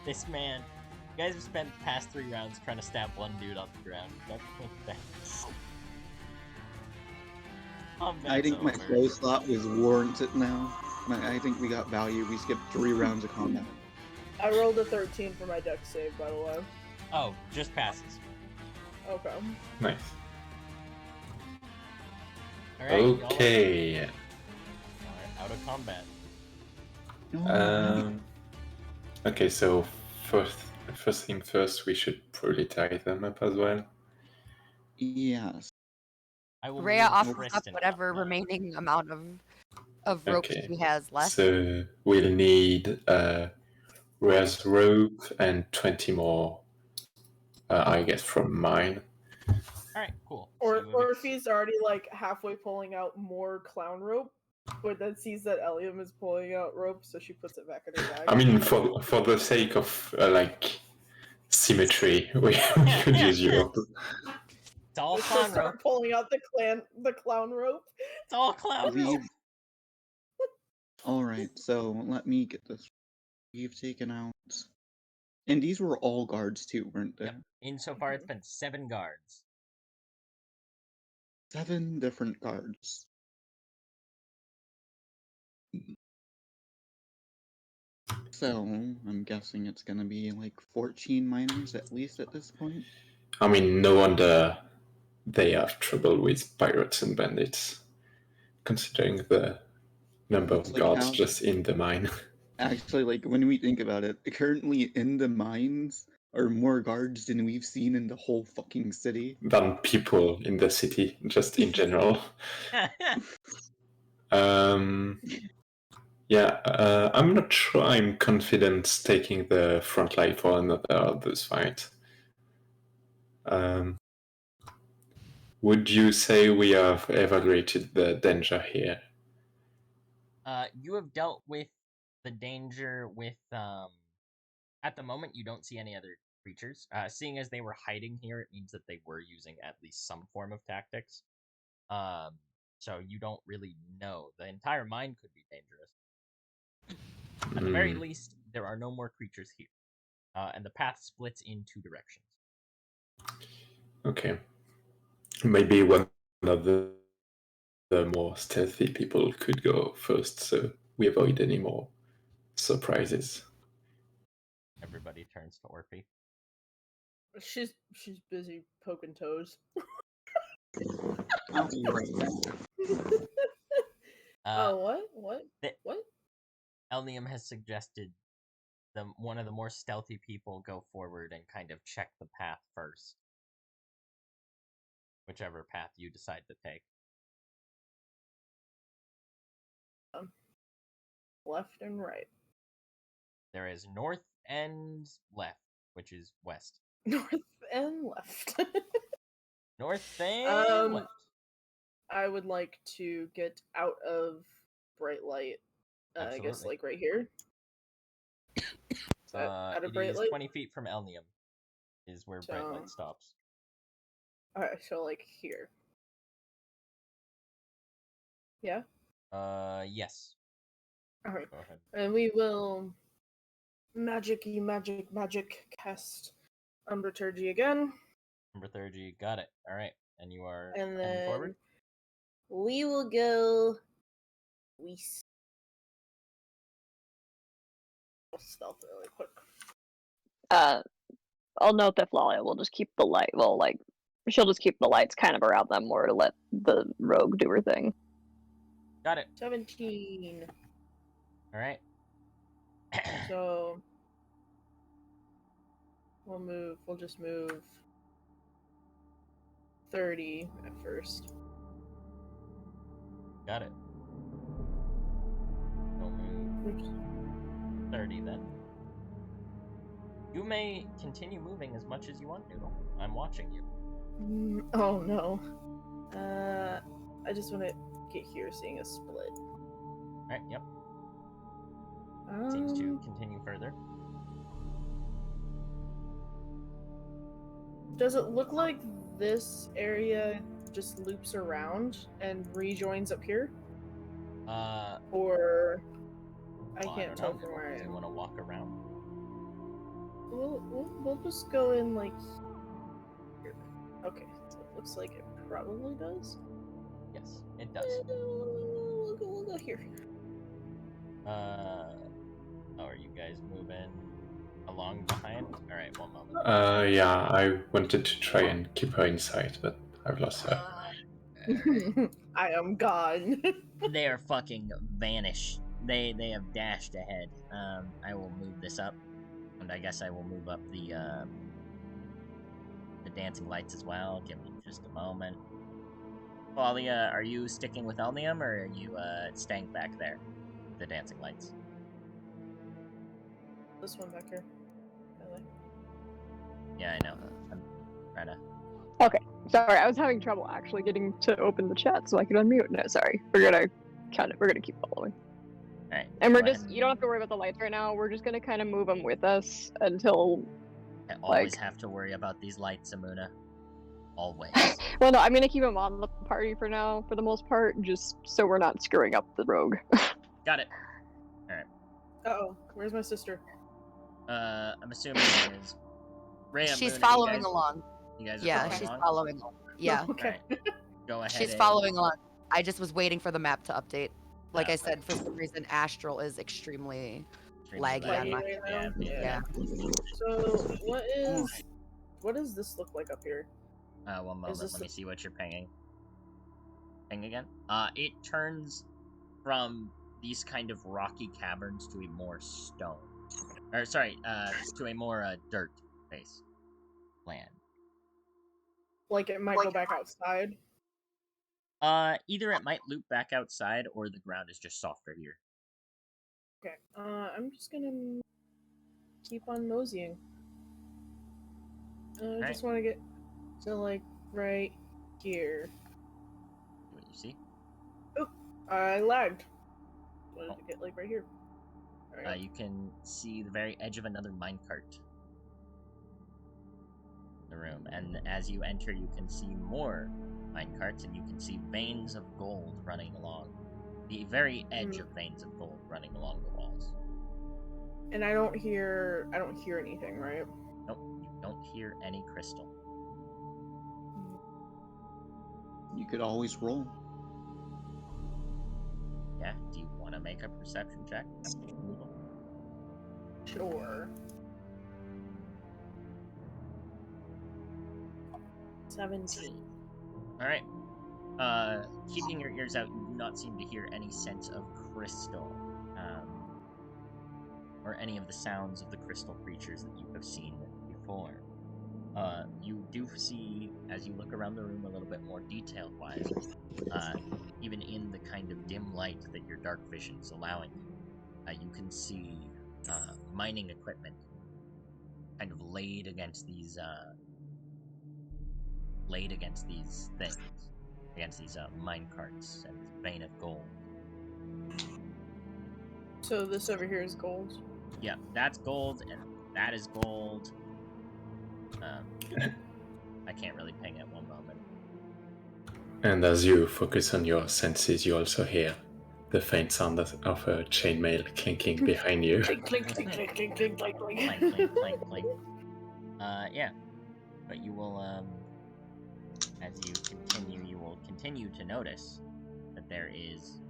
This man. You guys have spent the past 3 rounds trying to stab one dude on the ground. I think my slow slot was warranted now. I think we got value. We skipped 3 rounds of combat. I rolled a 13 for my dex save, by the way. Oh, just passes. Okay. Nice. Alright, Okay. y'all are out of combat. Okay, so first thing first, we should probably tie them up as well. Yes. I will Rhea move offers up Kristen whatever now. remaining amount of rope Okay. she has left. So we'll need Rhea's rope and 20 more, I guess, from mine. Alright, cool. Or So you have if he's already like halfway pulling out more clown rope, but then sees that Eliam is pulling out rope, so she puts it back in her bag. I mean, for the sake of like symmetry, we could use your. It's all Just clown start rope. pulling out the clown rope. It's all clown rope. Alright, so let me get this. We've taken out. And these were all guards too, weren't they? Yep. Insofar, it's been 7 guards. 7 different guards. So, I'm guessing it's gonna be like 14 miners at least at this point. I mean, no wonder they have trouble with pirates and bandits, considering the number It's of like guards how- just in the mine. Actually, like, when we think about it, currently in the mines are more guards than we've seen in the whole fucking city. Than people in the city, just in general. Yeah, I'm not sure I'm confident taking the front line for another of this fight. Would you say we have evaluated the danger here? You have dealt with the danger with, at the moment, you don't see any other creatures. Seeing as they were hiding here, it means that they were using at least some form of tactics. So you don't really know. The entire mine could be dangerous. At the very least, there are no more creatures here. And the path splits in 2 directions. Okay. Maybe one of the more stealthy people could go first, so we avoid any more surprises. Everybody turns to Orphe. She's busy poking toes. I'll be right back. What? th- What? Elnium has suggested one of the more stealthy people go forward and kind of check the path first. Whichever path you decide to take. left and right. There is north and left, which is west. North and left. North and Um, left. I would like to get out of bright light. I guess Absolutely. like right here. Is that out of It bright is light? 20 feet from Elnium, is where bright So- light stops. Alright, so like here. Yeah? Yes. Alright. Go ahead. And we will magic cast Umbraturgy again. Number 30, got it. Alright, and you are And heading then forward? we will go stealth really quick. I'll note that Flalia will just keep the light. Well, like she'll just keep the lights kind of around them more to let the rogue do her thing. Got it. 17. Alright. So we'll just move 30 at first. Got it. Don't move Oops. 30 then. You may continue moving as much as you want, Noodle. I'm watching you. Oh no. I just want to get here seeing a split. Alright, yep. Seems to continue further. Does it look like this area just loops around and rejoins up here? Well, Or I don't can't tell know. from where I Do you am. want to walk around? We'll just go in like here. Okay, so it looks like it probably does. Yes, it does. We'll go here. Oh, are you guys moving along behind? Alright, one moment. Yeah, I wanted to try and keep her inside, but I've lost her. I am gone. They are fucking vanished. They have dashed ahead. I will move this up, and I guess I will move up the dancing lights as well. Give me just a moment. Flalia, are you sticking with Elnium, or are you staying back there? The dancing lights. This one back here. Really. Yeah, I know. I'm trying to. Sorry, I was having trouble actually getting to open the chat so I could unmute. No, sorry. We're gonna keep following. Alright. And we're go just ahead. you don't have to worry about the lights right now. We're just gonna kind of move them with us until. I always like- have to worry about these lights, Amuna. Always. Well, no, I'm gonna keep them on the party for now, for the most part, just so we're not screwing up the rogue. Got it. Uh-oh, where's my sister? I'm assuming it is Rhea. She's Amuna, following you guys, along. You guys are Yeah, following she's along? following along. Yeah, Okay. Alright. Go ahead. she's and- following along. I just was waiting for the map to update. Like Ah, I said, for some reason, Astral is extremely Extremely laggy on Laggy my. right now? Yeah. So what does this look like up here? One moment. this Let the- me see what you're pinging. Ping again? It turns from these kind of rocky caverns to a more stone. Or, sorry, to a more dirt-based land. Like it might go back outside. Either it might loop back outside, or the ground is just softer here. Okay. I'm just gonna keep on moseying. I just want to get to like right here. What you see? I lagged. Wanted to get like right here. Alright. You can see the very edge of another minecart in the room, and as you enter, you can see more minecarts, and you can see veins of gold running along the very edge of veins of gold running along the walls. And I don't hear anything, right? Nope, you don't hear any crystal. You could always roll. Yeah, do you want to make a perception check? Noodle? Sure. 17. Alright. Keeping your ears out, you do not seem to hear any sense of crystal, or any of the sounds of the crystal creatures that you have seen before. You do see, as you look around the room a little bit more detail-wise, even in the kind of dim light that your dark vision is allowing you, you can see mining equipment kind of laid against these things, against these mine carts and this vein of gold. So this over here is gold. Yeah, that's gold, and that is gold. I can't really ping at one moment. And as you focus on your senses, you also hear the faint sound of a chainmail clinking behind you. Clink, clink, clink, clink, clink, clink, clink, Clank, clank, clank, clank. Yeah. But you will, as you will continue to notice that there is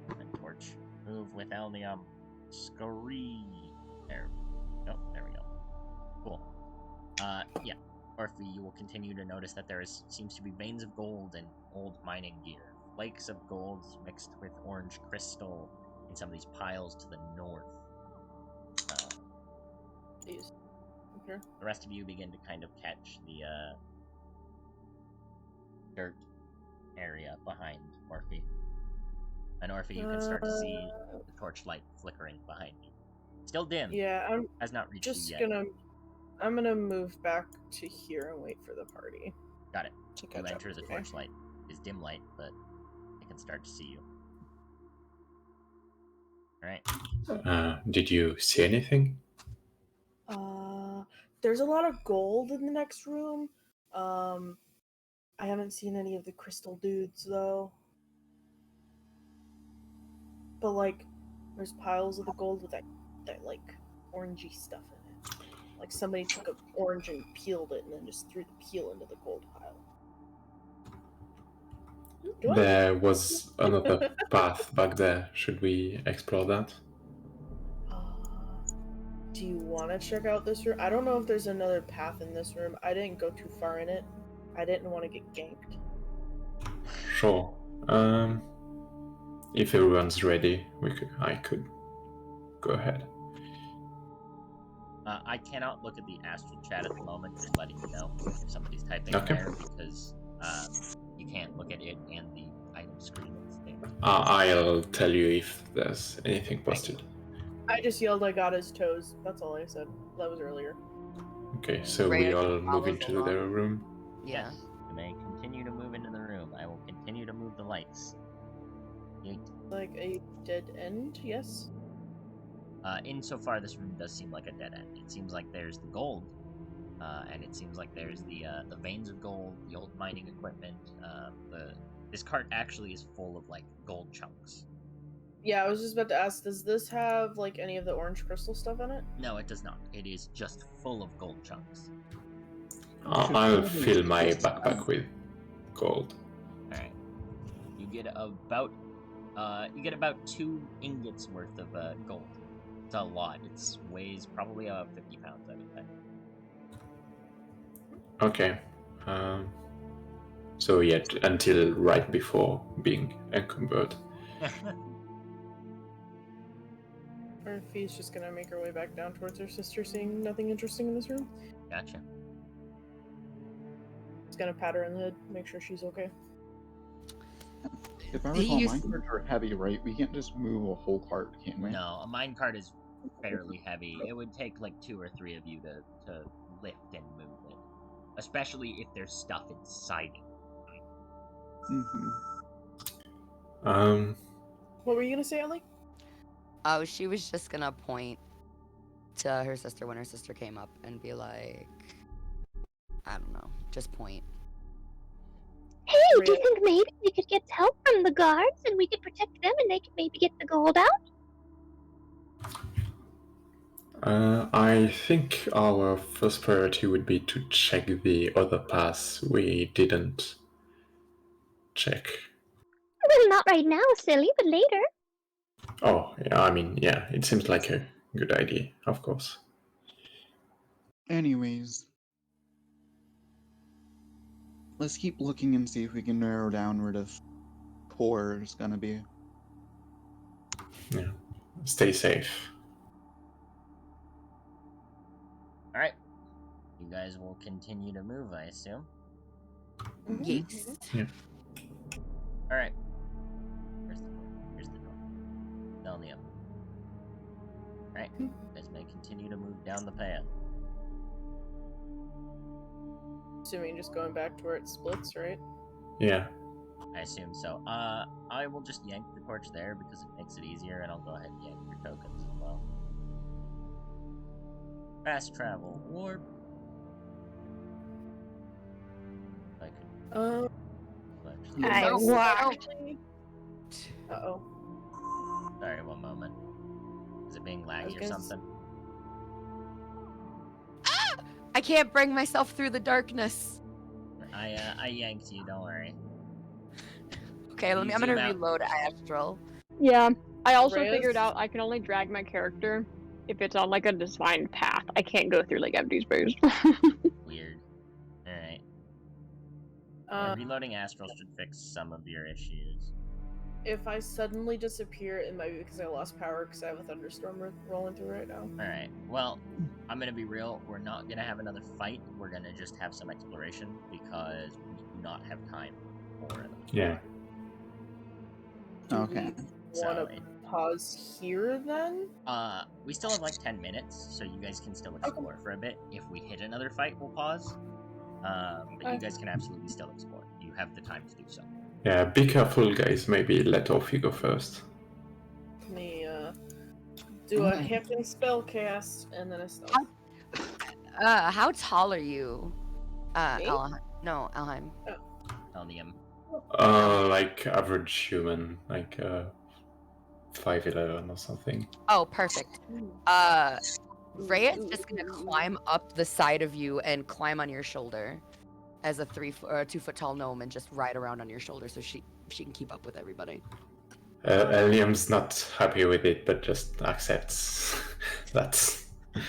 a torch. Move with Elnium. Scurry. There. Oh, there we go. Cool. Yeah. Orphe, you will continue to notice that there seems to be veins of gold and old mining gear. Flakes of gold mixed with orange crystal in some of these piles to the north. Okay. The rest of you begin to kind of catch the dirt area behind Orphe. And Orphe, you can start to see the torchlight flickering behind you. Still dim. Yeah, Has not reached just you yet. I'm gonna move back to here and wait for the party. Got it. To You catch up. enter the Okay. torchlight. It's dim light, but they can start to see you. Alright. Did you see anything? There's a lot of gold in the next room. I haven't seen any of the crystal dudes though. But like, there's piles of the gold with that like orangey stuff in it. Like somebody took an orange and peeled it and then just threw the peel into the gold pile. There was another path back there. Should we explore that? Do you want to check out this room? I don't know if there's another path in this room. I didn't go too far in it. I didn't want to get ganked. Sure. If everyone's ready, I could go ahead. I cannot look at the astral chat at the moment, just letting you know if somebody's typing Okay. there, because you can't look at it and the item screen at the same time. I'll tell you if there's anything posted. I just yelled, I got his toes. That's all I said. That was earlier. Okay, so Rhea we all follows move into along. the room. Yeah. Yes, you may continue to move into the room. I will continue to move the lights. Yeet. Like a dead end, yes? Insofar, this room does seem like a dead end. It seems like there's the gold, and it seems like there's the veins of gold, the old mining equipment. This cart actually is full of like gold chunks. Yeah, I was just about to ask, does this have like any of the orange crystal stuff in it? No, it does not. It is just full of gold chunks. I'll fill my backpack with gold. All right. You get about 2 ingots worth of gold. It's a lot. It weighs probably about 50 pounds, I would say. Okay. So yet until right before being encumbered. Or if he's just gonna make her way back down towards her sister, seeing nothing interesting in this room. Gotcha. He's gonna pat her in the head, make sure she's okay. If I recall, minecarts are heavy, right? We can't just move a whole cart, can we? No, a minecart is fairly heavy. It would take like 2 or 3 of you to lift and move it. Especially if there's stuff inside it. Mm-hmm. What were you gonna say, Ellie? Oh, she was just gonna point to her sister when her sister came up and be like, I don't know, just point. Hey, do you think maybe we could get help from the guards and we could protect them and they could maybe get the gold out? I think our first priority would be to check the other paths we didn't check. Well, not right now, silly, but later. Oh, yeah, I mean, yeah, it seems like a good idea, of course. Anyways, let's keep looking and see if we can narrow down where the core is gonna be. Yeah. Stay safe. Alright. You guys will continue to move, I assume. Yes. Yeah. Alright. Here's the door. Nelnium. Alright, you guys may continue to move down the path. Assuming just going back to where it splits, right? Yeah. I assume so. I will just yank the torch there because it makes it easier, and I'll go ahead and yank your tokens as well. Fast travel, warp. I could actually. I Yes, walked. Uh-oh. Sorry, one moment. Is it being laggy or gonna something? I can't bring myself through the darkness. I yanked you. Don't worry. Okay, I'm You gonna zoom out. reload Astral. Yeah. I also Reyes? figured out I can only drag my character if it's on like a defined path. I can't go through like empty space. Weird. All right. Uh, Reloading Astral should fix some of your issues. if I suddenly disappear, it might be because I lost power because I have a thunderstorm rolling through right now. Alright, well, I'm gonna be real, we're not gonna have another fight, we're gonna just have some exploration, because we do not have time for it. Yeah. Do Okay. we want to pause here then? We still have like 10 minutes, so you guys can still explore for a bit. If we hit another fight, we'll pause. But you guys can absolutely still explore. You have the time to do so. Yeah, be careful, guys. Maybe let Orphy go first. Let me do a hacking spell cast and then a stealth. How tall are you? Me? No, Elheim. Elnium. Like average human, like 5'11" or something. Oh, perfect. Rhea is just gonna climb up the side of you and climb on your shoulder as a 2-foot tall gnome and just ride around on your shoulder so she can keep up with everybody. Eliam's not happy with it, but just accepts that.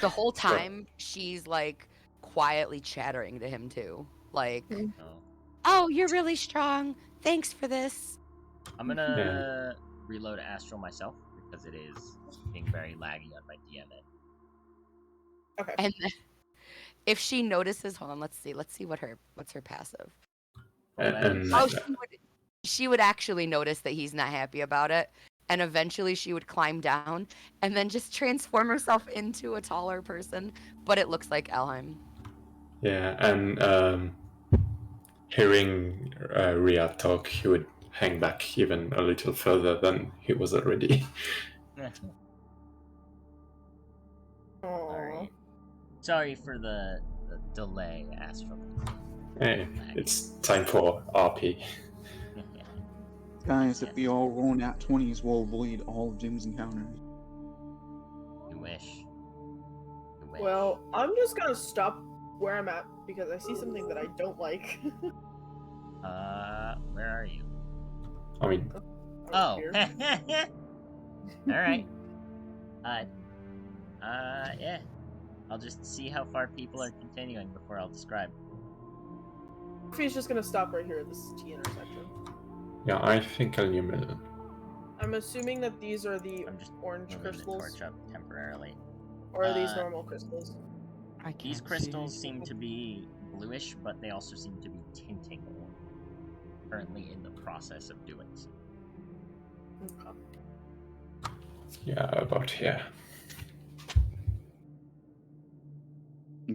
The whole time she's like quietly chattering to him too. Like, oh, you're really strong. Thanks for this. I'm gonna reload Astral myself, because it is being very laggy on my DM end. Okay. And if she notices, hold on, let's see what's her passive. And She would actually notice that he's not happy about it, and eventually she would climb down and then just transform herself into a taller person, but it looks like Elheim. yeah, and hearing Rhea talk, he would hang back even a little further than he was already. Alright. Sorry for the delay, Astral. Hey, it's time for RP. Guys, if we all roll nat 20s, we'll avoid all of Jim's encounters. You wish. You wish. Well, I'm just gonna stop where I'm at because I see something that I don't like. Where are you? I mean, Oh. Here. Alright. Yeah. I'll just see how far people are continuing before I'll describe. He's just gonna stop right here at this T intersection. yeah, I think Eliam will. I'm assuming that these are the I'm just orange moving crystals, the torch up temporarily. or are these normal crystals? These crystals seem to be bluish, but they also seem to be tinting orange. Currently in the process of doing so. Okay. Yeah, about here.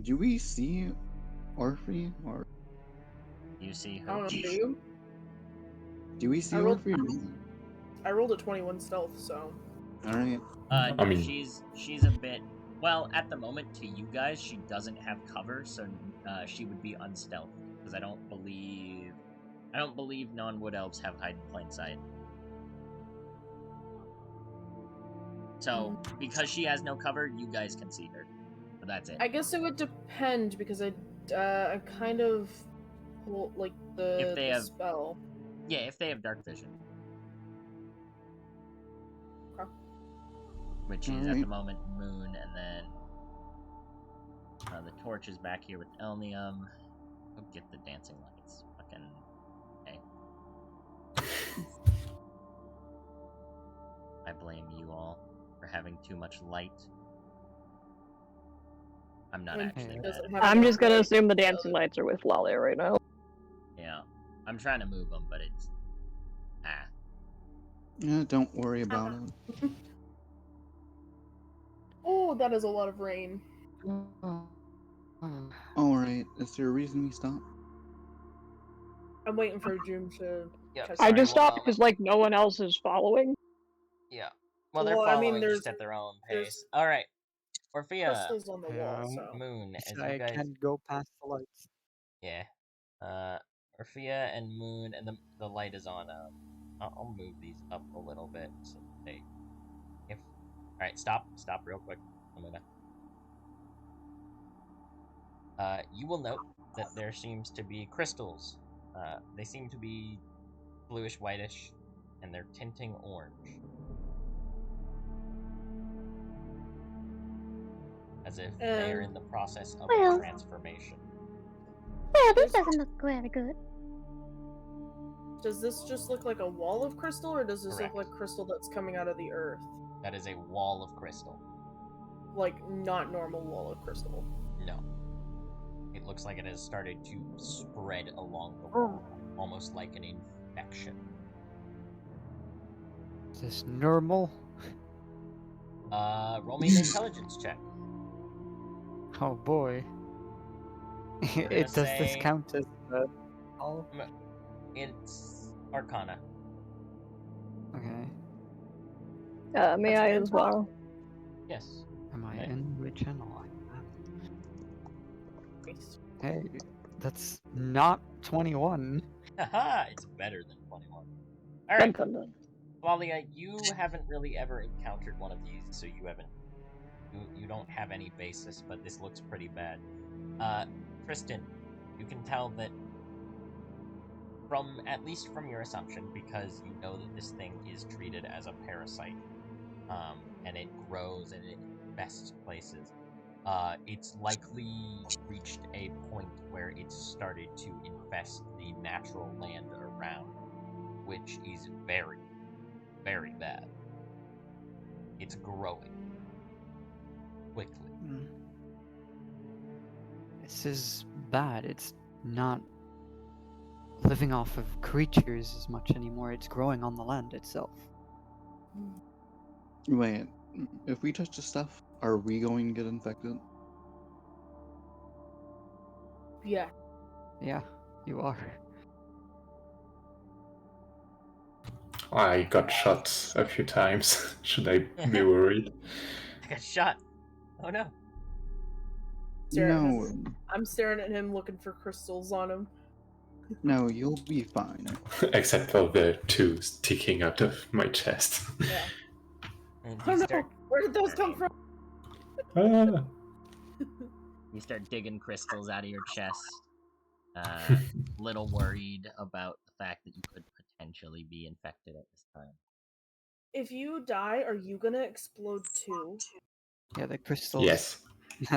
Do we see Orphy, or You see I don't know, who? do you? do we see I rolled- Orphy? I rolled a 21 stealth, so... Alright. I mean- she's a bit. Well, at the moment, to you guys, she doesn't have cover, so she would be unstealthed. Because I don't believe non-wood elves have hide in plain sight. So, because she has no cover, you guys can see her. But that's it. I guess it would depend, because I kind of... Well, like, If they the have- spell. Yeah, if they have dark vision. Okay. Which is, at the moment, Moon, and then... the torch is back here with Elnium. Go get the dancing lights. Fucking... Okay. I blame you all for having too much light. I'm not actually bad. I'm just gonna assume the dancing lights are with Lalia right now. Yeah. I'm trying to move them, but it's... Yeah, don't worry about it. Oh, that is a lot of rain. Alright, is there a reason we stop? I'm waiting for June to Yep, catch sorry, I up. just one stopped moment. because like no one else is following. Yeah. Well, they're Well, I following mean, just there's at their own there's pace. All right, Orphea, crystals on the wall, so Moon, as So you I guys, can't go past the lights. yeah, Orphea and Moon, and the light is on. I'll move these up a little bit so they, if, all right, stop real quick. I'm gonna. You will note that there seems to be crystals. They seem to be bluish whitish, and they're tinting orange. As if they're in the process of Well. transformation. Well, this doesn't look very good. does this just look like a wall of crystal, or does this Correct. look like crystal that's coming out of the earth? That is a wall of crystal. Like, not normal wall of crystal. No. It looks like it has started to spread along the wall, almost like an infection. Is this normal? Roll me an intelligence check. Oh boy. gonna Does this say- count as all? It's Arcana. Okay. May That's I good. as well? Yes. Am I Okay. in which channel? Hey, that's not 21. Haha, it's better than 21. Alright, Dun, dun, dun. Flalia, you haven't really ever encountered one of these, so you haven't. You don't have any basis, but this looks pretty bad. Tristan, you can tell that at least from your assumption, because you know that this thing is treated as a parasite, and it grows and it infests places, it's likely reached a point where it's started to infest the natural land around, which is very, very bad. It's growing quickly. This is bad. It's not living off of creatures as much anymore. It's growing on the land itself. Wait, if we touch the stuff, are we going to get infected? Yeah. Yeah, you are. I got shot a few times. Should I be worried? I got shot. Oh no. Stare at No, him. I'm staring at him looking for crystals on him. no, you'll be fine. Except for the two sticking out of my chest. Yeah. And Oh you no! start, Where did those come from? Ah. you start digging crystals out of your chest. Little worried about the fact that you could potentially be infected at this time. If you die, are you gonna explode too? Yeah, the crystals. Yes.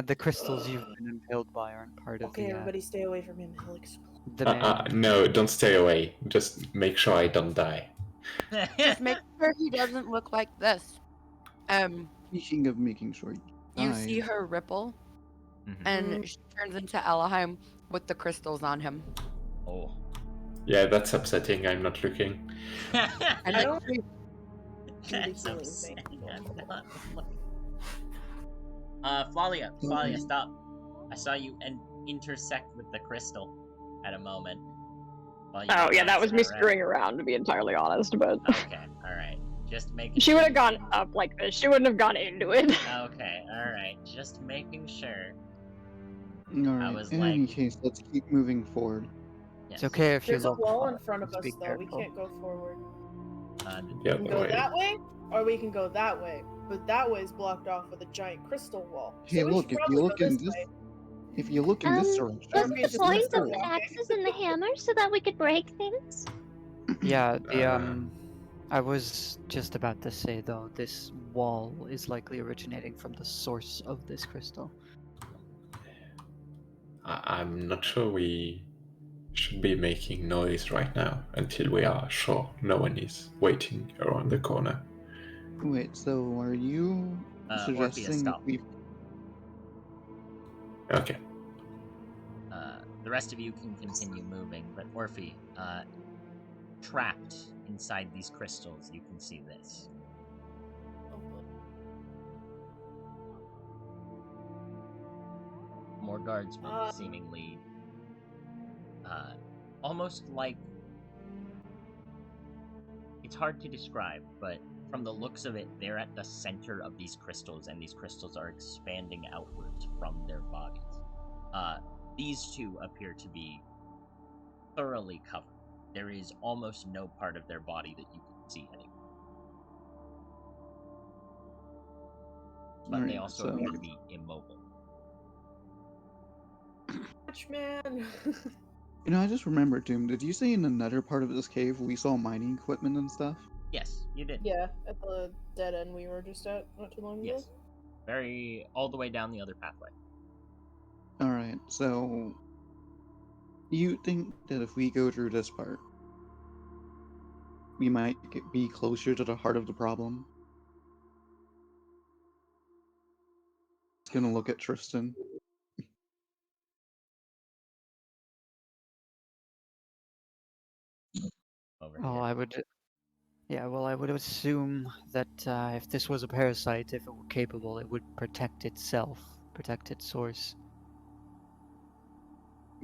The crystals you've been impaled by aren't part of Okay, the. everybody stay away from him. He'll explode. The main. No, don't stay away. Just make sure I don't die. Just make sure he doesn't look like this. Speaking of making sure You die, see her ripple, Mhm. and she turns into Elahim with the crystals on him. Oh. Yeah, that's upsetting. I'm not looking. And I then don't she- do the That's healing upsetting. thing. I'm not looking. Flalia, stop. I saw you intersect with the crystal at a moment. while you Oh were yeah, that was me bouncing screwing around, to be entirely honest. But Okay, alright. Just making she would sure have gone things- up like this. She wouldn't have gone into it. Okay, alright. Just making sure. alright, was in any like- case, let's keep moving forward. It's Yes. okay if you There's a look. wall in far, front of just us, be though. We careful. can't go forward. The We other can go way. that way, or we can go that way. But that way is blocked off with a giant crystal wall. Hey, so we look, should if probably you look go in this this, way. if you look in this Wasn't direction, Okay, the just point let's of go. the axes and the hammer so that we could break things? Yeah, the Uh. I was just about to say though, this wall is likely originating from the source of this crystal. I'm not sure we should be making noise right now until we are sure no one is waiting around the corner. wait, so are you Orpheus, suggesting stop. we... Okay. The rest of you can continue moving, but Orphe, trapped inside these crystals, you can see this. More guardsmen, seemingly, almost like, it's hard to describe, but from the looks of it, they're at the center of these crystals, and these crystals are expanding outwards from their bodies. These two appear to be thoroughly covered. There is almost no part of their body that you can see anymore. But they also appear to be immobile. Man. I just remembered, Doom, did you say in another part of this cave we saw mining equipment and stuff? Yes, you did. Yeah, at the dead end we were just at not too long ago. Yes. All the way down the other pathway. Alright, so you think that if we go through this part, we might be closer to the heart of the problem? It's gonna look at Tristan. Over Oh, here. I would. Yeah, well, I would assume that if this was a parasite, if it were capable, it would protect itself, protect its source.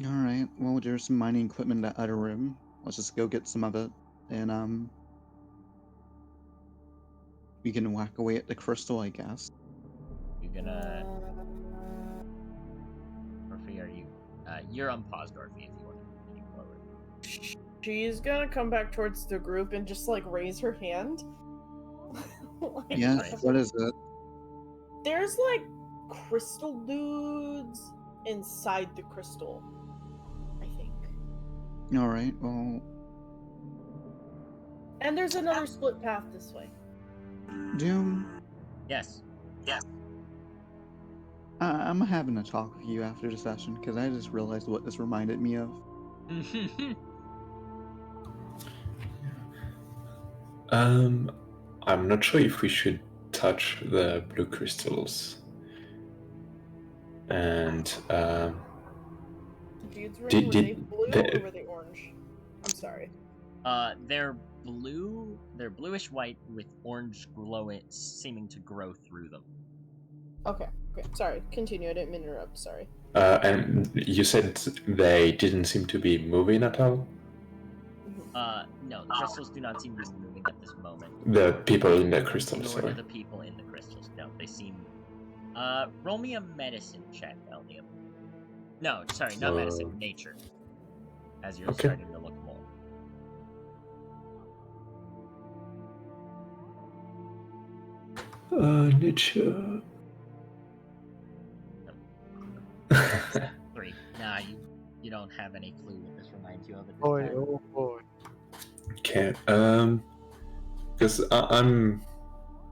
Alright, well, there's some mining equipment in that other room. Let's just go get some of it, and, we can whack away at the crystal, I guess. You're gonna... Dorothy, are you... you're unpaused, Dorothy, if you want to continue forward. She's gonna come back towards the group and just, like, raise her hand. Yeah, what is it? There's, like, crystal dudes inside the crystal, I think. Alright, well... And there's another split path this way. Doom? Yes. I'm having a talk with you after the session, because I just realized what this reminded me of. I'm not sure if we should touch the blue crystals. And Dudes were they blue or were they orange? I'm sorry. They're blue. They're bluish white with orange glow seeming to grow through them. Okay. Sorry. Continue. I didn't mean to interrupt. Sorry. And you said they didn't seem to be moving at all? No, the crystals do not seem to be moving at this moment. The people in the crystals, Nor sorry. do the people in the crystals. No, they seem... roll me a medicine check, Elnium. No, sorry, not medicine, nature. As you're starting to look more. Nature. 3. Nah, you don't have any clue what this reminds you of at this Boy, time. oh boy. Okay, because I'm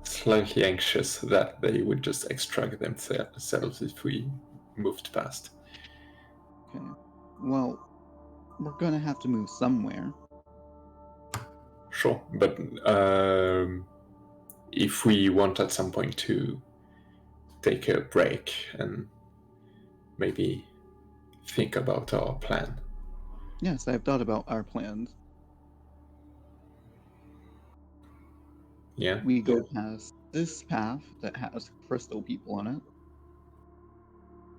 slightly anxious that they would just extract themselves if we moved past. Okay. Well, we're gonna have to move somewhere. Sure, but if we want at some point to take a break and maybe think about our plan. Yes, I've thought about our plans. Yeah. We go past this path that has crystal people on it.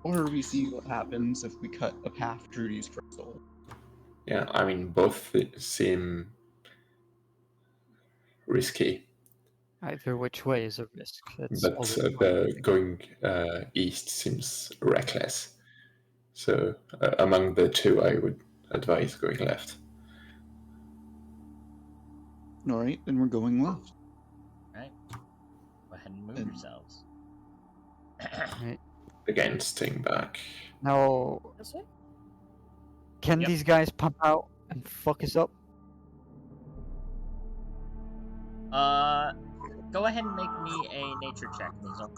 Or we see what happens if we cut a path through these crystals. Yeah, I mean, both seem risky. Either which way is a risk. That's But always going east seems reckless. So among the two, I would advise going left. Alright, then we're going left. Alright. Go ahead and move yourselves. Right. Again, staying back. Now, This way? can these guys pump out and fuck us up? Go ahead and make me a nature check, Mizzle.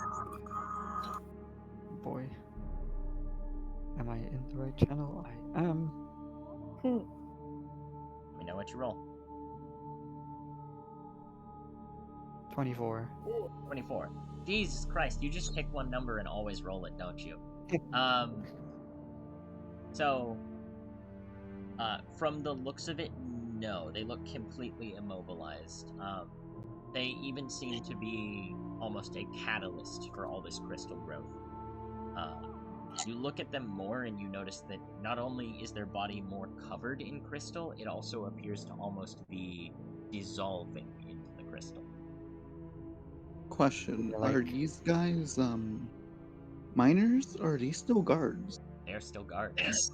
Boy. Am I in the right channel? I am. Let me know what you roll. 24. 24. Jesus Christ, you just pick one number and always roll it, don't you? So, from the looks of it, no. They look completely immobilized. They even seem to be almost a catalyst for all this crystal growth. You look at them more and you notice that not only is their body more covered in crystal, it also appears to almost be dissolving into the crystal. Question: Like- Are these guys miners, or are these still guards? They're still guards.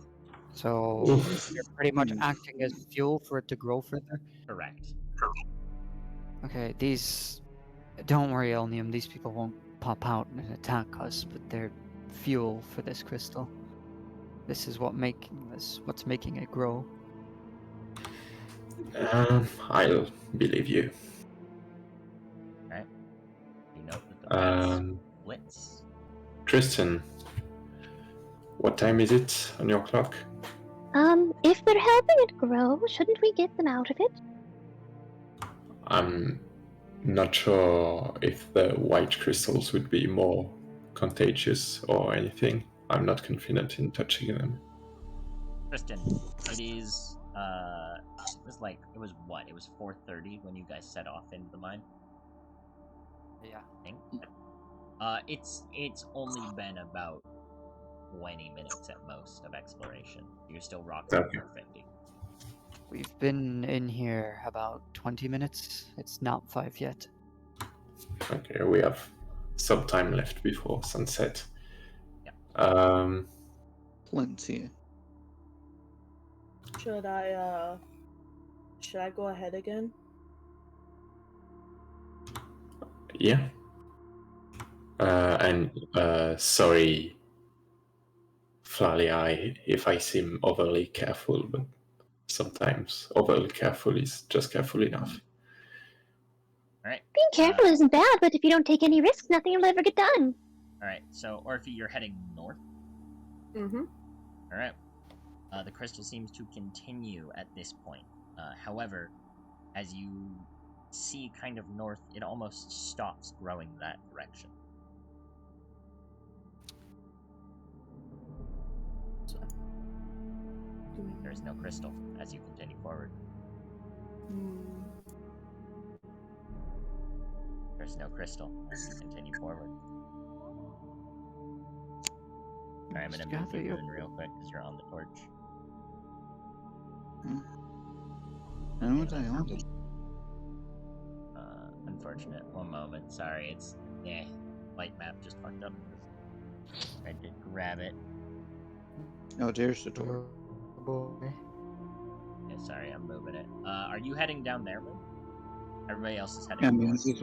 So Oof. they're pretty much Hmm. acting as fuel for it to grow further. Correct. Okay, these. Don't worry, Elnium. These people won't pop out and attack us, but they're fuel for this crystal. This is what's making it grow. I'll believe you. Alright. You note that the lights Um, blitz. Tristan, what time is it on your clock? If they're helping it grow, shouldn't we get them out of it? I'm not sure if the white crystals would be more contagious or anything. I'm not confident in touching them. Tristan, it is it was what? It was 4:30 when you guys set off into the mine, Yeah. I think. It's only been about 20 minutes at most of exploration. You're still rocking Okay. 450. We've been in here about 20 minutes. It's not 5 yet. Okay, we have some time left before sunset. Yeah. Plenty. Should I go ahead again? Yeah. And sorry, Flalia, if I seem overly careful, but sometimes overly careful is just careful enough. Alright. Being careful isn't bad, but if you don't take any risks, nothing will ever get done. Alright, so Orphe, you're heading north. Mm-hmm. Alright. The crystal seems to continue at this point. However, as you see kind of north, it almost stops growing that direction. There is no crystal as you continue forward. There's no crystal as you continue forward. Alright, I'm gonna move you in real quick because you're on the torch. I know what I want. Unfortunate. One moment. Sorry, it's light map just fucked up. I did grab it. Oh, there's the door. Boy. Yeah, sorry, I'm moving it. Are you heading down there, Moon? Everybody else is heading Yeah, I mean, north. this is.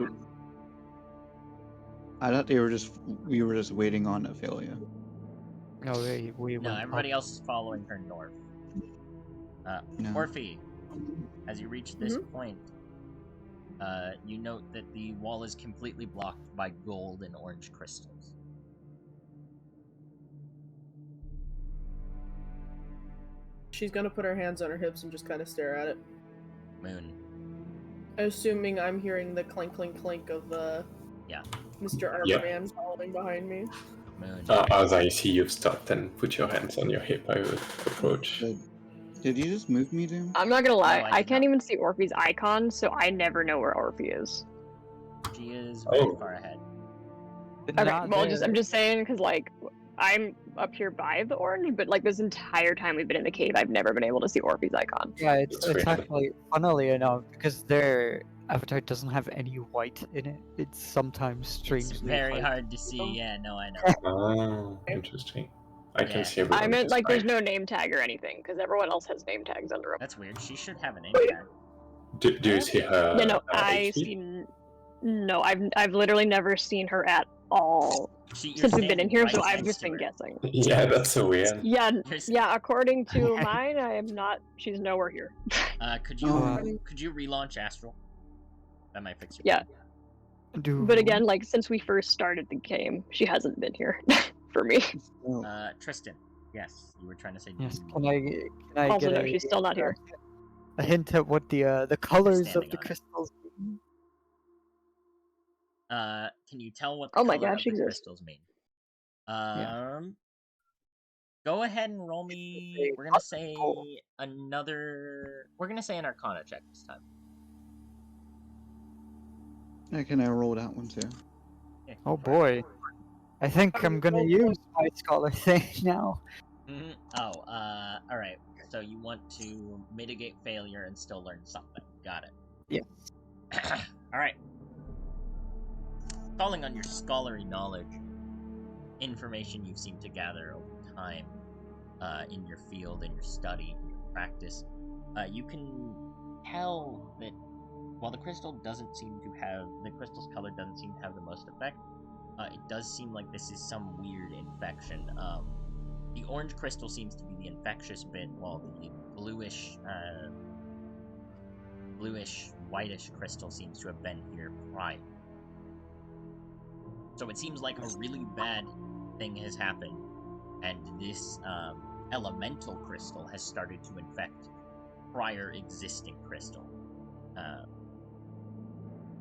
I thought we were just waiting on Ophelia. No, we No, went everybody up. else is following her north. No. Orphe, as you reach this point, you note that the wall is completely blocked by gold and orange crystals. She's gonna put her hands on her hips and just kind of stare at it. Moon. Assuming I'm hearing the clink, clink, clink of Yeah. Mr. Yep. Armorman following behind me. Moon. As I see you've stopped and put your hands on your hip, I would approach. Did you just move me, Doom? I'm not gonna lie, No, I I did can't not. even see Orphe's icon, so I never know where Orphe is. She is very Oh. far ahead. Okay, Not well, there. I'm just saying, because, like, I'm up here by the orange, but, like, this entire time we've been in the cave, I've never been able to see Orphe's icon. Yeah, it's That's weird. actually, funnily enough, because their avatar doesn't have any white in it. It's sometimes strangely It's very white. hard to see. Yeah, no, I know. Ah, interesting. I Yeah. can see everyone. I meant, just like, there's fine. no name tag or anything, because everyone else has name tags under them. That's weird. She should have a name Wait. tag. Do you see her? Yeah, no, her I HP? seen. No, I've literally never seen her at all You're since we've been in standing here, so right I've next just to been her. guessing. Yeah, that's so weird. Yeah, You're s- yeah. According to mine, I am not. She's nowhere here. Could you Oh. could you relaunch Astral? That might fix your Yeah. problem. But again, like since we first started the game, she hasn't been here for me. Oh, Tristan. Yes, you were trying to say. Yes, Doom. can I Also, get no, she's still not here. a hint at what the colors of standing the on it. crystals mean? Can you tell what the Oh my color gosh, of she the exists. crystals mean? Yeah. Go ahead and roll me. We're gonna say another. We're gonna say an Arcana check this time. yeah, can I roll that one too? Yeah, Oh go for it. boy. I think I'm gonna use high scholar thing now. Oh, all right. So you want to mitigate failure and still learn something. Got it. Yeah. All right. Calling on your scholarly knowledge, information you've seemed to gather over time, in your field, in your study, in your practice, you can tell that while the crystal's color doesn't seem to have the most effect, it does seem like this is some weird infection. The orange crystal seems to be the infectious bit, while the bluish, whitish crystal seems to have been here prior. So it seems like a really bad thing has happened, and this elemental crystal has started to infect prior existing crystal.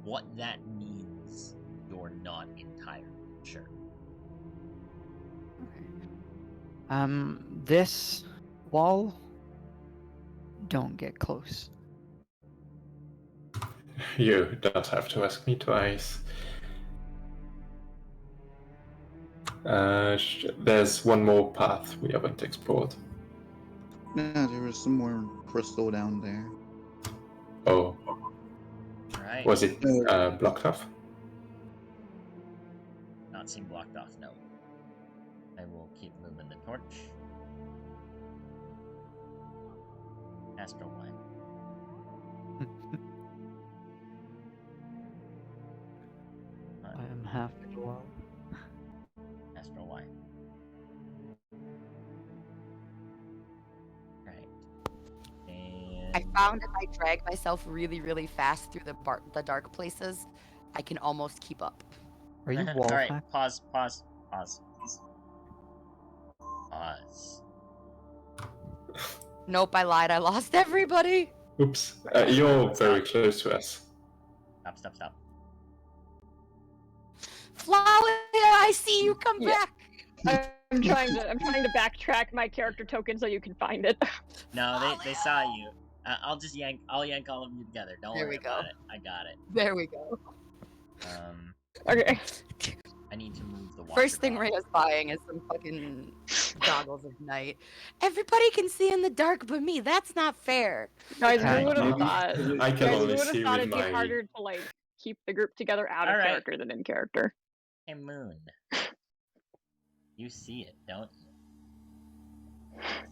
What that means, you're not entirely sure. This wall. Don't get close. You don't have to ask me twice. There's one more path we haven't explored. Yeah, there was some more crystal down there. Oh, Right. was it blocked off? Not seem blocked off, no. I will keep moving the torch. Astral Wine. I am half the wall. Astral Wine. Right. And I found if I drag myself really, really fast through the dark places, I can almost keep up. Are you wall Alright, hacked? pause. Nope, I lied. I lost everybody. Oops. You're very close to us. Stop. Flower, I see you. Come Yeah. back. I'm trying to backtrack my character token so you can find it. No, they saw you. I'll yank all of you together. Don't There worry we go. about it. I got it. There we go. Okay. I need to move the water. First thing bottle. Rhea's buying is some fucking goggles of night. Everybody can see in the dark but me. That's not fair. Guys, Okay. who would have Maybe- thought? I can Guys, who only would have see thought with it'd be my... harder to like keep the group together out of Alright. character than in character? Hey, Moon. You see it, don't you?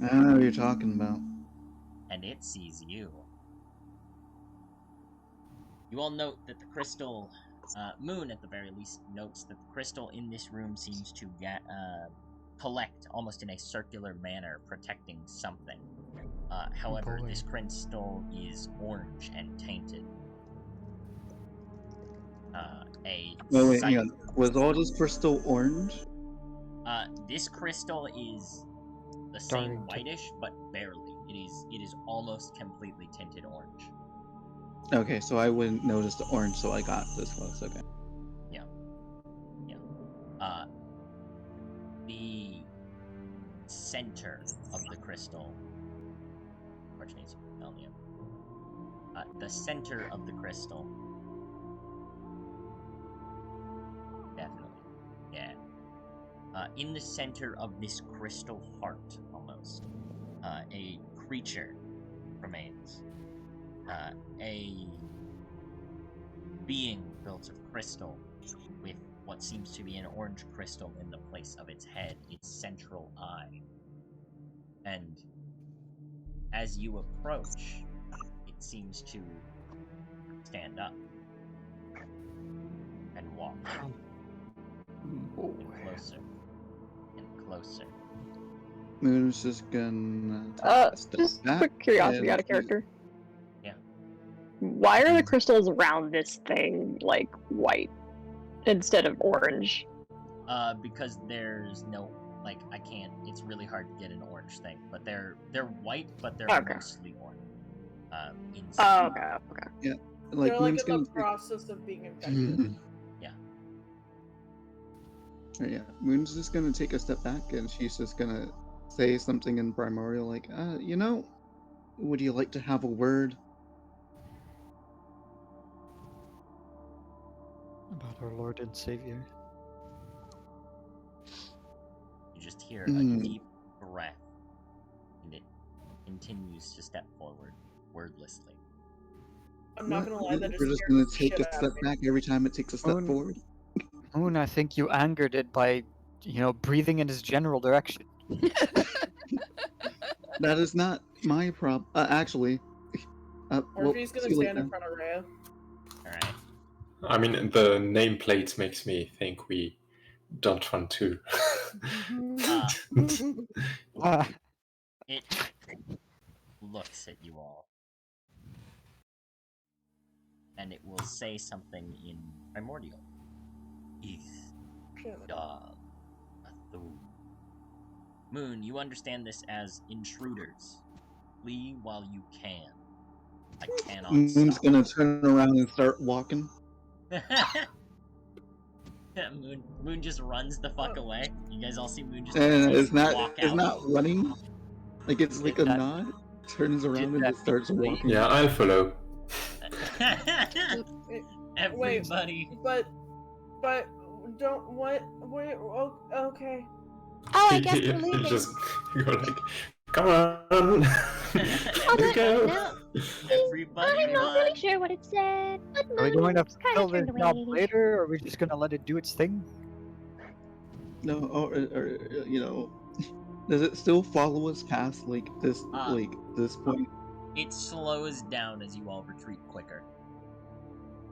I don't know what you're talking about. And it sees you. You all note that the crystal, Moon at the very least, notes that the crystal in this room seems to collect almost in a circular manner, protecting something. However, boy. this crystal is orange and tainted. Wait, hang on. Was all this crystal orange? This crystal is the same Dark. whitish, but barely. It is almost completely tinted orange. Okay, so I wouldn't notice the orange, so I got this close. Okay. The center of the crystal. Which needs to tell you. The center of the crystal. Definitely. Yeah. In the center of this crystal heart, almost, a creature remains. A being built of crystal with what seems to be an orange crystal in the place of its head, its central eye. And as you approach, it seems to stand up and walk closer and closer. Moon's just gonna take a step Just back quick curiosity and- out of character. Yeah. Why are the crystals around this thing like white instead of orange? Because there's no, like, I can't. It's really hard to get an orange thing, but they're white, but they're Okay. mostly orange. Oh, Inside. okay. Like They're like Moon's in gonna the take- process of being infected. Mhm. Yeah. Yeah, Moon's just gonna take a step back and she's just gonna say something in primordial like, would you like to have a word? About our Lord and Savior. You You just hear a Mm. deep breath, and it continues to step forward, wordlessly. I'm not gonna lie, that We're just just scared gonna the take shit a out step of me. back every time it takes a step Moon. forward. Moon, I think you angered it by, breathing in his general direction. That is not my problem. Actually, well, Orphe's gonna see you stand in later. front of Rhea. Alright. I mean, the nameplate makes me think we don't want to. Ah, It looks at you all. And it will say something in Primordial. Ith, Dog, Athu. Moon, you understand this as intruders. Flee while you can. I cannot Moon's stop. gonna turn around and start walking. Moon just runs the fuck away. You guys all see Moon just And it's walk out. not running. Like it's like a that- nod. Turns around and that just starts mean- walking. Yeah, I'll follow. Everybody. But don't what? Wait, okay. Oh, I guess we're leaving. Just go like, come on. Let's go. No, Everybody I'm not run. really sure what it said, but Are we going to kind fill of this turned job away. later, or are we just going to let it do its thing? No, or does it still follow us past like this point? It slows down as you all retreat quicker.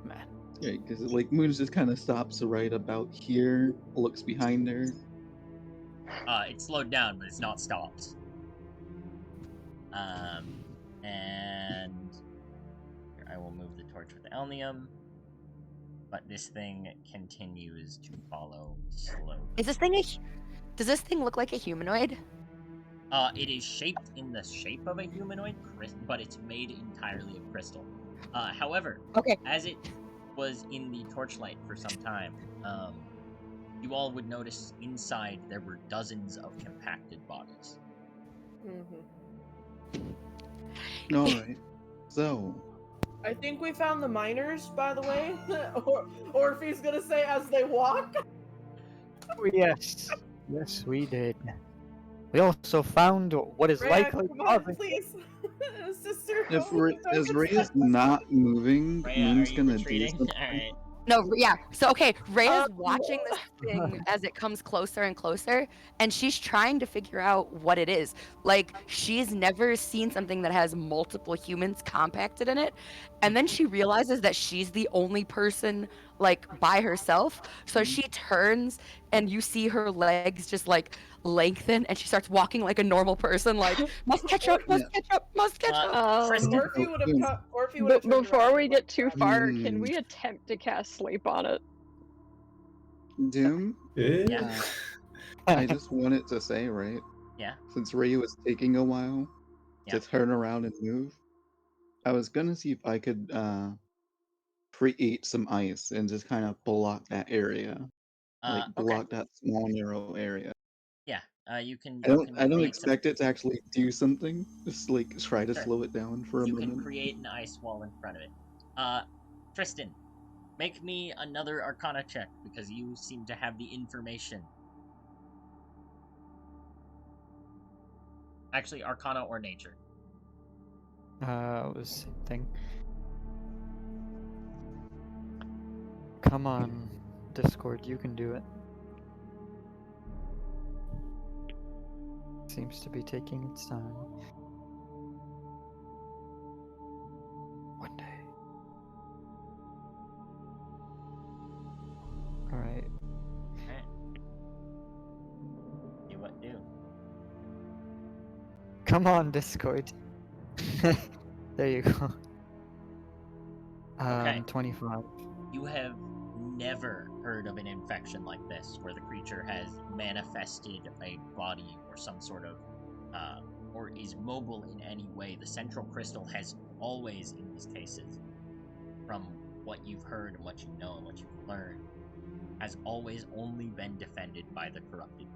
Man. Yeah, because like Moon just kind of stops right about here, looks behind her. It slowed down, but it's not stopped. And here, I will move the torch with Elnium. But this thing continues to follow slowly. Is this thing does this thing look like a humanoid? It is shaped in the shape of a humanoid, but it's made entirely of crystal. However, Okay. as it was in the torchlight for some time, you all would notice inside there were dozens of compacted bodies. Alright. So, I think we found the miners, by the way. Orphe's gonna say as they walk. Oh, yes. Yes, we did. We also found what is Rhea, likely come on, causing... please. Sister, if don't Ray get is not moving, Rhea, Moon's are you gonna retreating? do something. Alright. No, yeah. So okay, Rhea's watching this thing as it comes closer and closer, and she's trying to figure out what it is. Like she's never seen something that has multiple humans compacted in it, and then she realizes that she's the only person like by herself. So she turns, and you see her legs just like lengthen, and she starts walking like a normal person. Like must catch up, must catch up, must catch up. Kristen, Orphe would have. Before we get too far, Hmm. can we attempt to cast sleep on it? Doom, Yeah. I just wanted to say, right? Yeah. Since Ray was taking a while Yeah. to turn around and move, I was gonna see if I could create some ice and just kind of block that area, like Okay. block that small narrow area. Yeah. You can. I don't create expect it to actually do something. Just like try to Sure. slow it down for a You moment. can create an ice wall in front of it. Tristan, make me another Arcana check because you seem to have the information. Actually, Arcana or Nature. It was the same thing. Come on, Discord, you can do it. Seems to be taking its time. One day. Alright. Alright. Do what do. Come on, Discord. There you go. Okay. 25. You have never heard of an infection like this, where the creature has manifested a body or some sort of, or is mobile in any way. The central crystal has always, in these cases, from what you've heard and what you know and what you've learned, has always only been defended by the corrupted.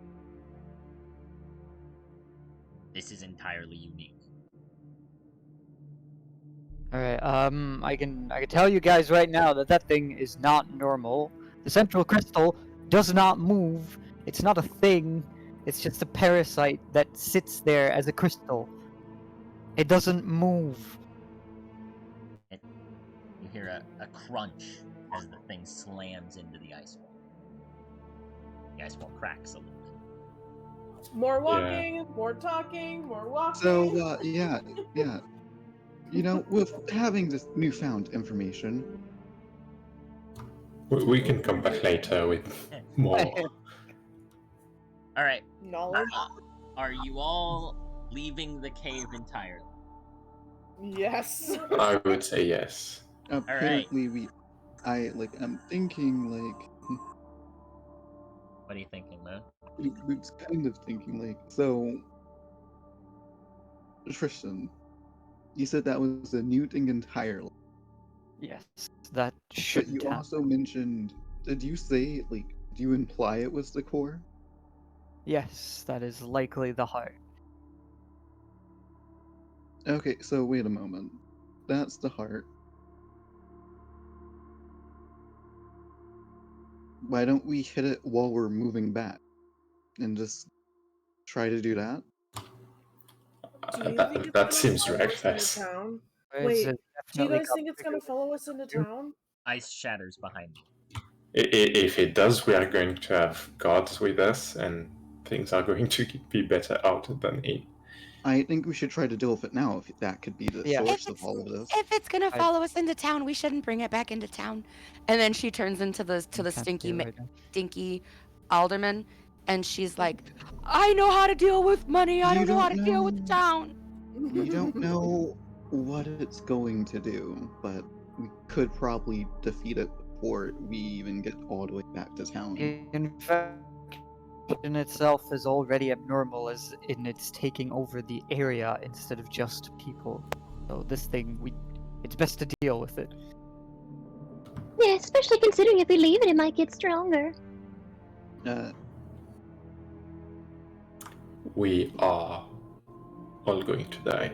This is entirely unique. Alright, I can tell you guys right now that that thing is not normal. The central crystal does not move. It's not a thing. It's just a parasite that sits there as a crystal. It doesn't move. You hear a crunch as the thing slams into the ice wall. The ice wall cracks a little. More walking, more talking, more walking. So, yeah. You know, with having this newfound information, We can come back later with more. All right. Knowledge. Are you all leaving the cave entirely? Yes. I would say yes. apparently I'm thinking, What are you thinking, Moon? we're kind of thinking, so, Tristan, you said that was a new thing entirely. Yes, that But shouldn't you happen. also mentioned, did you say, did you imply it was the core? Yes, that is likely the heart. Okay, so wait a moment. That's the heart. Why don't we hit it while we're moving back? And just try to do that? Do you think it's That gonna seems follow us into reckless. town? It's Wait, do you definitely guys got think it's bigger gonna than follow us into you. town? Ice shatters behind you. If it does, we are going to have guards with us, and things are going to be better out than in. I think we should try to deal with it now, if that could be the Yeah. source of all of this. If it's gonna I- follow us into town, we shouldn't bring it back into town. And then she turns into the You can't stinky do it right now. stinky alderman, and she's like, "I know how to deal with money. I You don't know how to don't deal with the know. town." We don't know what it's going to do, but we could probably defeat it before we even get all the way back to town. The infection in itself is already abnormal, as in it's taking over the area instead of just people. So this thing, it's best to deal with it. Yeah, especially considering if we leave it, it might get stronger. We are all going to die.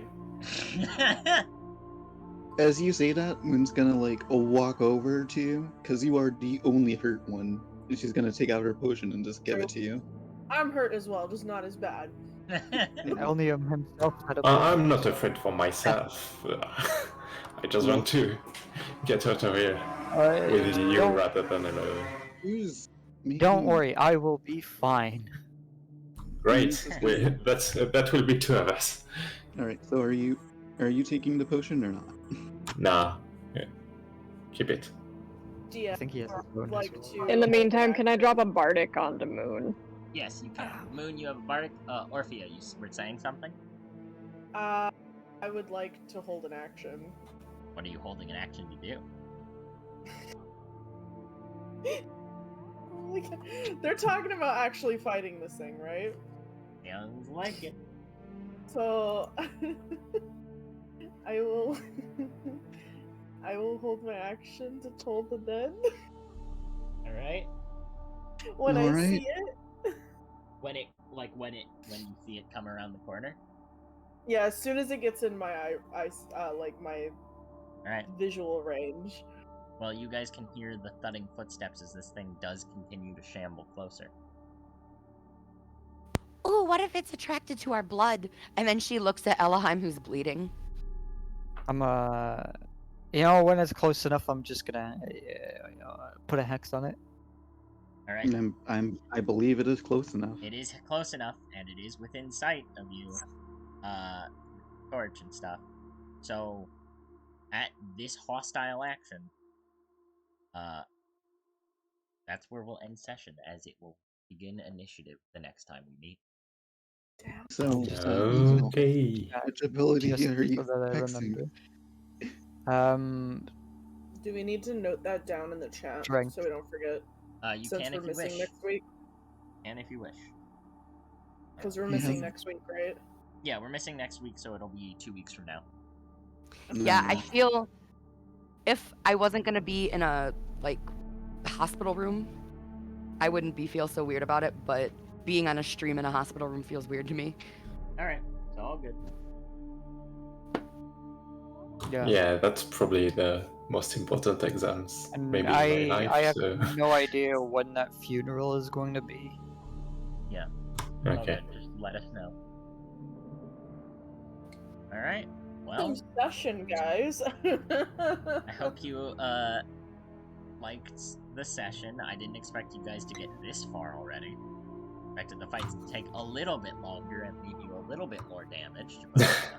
As you say that, Moon's gonna walk over to you, because you are the only hurt one. And she's gonna take out her potion and just give it to you. I'm hurt as well, just not as bad. Elnium himself had a I'm not afraid for myself. I just want to get out of here with you don't, rather than alone. Who's don't making- worry, I will be fine. Great. That will be two of us. Alright, so are you taking the potion or not? Nah. Yeah. Keep it. Yeah, I think he has his own as like well. to. In the meantime, can I drop a bardic onto Moon? Yes, you can. Moon, you have a bardic. Orphea, you were saying something? I would like to hold an action. What are you holding an action to do? They're talking about actually fighting this thing, right? Sounds like it. So I will I will hold my action to toll the dead Alright. when I Alright. see it. When you see it come around the corner? Yeah, as soon as it gets in my my Alright. visual range. Well, you guys can hear the thudding footsteps as this thing does continue to shamble closer. Ooh, what if it's attracted to our blood? And then she looks at Elohim, who's bleeding. I'm when it's close enough, I'm just gonna put a hex on it. Alright. And I believe it is close enough. It is close enough, and it is within sight of you, torch and stuff. So, at this hostile action, that's where we'll end session, as it will begin initiative the next time we meet. So, Okay. which ability Just are you so that I hexing? remember. Do we need to note that down in the chat Strength. so we don't forget? You Since can we're if you missing wish. next week, And if you wish. because we're Yeah. missing next week, right? Yeah, we're missing next week, so it'll be 2 weeks from now. Yeah, I Mm. feel if I wasn't gonna be in a hospital room, I wouldn't feel so weird about it. But being on a stream in a hospital room feels weird to me. Alright, it's all good. Yeah, that's probably the most important exams And maybe I in my life. have so. no idea when that funeral is going to be. Okay. Just let us know. Alright, well, Session, guys. I hope you liked the session. I didn't expect you guys to get this far already. I expected the fights to take a little bit longer and leave you a little bit more damaged, but